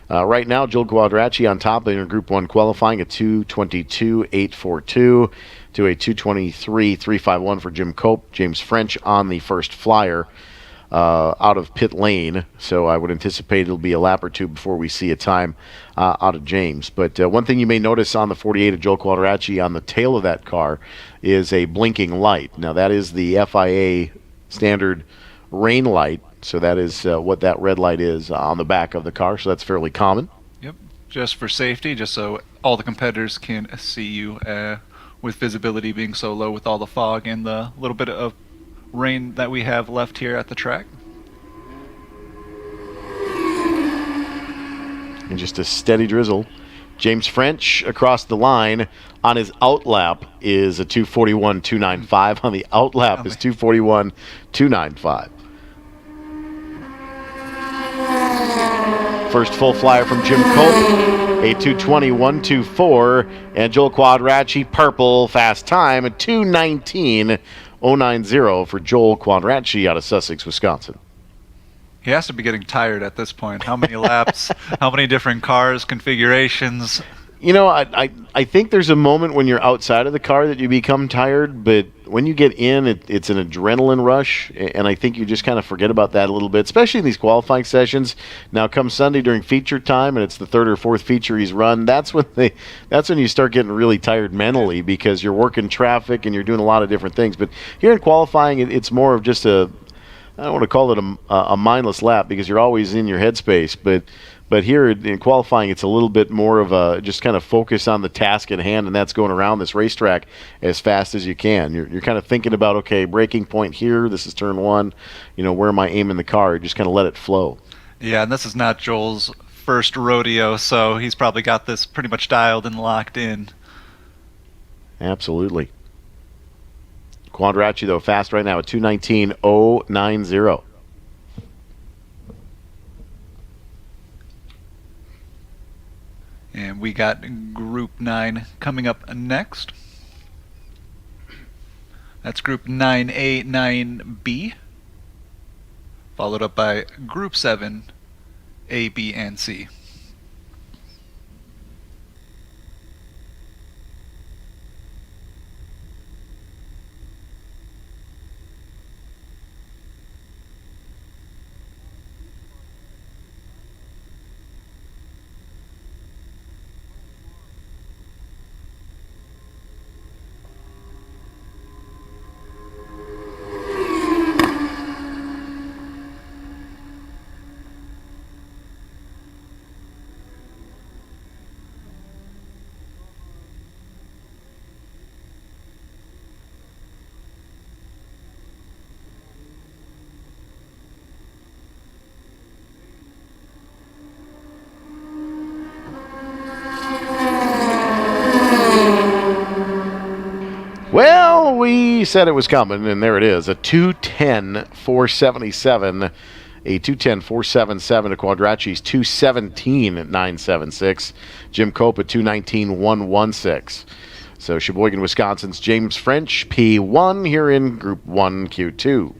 right now, Joel Quadracci on top in Group 1 qualifying at 2:22.842 to a 2:23.351 for Jim Cope. James French on the first flyer out of pit lane. So I would anticipate it'll be a lap or two before we see a time out of James. But one thing you may notice on the 48 of Joel Quadracci on the tail of that car is a blinking light. Now that is the FIA standard rain light. So that is what that red light is on the back of the car. So that's fairly common. Yep, just for safety, just so all the competitors can see you with visibility being so low with all the fog and the little bit of rain that we have left here at the track. And just a steady drizzle. James French across the line on his outlap is a 2:41.295. On the outlap is 2:41.295. First full flyer from Jim Cope, a 2:21.24, and Joel Quadracci, purple fast time, a 2:19.090 for Joel Quadracci out of Sussex, Wisconsin. He has to be getting tired at this point. How many laps? How many different cars, configurations? You know, I think there's a moment when you're outside of the car that you become tired, but when you get in, it's an adrenaline rush, and I think you just kind of forget about that a little bit, especially in these qualifying sessions. Now, come Sunday during feature time, and it's the third or fourth feature he's run. That's when you start getting really tired mentally because you're working traffic and you're doing a lot of different things. But here in qualifying, it's more of just I don't want to call it a mindless lap because you're always in your headspace, but here in qualifying, it's a little bit more of a just kind of focus on the task at hand, and that's going around this racetrack as fast as you can. You're kind of thinking about, okay, braking point here, this is turn one, where am I aiming the car? Just kind of let it flow. Yeah, and this is not Joel's first rodeo, so he's probably got this pretty much dialed and locked in. Absolutely. Quadracci, though, fast right now at 2:19.090. And we got Group 9 coming up next. That's Group 9A, 9B. Followed up by Group 7, A, B, and C. Well, we said it was coming, and there it is. A 2:10.477. A 2:10.477 to Quadracci's 2:17.976. Jim Cope at 2:19.116. So Sheboygan, Wisconsin's James French, P1 here in Group 1, Q2.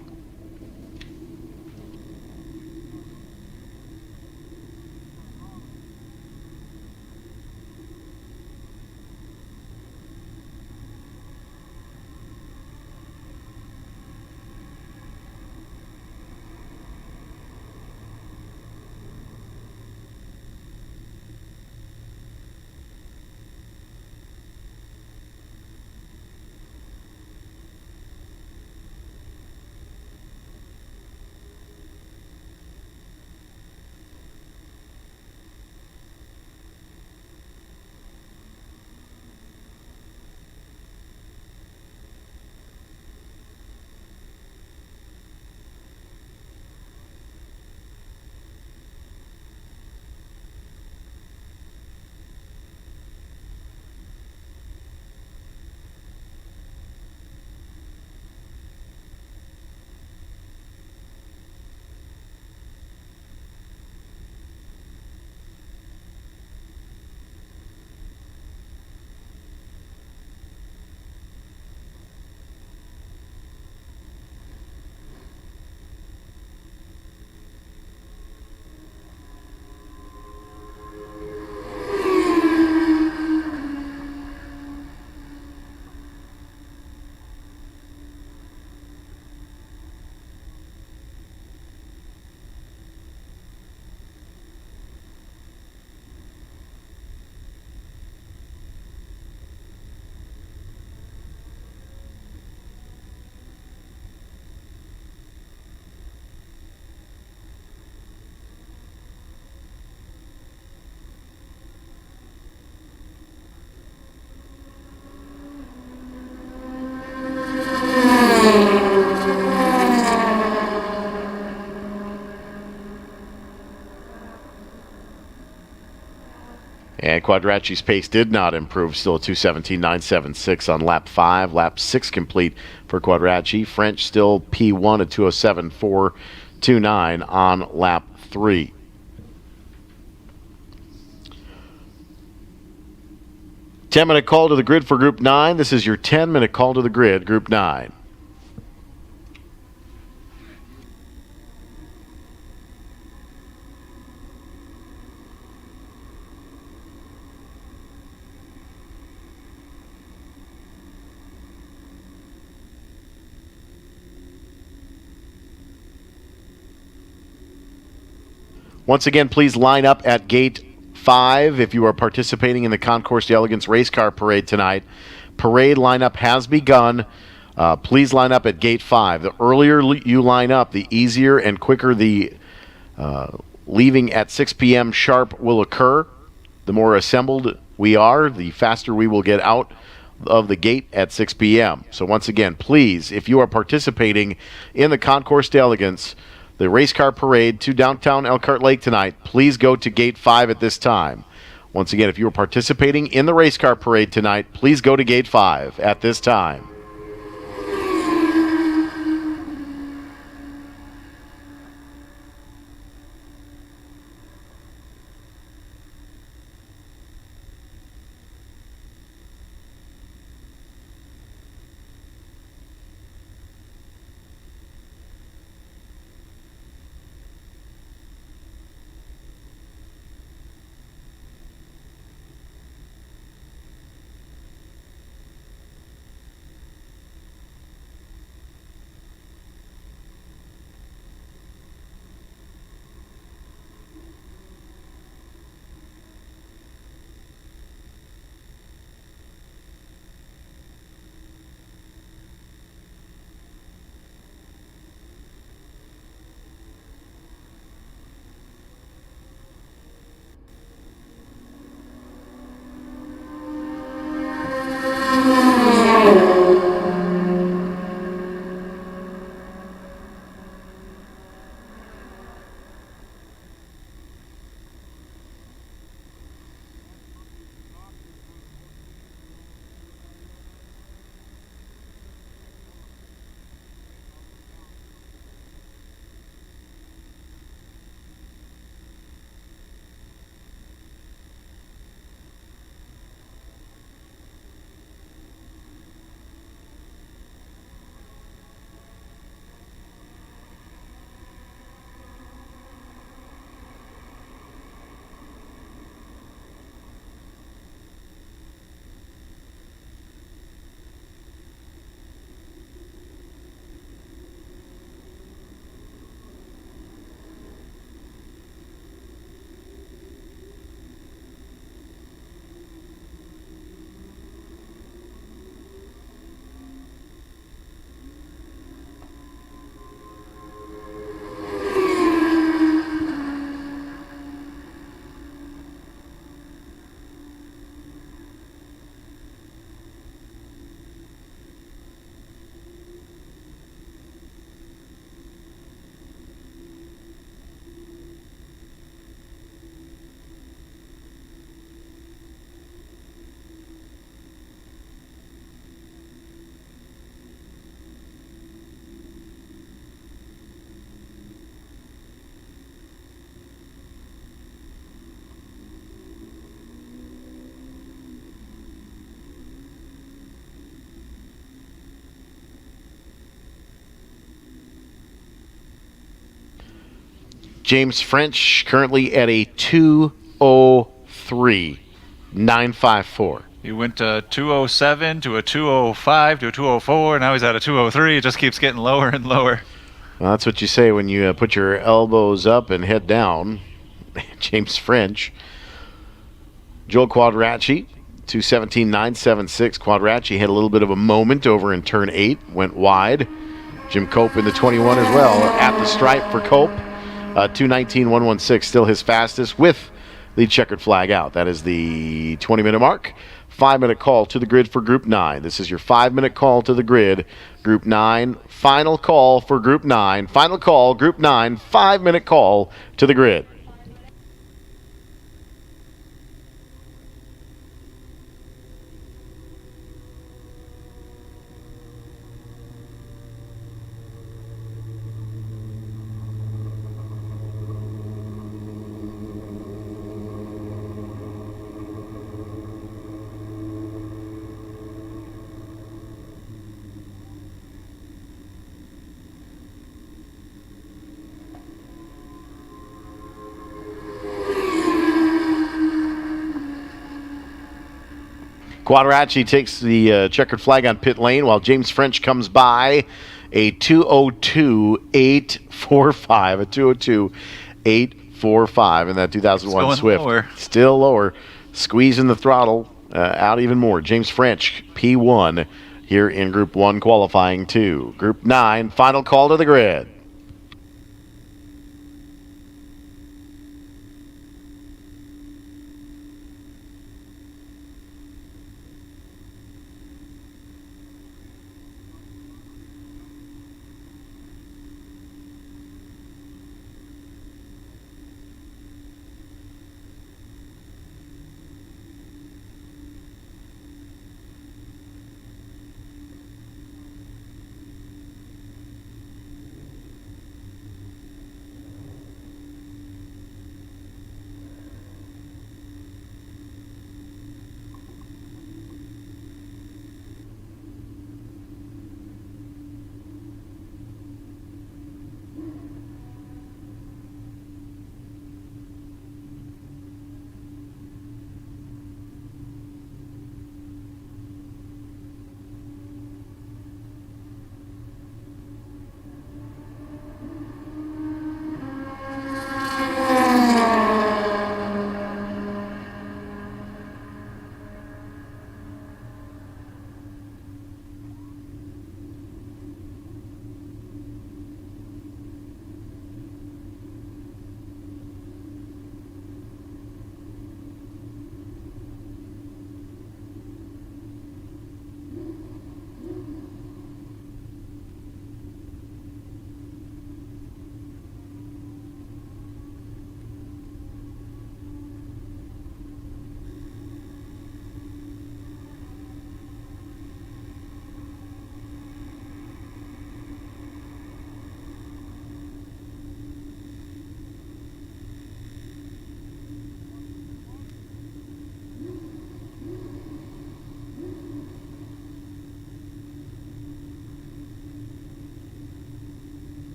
And Quadracci's pace did not improve, still at 2:17.976 on lap 5. Lap 6 complete for Quadracci. French still P1 at 2:07.429 on lap 3. Ten-minute call to the grid for Group 9. This is your 10-minute call to the grid, Group 9. Once again, please line up at gate 5 if you are participating in the Concourse d'Elegance Race Car Parade tonight. Parade lineup has begun. Please line up at gate 5. The earlier you line up, the easier and quicker the leaving at 6 p.m. sharp will occur. The more assembled we are, the faster we will get out of the gate at 6 p.m. So once again, please, if you are participating in the Concourse d'Elegance, the race car parade to downtown Elkhart Lake tonight, please go to gate 5 at this time. Once again, if you are participating in the race car parade tonight, please go to gate 5 at this time. James French currently at a 2:03.954. He went to 207 to a 205 to a 204. Now he's at a 203. It just keeps getting lower and lower. Well, that's what you say when you put your elbows up and head down. James French. Joel Quadracci, 217.976. Quadracci had a little bit of a moment over in turn 8, went wide. Jim Cope in the 21 as well, at the stripe for Cope. 219.116, still his fastest with the checkered flag out. That is the 20-minute mark. 5-minute call to the grid for Group 9. This is your 5-minute call to the grid. Group 9, final call for Group 9. Final call, Group 9, 5-minute call to the grid. Quadracci takes the checkered flag on pit lane while James French comes by a 2:02.845. A 2:02.845. 4.5 in that 2001 It's going Swift. lower. Still lower. Squeezing the throttle out even more. James French, P1 here in Group 1 qualifying 2. Group 9, final call to the grid.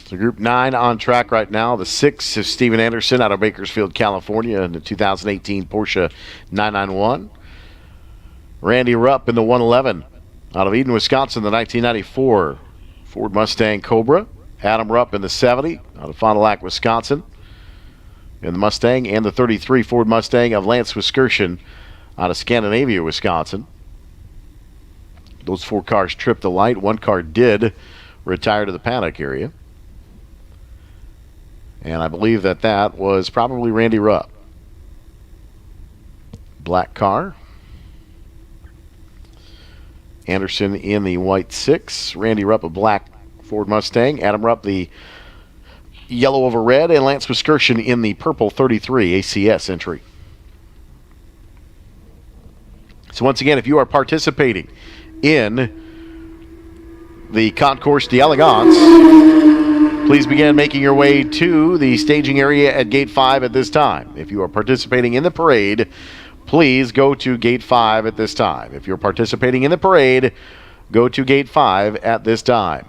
So Group 9 on track right now. The 6 is Steven Anderson out of Bakersfield, California in the 2018 Porsche 991. Randy Rupp in the 111 out of Eden, Wisconsin, the 1994 Ford Mustang Cobra. Adam Rupp in the 70 out of Fond du Lac, Wisconsin in the Mustang, and the 33 Ford Mustang of Lance Wiskerson out of Scandinavia, Wisconsin. Those 4 cars tripped the light. 1 car did retire to the paddock area. And I believe that was probably Randy Rupp. Black car. Anderson in the white 6. Randy Rupp, a black Ford Mustang. Adam Rupp, the yellow over red. And Lance Wiskerson in the purple 33 ACS entry. So once again, if you are participating in the Concours d'Elegance, please begin making your way to the staging area at Gate 5 at this time. If you are participating in the parade, please go to Gate 5 at this time. If you're participating in the parade, go to Gate 5 at this time.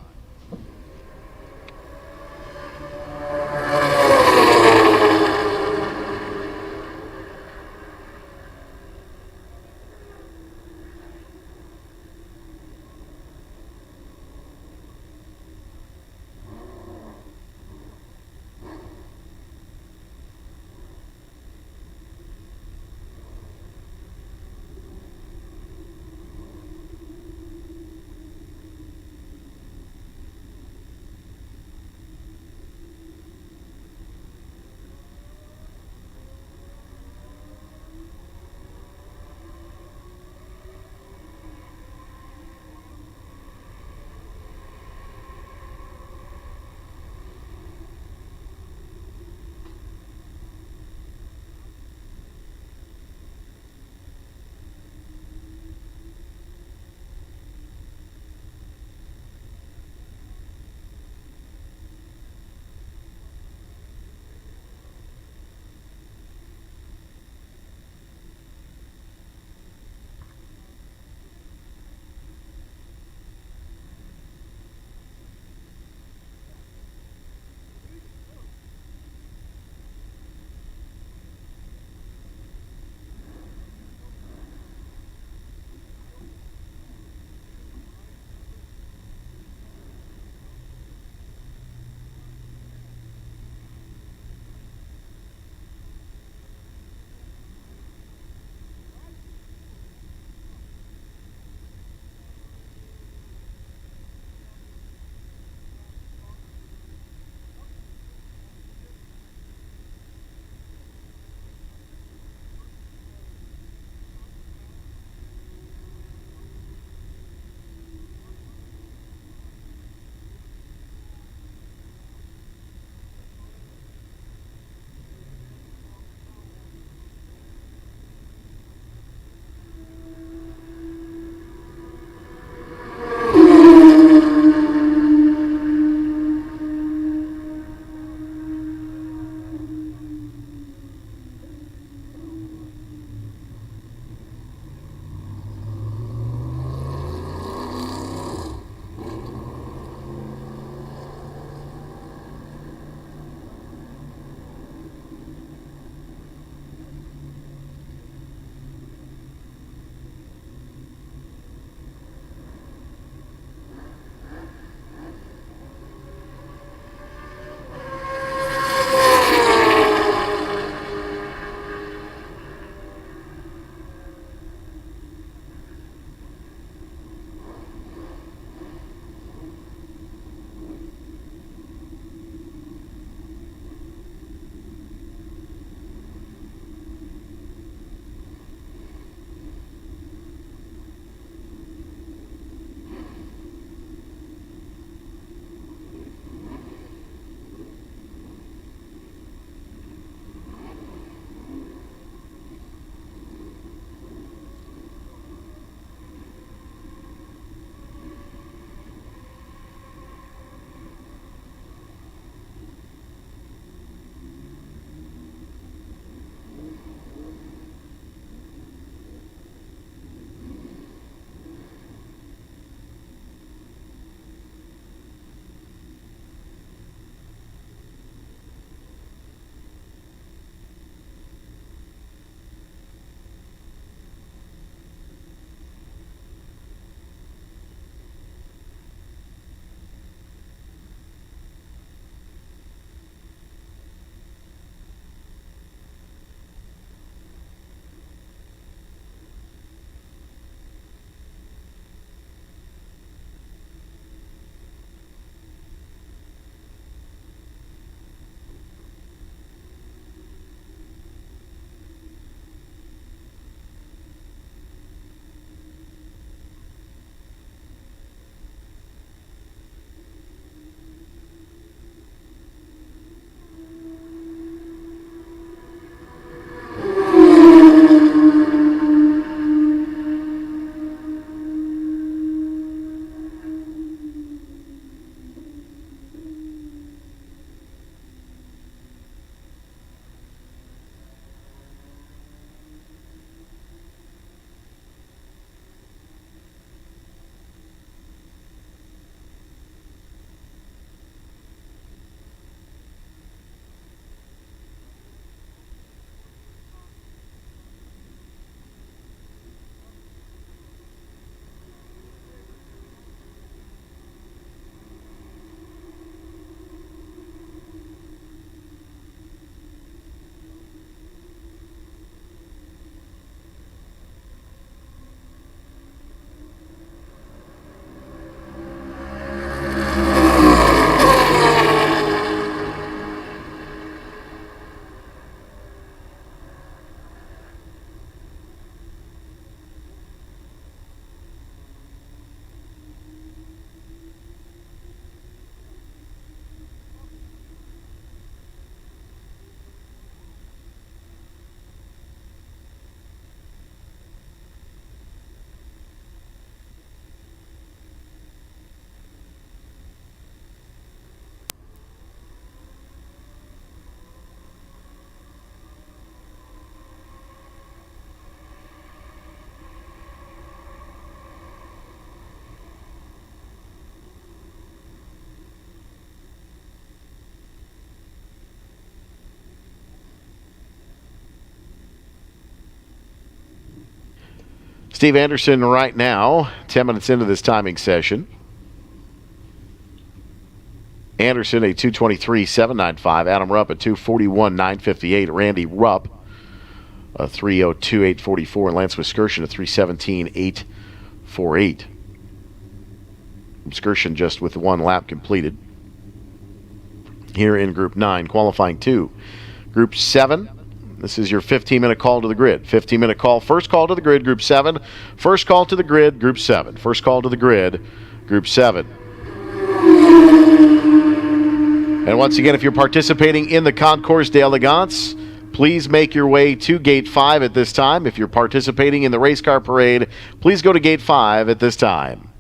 Steve Anderson right now, 10 minutes into this timing session. Anderson, a 2:23.795. Adam Rupp, a 2:41.958. Randy Rupp, a 3:02.844. And Lance Wiskerson, a 3:17.848. Wiskerson just with one lap completed. Here in Group 9, qualifying 2. Group 7, this is your 15-minute call to the grid. 15-minute call, first call to the grid, Group 7. First call to the grid, Group 7. First call to the grid, Group 7. And once again, if you're participating in the Concours d'Elegance, please make your way to Gate 5 at this time. If you're participating in the race car parade, please go to Gate 5 at this time.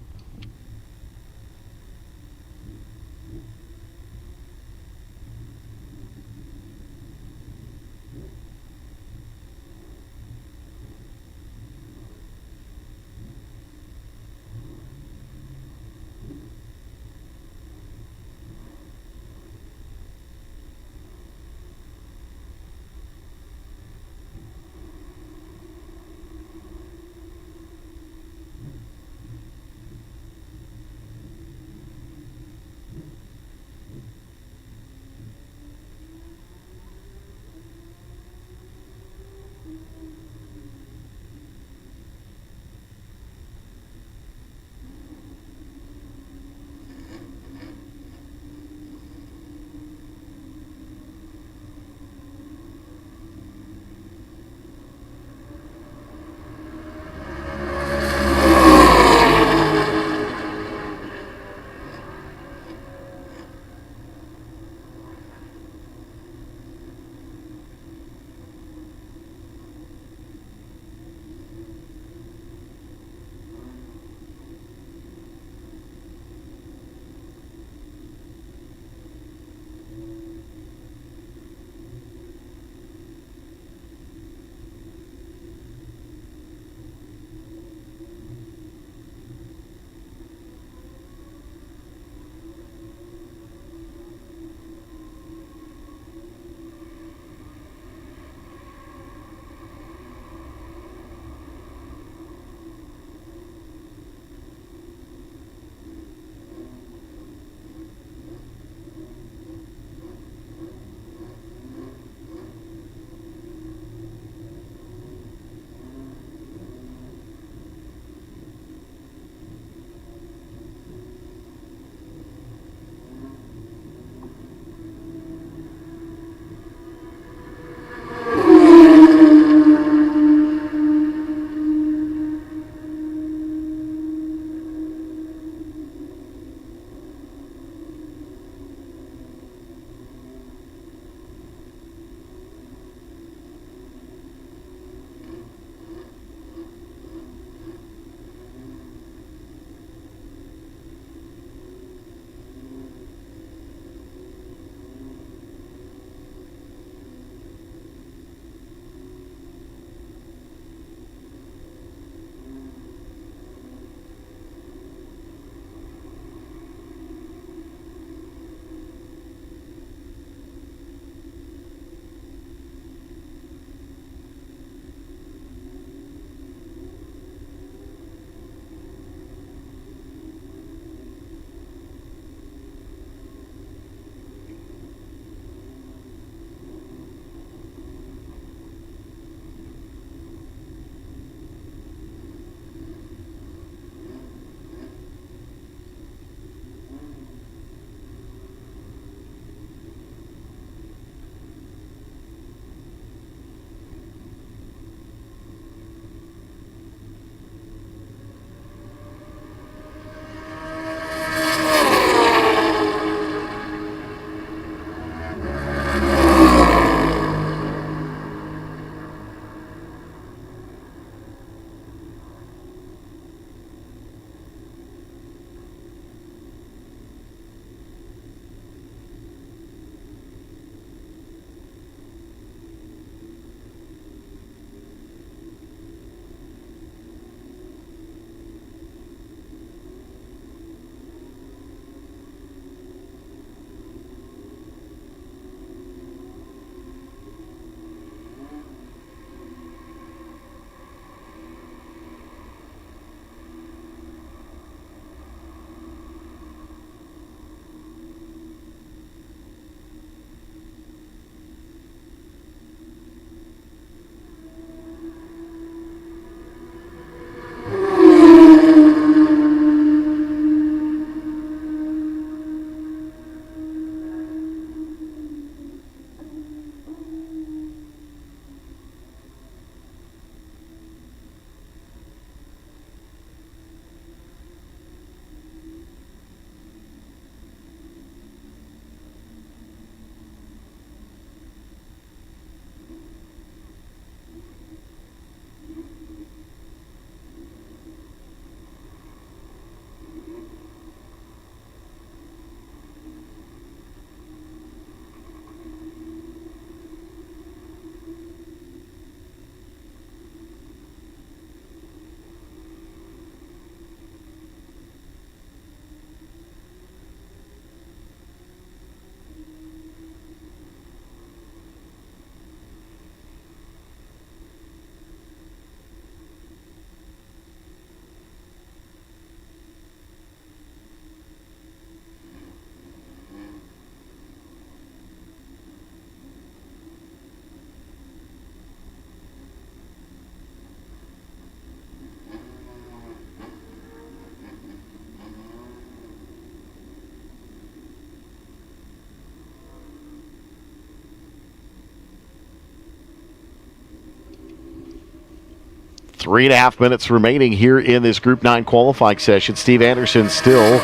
3.5 minutes remaining here in this Group 9 qualifying session. Steve Anderson still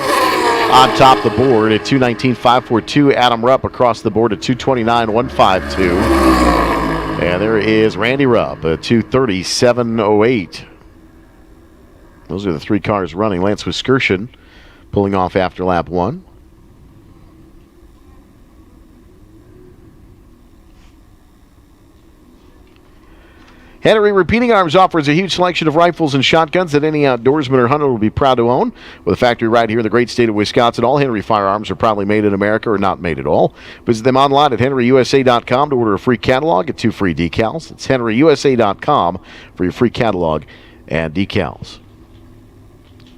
on top of the board at 2:19.542. Adam Rupp across the board at 2:29.152. And there is Randy Rupp at 2:37.08. Those are the three cars running. Lance Wiskerson pulling off after lap 1. Henry Repeating Arms offers a huge selection of rifles and shotguns that any outdoorsman or hunter will be proud to own. With a factory right here in the great state of Wisconsin, all Henry firearms are proudly made in America or not made at all. Visit them online at henryusa.com to order a free catalog and 2 free decals. It's henryusa.com for your free catalog and decals.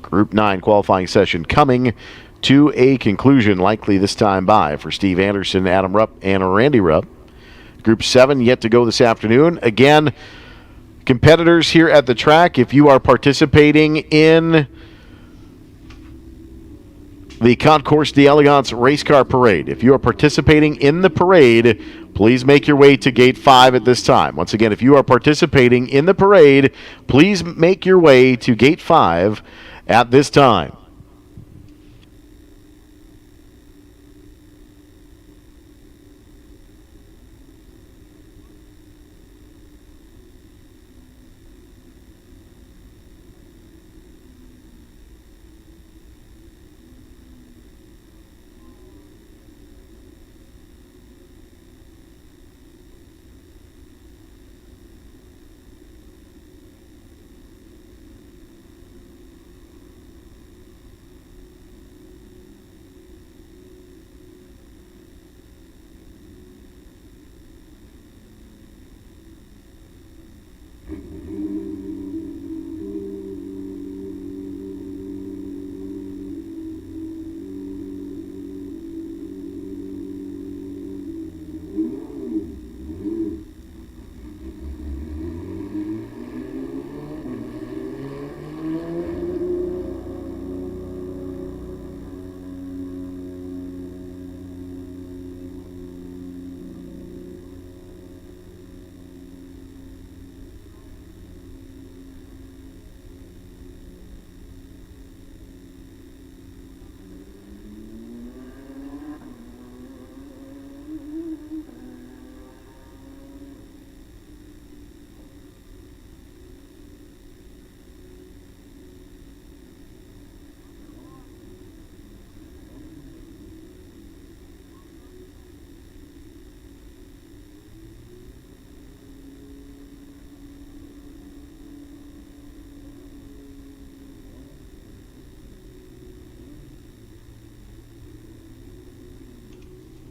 Group 9 qualifying session coming to a conclusion, likely this time by for Steve Anderson, Adam Rupp, and Randy Rupp. Group 7 yet to go this afternoon. Again, competitors here at the track, if you are participating in the Concours d'Elegance Race Car Parade, if you are participating in the parade, please make your way to Gate 5 at this time. Once again, if you are participating in the parade, please make your way to Gate 5 at this time.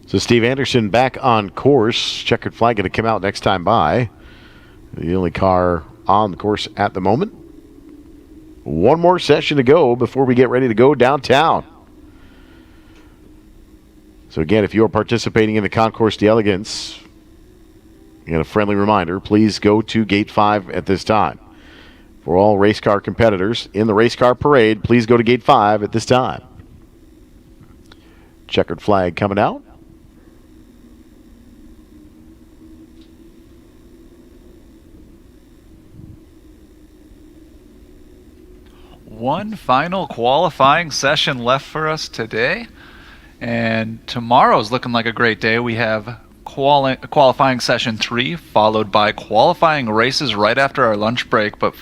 So Steve Anderson back on course. Checkered flag going to come out next time by. The only car on the course at the moment. One more session to go before we get ready to go downtown. So again, if you are participating in the Concours d'Elegance, again, a friendly reminder, please go to Gate 5 at this time. For all race car competitors in the race car parade, please go to Gate 5 at this time. Checkered flag coming out. One final qualifying session left for us today, and tomorrow's looking like a great day. We have qualifying session 3, followed by qualifying races right after our lunch break. But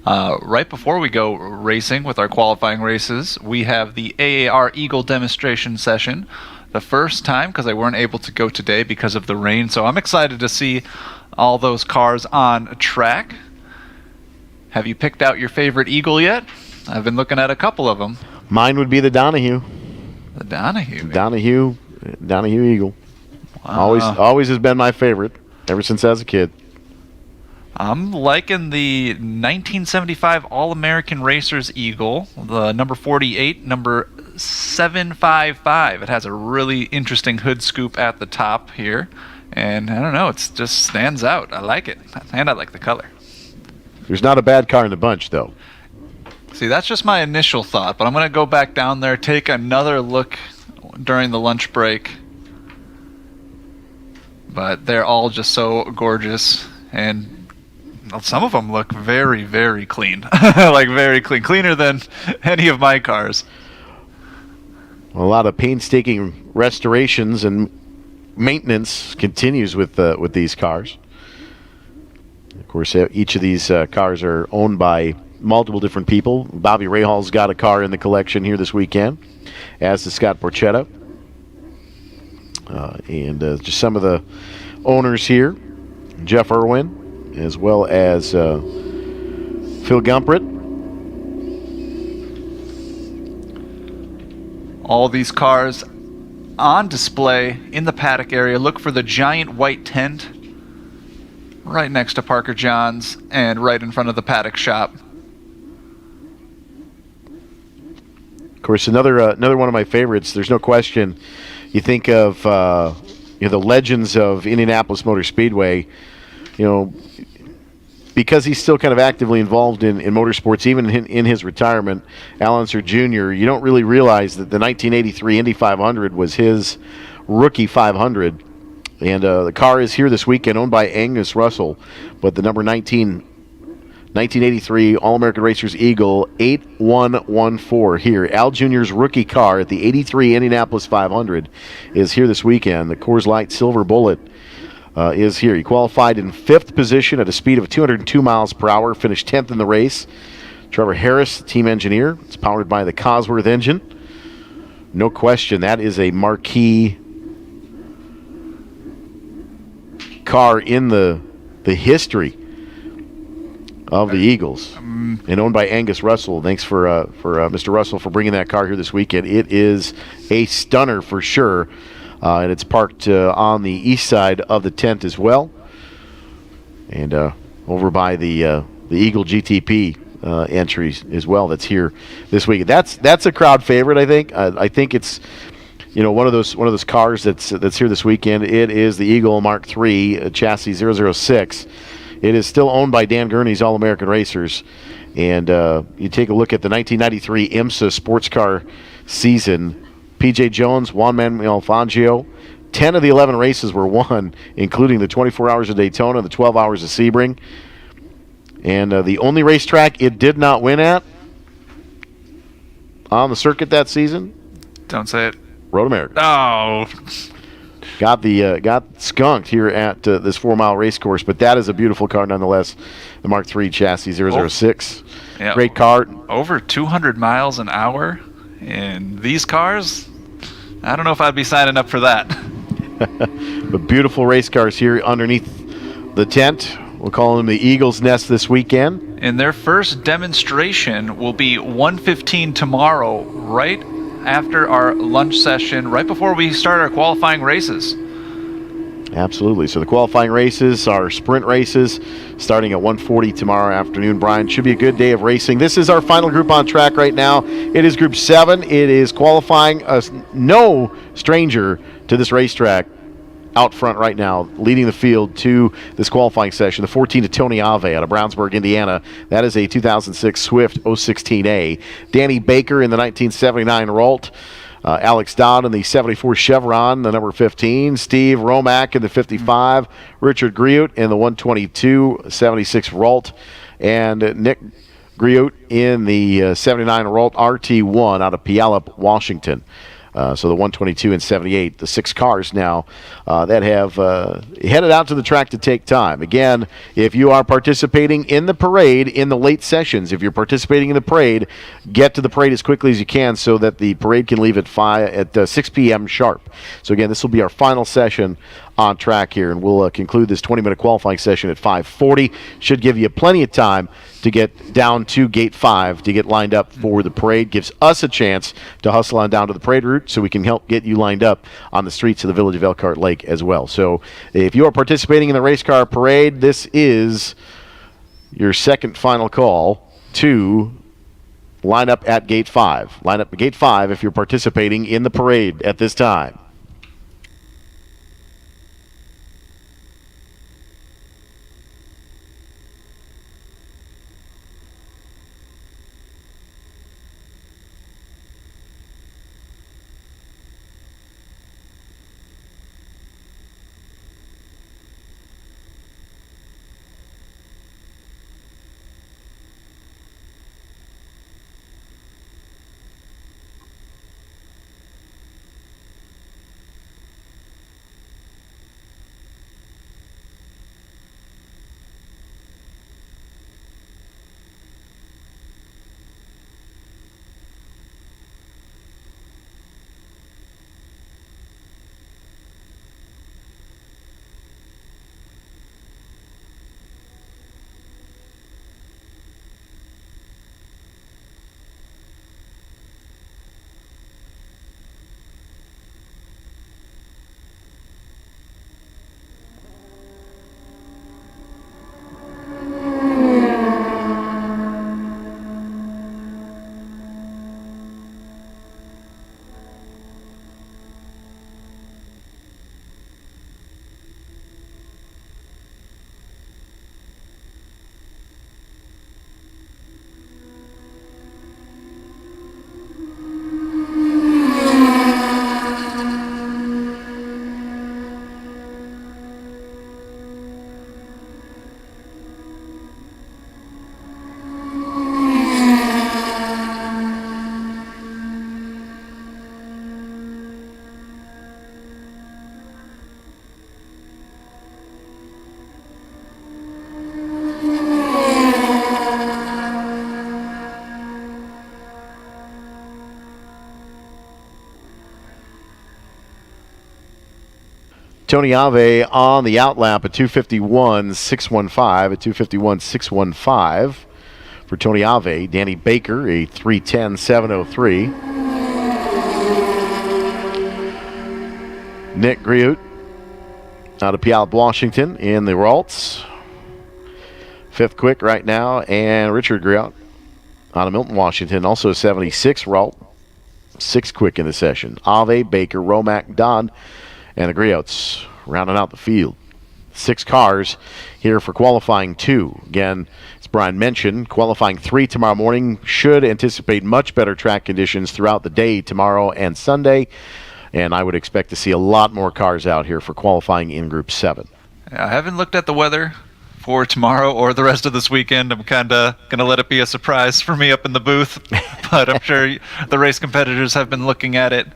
right before we go racing with our qualifying races, we have the AAR Eagle demonstration session. The first time, because I weren't able to go today because of the rain. So I'm excited to see all those cars on track. Have you picked out your favorite Eagle yet? I've been looking at a couple of them. Mine would be the Donahue. The Donahue. Donahue Eagle. Wow. Always has been my favorite ever since I was a kid. I'm liking the 1975 All-American Racers Eagle, the number 48, number 755. It has a really interesting hood scoop at the top here. And I don't know, it just stands out. I like it. And I like the color. There's not a bad car in the bunch, though. See, that's just my initial thought, but I'm going to go back down there, take another look during the lunch break. But they're all just so gorgeous and Some of them look very, very clean. Like very clean. Cleaner than any of my cars. A lot of painstaking restorations and maintenance continues with these cars. Of course, each of these cars are owned by multiple different people. Bobby Rahal's got a car in the collection here this weekend, as does Scott Borchetta. And just some of the owners here, Jeff Irwin, as well as Phil Gumpert. All these cars on display in the paddock area. Look for the giant white tent right next to Parker John's and right in front of the paddock shop. Of course, another one of my favorites. There's no question. You think of the legends of Indianapolis Motor Speedway. Because he's still kind of actively involved in motorsports, even in his retirement, Al Unser Jr., you don't really realize that the 1983 Indy 500 was his rookie 500. And the car is here this weekend, owned by Angus Russell. But the number 1983 All-American Racers Eagle 8114 here. Al Jr.'s rookie car at the 83 Indianapolis 500 is here this weekend. The Coors Light Silver Bullet is here. He qualified in 5th position at a speed of 202 miles per hour, finished 10th in the race. Trevor Harris, team engineer. It's powered by the Cosworth engine. No question, that is a marquee car in the history of the Eagles, and owned by Angus Russell. Thanks for Mr. Russell for bringing that car here this weekend. It is a stunner for sure. And it's parked on the east side of the tent as well, and over by the Eagle GTP entries as well. That's here this week. That's a crowd favorite. I think. I think it's one of those cars that's here this weekend. It is the Eagle Mark III chassis 006. It is still owned by Dan Gurney's All-American Racers, and you take a look at the 1993 IMSA sports car season. P.J. Jones, Juan Manuel Fangio. 10 of the 11 races were won, including the 24 Hours of Daytona and the 12 Hours of Sebring. And the only racetrack it did not win at on the circuit that season? Don't say it. Road America. Oh. Got skunked here at this 4-mile race course, but that is a beautiful car nonetheless. The Mark III chassis 006. Yeah. Great car. Over 200 miles an hour. In these cars, I don't know if I'd be signing up for that. But beautiful race cars here underneath the tent. We'll call them the Eagles Nest this weekend. And their first demonstration will be 1:15 tomorrow, right after our lunch session, right before we start our qualifying races. Absolutely. So the qualifying races are sprint races starting at 1:40 tomorrow afternoon. Brian, should be a good day of racing. This is our final group on track right now. It is Group 7. It is qualifying. No stranger to this racetrack out front right now, leading the field to this qualifying session. The 14 to Tony Ave out of Brownsburg, Indiana. That is a 2006 Swift 016A. Danny Baker in the 1979 Ralt. Alex Dodd in the 74 Chevron, the number 15. Steve Romack in the 55. Richard Griout in the 122 76 Ralt. And Nick Griout in the 79 Ralt RT1 out of Puyallup, Washington. So the 122 and 78, the 6 cars now that have headed out to the track to take time. Again, if you are participating in the parade in the late sessions, if you're participating in the parade, get to the parade as quickly as you can so that the parade can leave at 6 p.m. sharp. So again, this will be our final session on track here, and we'll conclude this 20-minute qualifying session at 5:40. Should give you plenty of time to get down to Gate 5 to get lined up for the parade. Gives us a chance to hustle on down to the parade route so we can help get you lined up on the streets of the village of Elkhart Lake as well. So if you are participating in the race car parade, this is your second final call to line up at Gate 5. Line up at Gate 5 if you're participating in the parade at this time. Tony Ave on the outlap at 251.615 at 251.615 for Tony Ave. Danny Baker, a 310.703. Nick Griot out of Puyallup, Washington in the Ralts. Fifth quick right now, and Richard Griot out of Milton, Washington, also 76 Ralt. Sixth quick in the session. Ave, Baker, Romack, Dodd, and the Griots rounding out the field. 6 cars here for qualifying 2. Again, as Brian mentioned, qualifying 3 tomorrow morning should anticipate much better track conditions throughout the day tomorrow and Sunday. And I would expect to see a lot more cars out here for qualifying in Group 7. I haven't looked at the weather for tomorrow or the rest of this weekend. I'm kind of going to let it be a surprise for me up in the booth. But I'm sure the race competitors have been looking at it.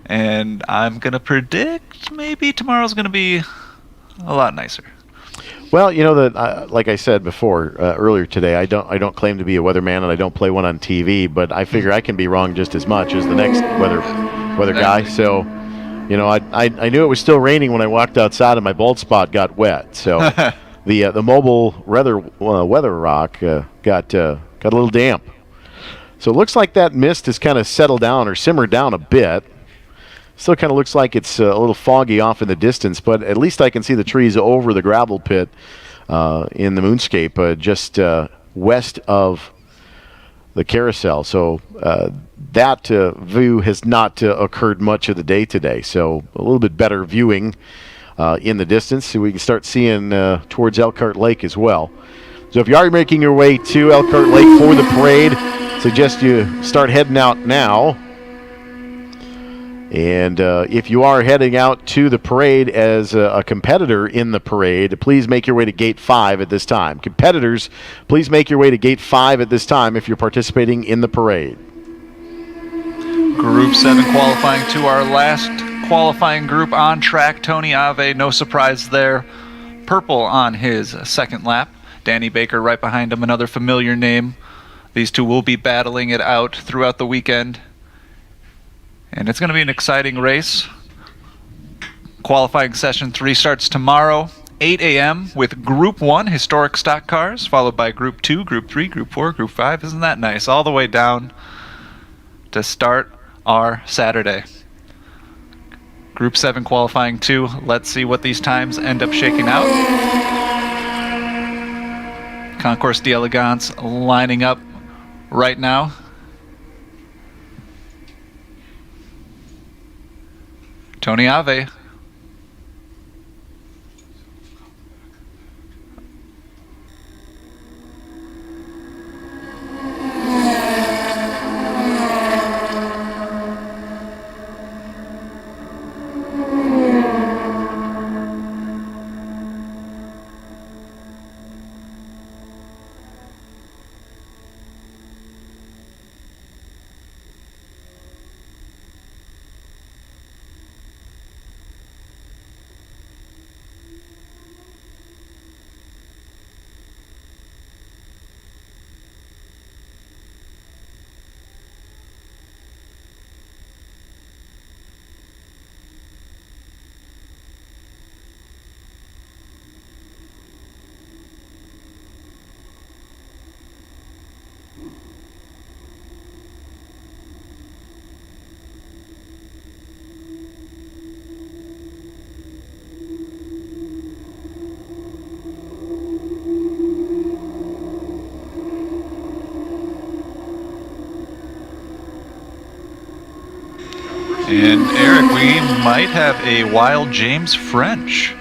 And I'm going to predict maybe tomorrow's going to be a lot nicer. Well, you know that, like I said before earlier today, I don't claim to be a weatherman and I don't play one on TV, but I figure I can be wrong just as much as the next weather guy. So, you know, I knew it was still raining when I walked outside and my bald spot got wet. So the mobile weather rock got a little damp. So it looks like that mist has kind of settled down or simmered down a bit. Still kind of looks like it's a little foggy off in the distance, but at least I can see the trees over the gravel pit in the moonscape just west of the carousel. So that view has not occurred much of the day today. So a little bit better viewing in the distance. So we can start seeing towards Elkhart Lake as well. So if you are making your way to Elkhart Lake for the parade, suggest you start heading out now. And if you are heading out to the parade as a competitor in the parade, please make your way to Gate 5 at this time. Competitors, please make your way to Gate 5 at this time if you're participating in the parade. Group 7 qualifying to our last qualifying group on track. Tony Ave, no surprise there. Purple on his second lap. Danny Baker right behind him, another familiar name. These two will be battling it out throughout the weekend. And it's going to be an exciting race. Qualifying session 3 starts tomorrow, 8 a.m. with Group 1 historic stock cars, followed by Group 2, Group 3, Group 4, Group 5. Isn't that nice? All the way down to start our Saturday. Group 7 qualifying 2. Let's see what these times end up shaking out. Concourse d'Elegance lining up right now. Tony Ave. And Eric, we might have a wild James French,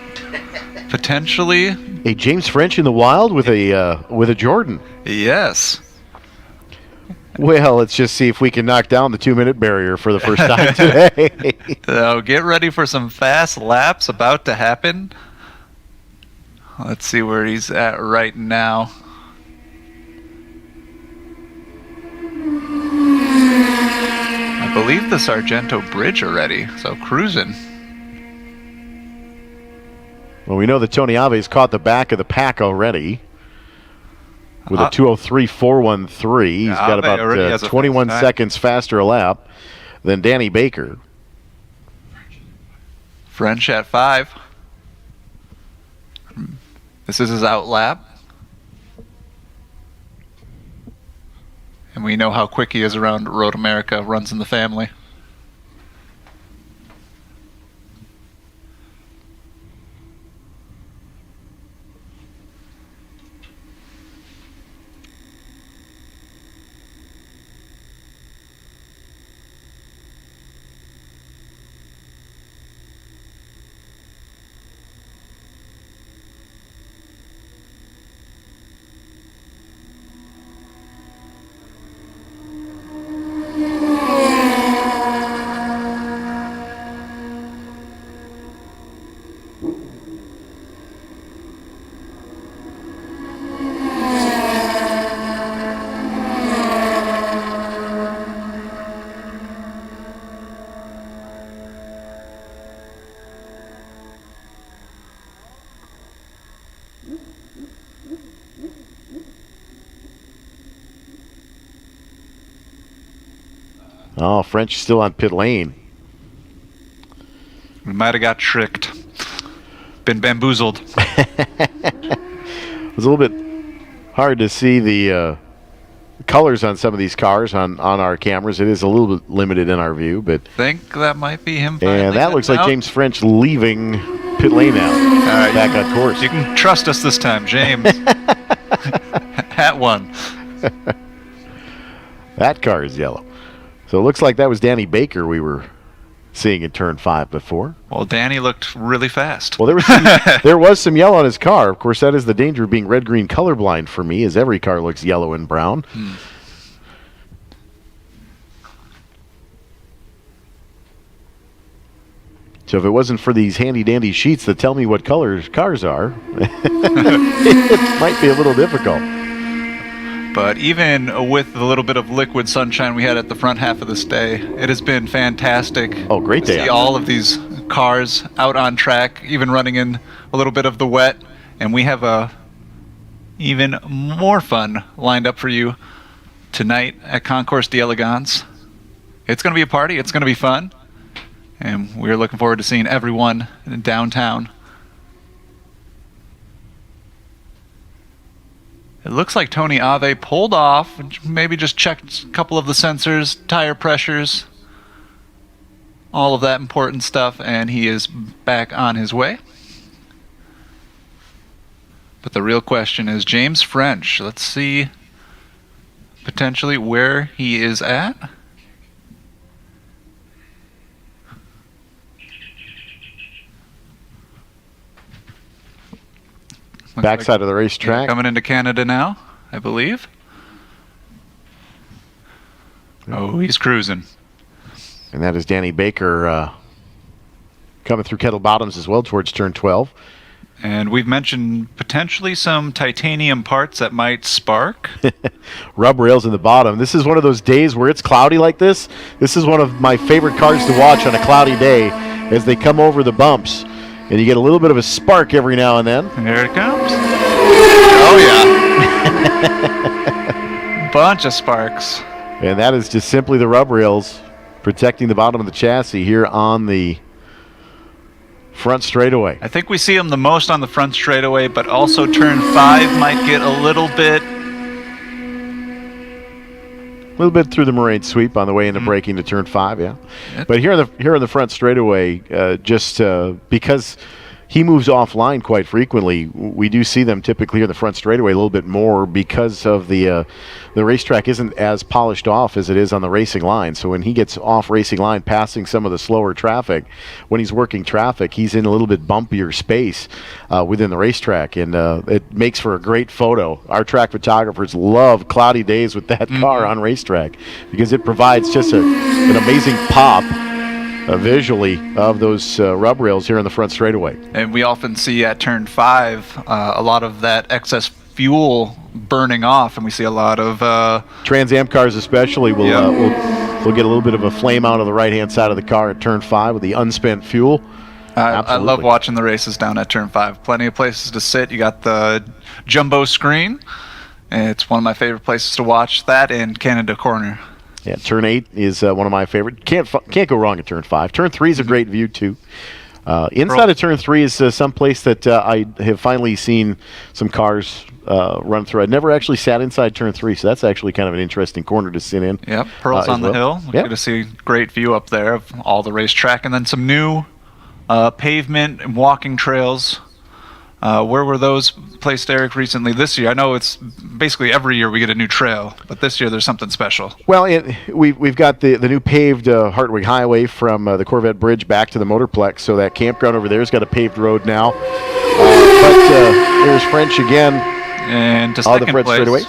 potentially. A James French in the wild with a Jordan. Yes. Well, let's just see if we can knock down the 2-minute barrier for the first time today. So get ready for some fast laps about to happen. Let's see where he's at right now. I believe the Sargento Bridge already, so cruising. Well, we know that Tony Ave's caught the back of the pack already with a 2:03.413. He's got about 21 seconds faster a lap than Danny Baker. French at 5. This is his out lap. And we know how quick he is around Road America, runs in the family. Oh, French still on pit lane. We might have got tricked. Been bamboozled. It was a little bit hard to see the colors on some of these cars on our cameras. It is a little bit limited in our view, but Think that might be him. and that looks like out. James French leaving pit lane now, back on course. You can trust us this time, James. Hat 1. That car is yellow. So it looks like that was Danny Baker we were seeing in turn 5 before. Well, Danny looked really fast. Well, there was some yellow on his car. Of course, that is the danger of being red-green colorblind for me, as every car looks yellow and brown. So if it wasn't for these handy-dandy sheets that tell me what colors cars are, it might be a little difficult. But even with the little bit of liquid sunshine we had at the front half of this day, it has been fantastic. Oh, great to day see out. all of these cars out on track, even running in a little bit of the wet. And we have a even more fun lined up for you tonight at Concours d'Elegance. It's going to be a party. It's going to be fun. And we're looking forward to seeing everyone in downtown. It looks like Tony Ave pulled off, maybe just checked a couple of the sensors, tire pressures, all of that important stuff, and he is back on his way. But the real question is James French. Let's see potentially where he is at. Looks Backside of the racetrack. coming into Canada now, I believe. Oh, he's cruising. And that is Danny Baker coming through Kettle Bottoms as well towards turn 12. And we've mentioned potentially some titanium parts that might spark. Rub rails in the bottom. This is one of those days where it's cloudy like this. This is one of my favorite cars to watch on a cloudy day as they come over the bumps. And you get a little bit of a spark every now and then. Here it comes. Oh, yeah. Bunch of sparks. And that is just simply the rub rails protecting the bottom of the chassis here on the front straightaway. I think we see them the most on the front straightaway, but also turn 5 might get a little bit. A little bit through the moraine sweep on the way into braking to turn 5, yeah. But here in the front straightaway, because he moves offline quite frequently, we do see them typically in the front straightaway a little bit more because of the racetrack isn't as polished off as it is on the racing line. So when he gets off racing line, passing some of the slower traffic, when he's working traffic, he's in a little bit bumpier space within the racetrack, and it makes for a great photo. Our track photographers love cloudy days with that car on racetrack because it provides just an amazing pop visually of those rub rails here in the front straightaway. And we often see at turn 5 a lot of that excess fuel burning off, and we see a lot of Trans Am cars especially will get a little bit of a flame out of the right-hand side of the car at turn 5 with the unspent fuel. I love watching the races down at turn 5. Plenty of places to sit. You got the jumbo screen. It's one of my favorite places to watch that, and Canada Corner. Yeah, turn 8 is one of my favorite. Can't go wrong at turn 5. Turn 3 is a great view too. Inside of turn 3 is some place that I have finally seen some cars run through. I'd never actually sat inside turn 3, so that's actually kind of an interesting corner to sit in. Yep, Pearl's on the hill. We're going to see great view up there of all the racetrack, and then some new pavement and walking trails. Where were those placed, Eric, recently this year? I know it's basically every year we get a new trail, but this year there's something special. Well, we've got the new paved Hartwig Highway from the Corvette Bridge back to the Motorplex, so that campground over there has got a paved road now. But there's French again. And to second place. Straight away.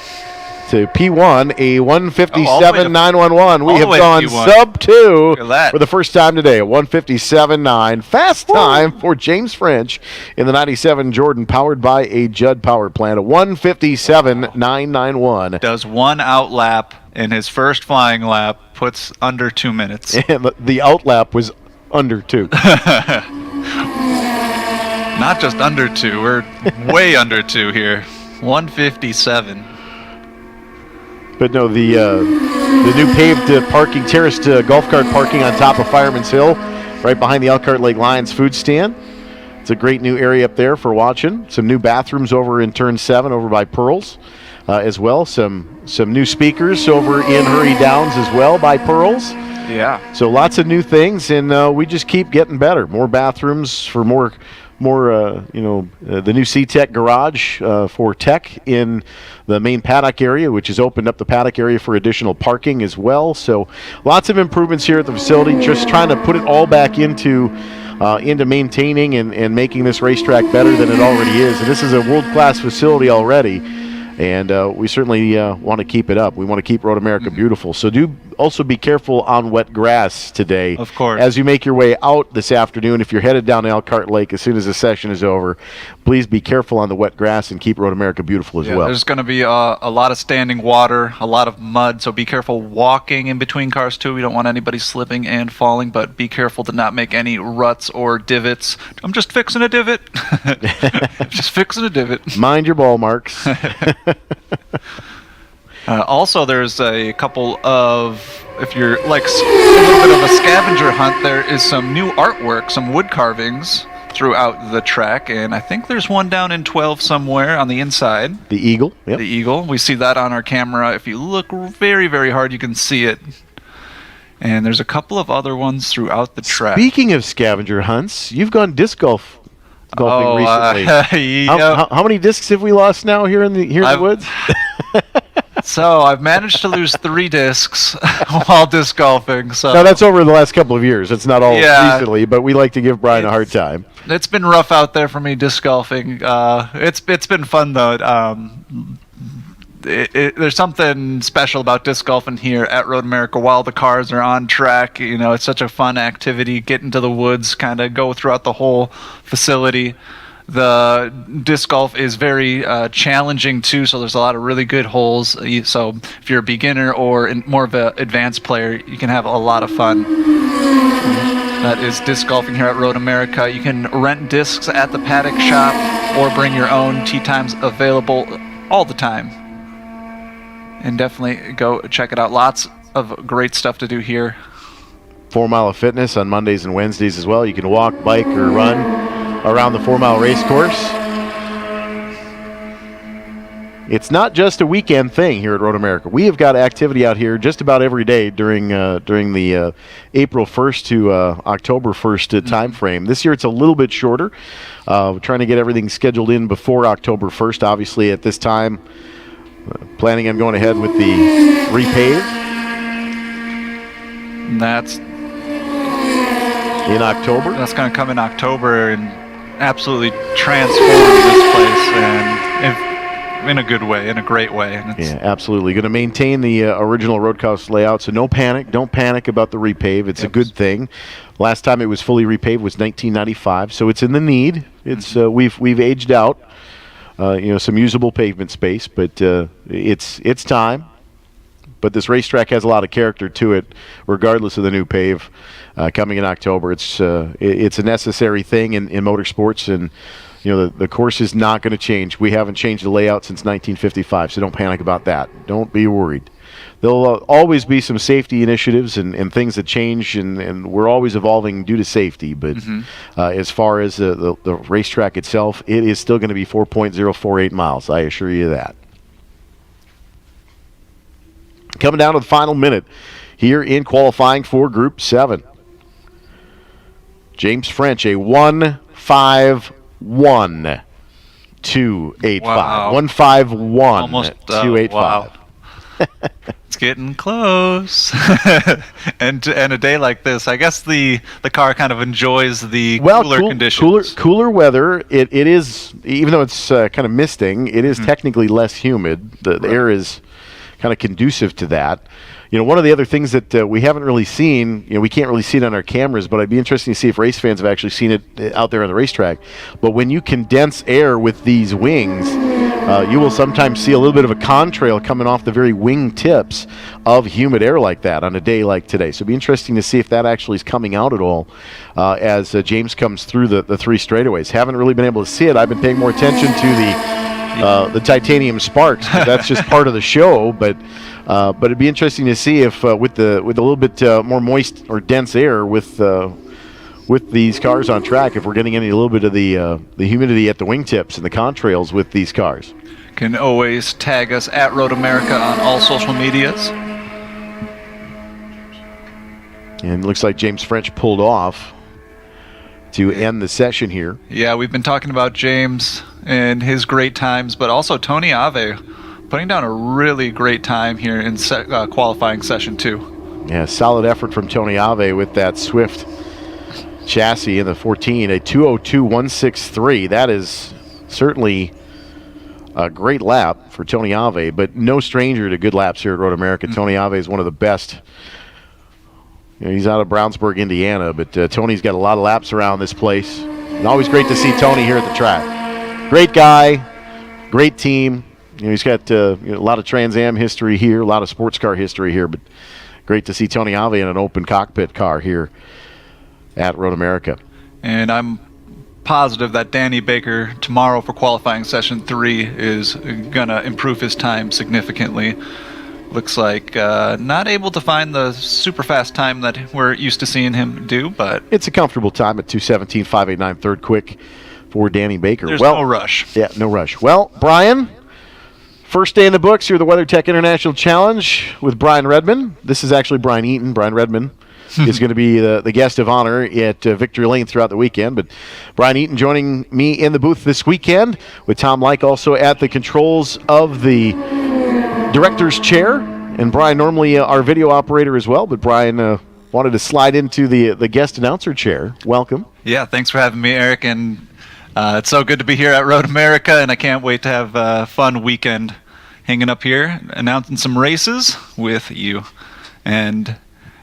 To P1, a 157.911. We have gone sub 2 for the first time today. A 157.9. Fast time for James French in the 97 Jordan, powered by a Judd power plant. A 157.991. Does one out lap in his first flying lap, puts under 2 minutes. And the out lap was under 2. Not just under 2, we're way under 2 here. 157. But no, the new paved terraced golf cart parking on top of Fireman's Hill, right behind the Elkhart Lake Lions food stand. It's a great new area up there for watching. Some new bathrooms over in Turn 7 over by Pearls as well. Some new speakers over in Hurry Downs as well by Pearls. Yeah. So lots of new things, and we just keep getting better. More bathrooms for more the new C-Tech garage for tech in the main paddock area, which has opened up the paddock area for additional parking as well. So lots of improvements here at the facility, just trying to put it all back into maintaining and making this racetrack better than it already is. And this is a world-class facility already, and we certainly want to keep it up. We want to keep Road America beautiful. So do also be careful on wet grass today. Of course. As you make your way out this afternoon, if you're headed down to Elkhart Lake as soon as the session is over, please be careful on the wet grass and keep Road America beautiful as well. There's going to be a lot of standing water, a lot of mud, so be careful walking in between cars too. We don't want anybody slipping and falling, but be careful to not make any ruts or divots. I'm just fixing a divot. Just fixing a divot. Mind your ball marks. Also, there's a couple of, if you're like a little bit of a scavenger hunt, there is some new artwork, some wood carvings throughout the track, and I think there's one down in 12 somewhere on the inside. The Eagle. Yep. The Eagle. We see that on our camera. If you look very, very hard, you can see it. And there's a couple of other ones throughout the track. Speaking of scavenger hunts, you've gone disc golfing recently. Yeah. How many discs have we lost now here in the woods? So I've managed to lose 3 discs while disc golfing. So now that's over the last couple of years. It's not all recently, but we like to give Brian a hard time. It's been rough out there for me disc golfing. It's been fun though. There's something special about disc golfing here at Road America while the cars are on track. You know, it's such a fun activity. Get into the woods, kind of go throughout the whole facility. The disc golf is very challenging too, so there's a lot of really good holes. So if you're a beginner or more of an advanced player, you can have a lot of fun. That is disc golfing here at Road America. You can rent discs at the paddock shop or bring your own. Tee times available all the time. And definitely go check it out. Lots of great stuff to do here. 4 Mile of Fitness on Mondays and Wednesdays as well. You can walk, bike, or run around the 4 Mile race course. It's not just a weekend thing here at Road America. We have got activity out here just about every day during the April 1st to October 1st time frame. This year it's a little bit shorter. We're trying to get everything scheduled in before October 1st. Obviously at this time, planning on going ahead with the repave. That's in October. That's going to come in October and absolutely transform this place, and in a good way, in a great way. And yeah, absolutely. Going to maintain the original road course layout, so no panic. Don't panic about the repave. It's a good thing. Last time it was fully repaved was 1995, so it's in the need. It's we've aged out. Some usable pavement space, but it's time. But this racetrack has a lot of character to it, regardless of the new pave coming in October. It's a necessary thing in motorsports, and the course is not going to change. We haven't changed the layout since 1955, so don't panic about that. Don't be worried. there'll always be some safety initiatives and things that change, and we're always evolving due to safety. But as far as the racetrack itself, it is still going to be 4.048 miles. I assure you that. Coming down to the final minute here in qualifying for Group 7. James French, a 1:51.285. Wow. 1:51. Almost 285. Wow. It's getting close. and a day like this, I guess the car kind of enjoys the cooler conditions. Cooler weather. It is, even though it's kind of misting, it is technically less humid. The air is kind of conducive to that. One of the other things that we haven't really seen, we can't really see it on our cameras, but I'd be interested to see if race fans have actually seen it out there on the racetrack. But when you condense air with these wings, you will sometimes see a little bit of a contrail coming off the very wing tips of humid air like that on a day like today. So it'd be interesting to see if that actually is coming out at all as James comes through the three straightaways. Haven't really been able to see it. I've been paying more attention to the titanium sparks. That's just part of the show, but it'd be interesting to see if with a little bit more moist or dense air with these cars on track, if we're getting any a little bit of the humidity at the wingtips and the contrails with these cars. Can always tag us at Road America on all social medias. And it looks like James French pulled off to end the session here. Yeah, we've been talking about James and his great times, but also Tony Ave putting down a really great time here in qualifying session 2. Yeah, solid effort from Tony Ave with that Swift chassis in the 14, a 2:02.163. That is certainly a great lap for Tony Ave, but no stranger to good laps here at Road America. Tony Ave is one of the best. He's out of Brownsburg, Indiana, but Tony's got a lot of laps around this place. And always great to see Tony here at the track. Great guy, great team. He's got a lot of Trans Am history here, a lot of sports car history here, but great to see Tony Ave in an open cockpit car here at Road America. And I'm positive that Danny Baker tomorrow for qualifying session 3 is going to improve his time significantly. Looks like not able to find the super fast time that we're used to seeing him do, but it's a comfortable time at 2:17.589, third quick for Danny Baker. There's no rush. Yeah, no rush. Well, Brian, first day in the books here, the WeatherTech International Challenge with Brian Redman. This is actually Brian Eaton. Brian Redman is going to be the guest of honor at Victory Lane throughout the weekend. But Brian Eaton joining me in the booth this weekend with Tom Like also at the controls of the director's chair. And Brian, normally our video operator as well, but Brian wanted to slide into the guest announcer chair. Welcome. Yeah, thanks for having me, Eric. And it's so good to be here at Road America, and I can't wait to have a fun weekend hanging up here, announcing some races with you. And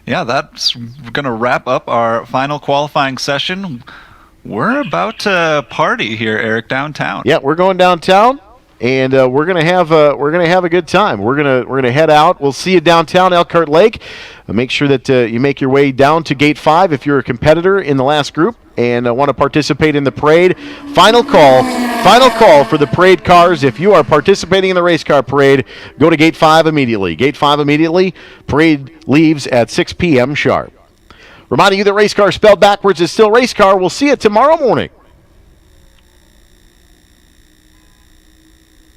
yeah, that's going to wrap up our final qualifying session. We're about to party here, Eric, downtown. Yeah, we're going downtown, and we're gonna have a good time. We're gonna head out. We'll see you downtown Elkhart Lake. Make sure that you make your way down to Gate 5 if you're a competitor in the last group and want to participate in the parade. Final call for the parade cars. If you are participating in the race car parade, go to Gate 5 immediately. Gate 5 immediately. Parade leaves at 6 p.m. sharp. Reminding you that race car spelled backwards is still race car. We'll see you tomorrow morning.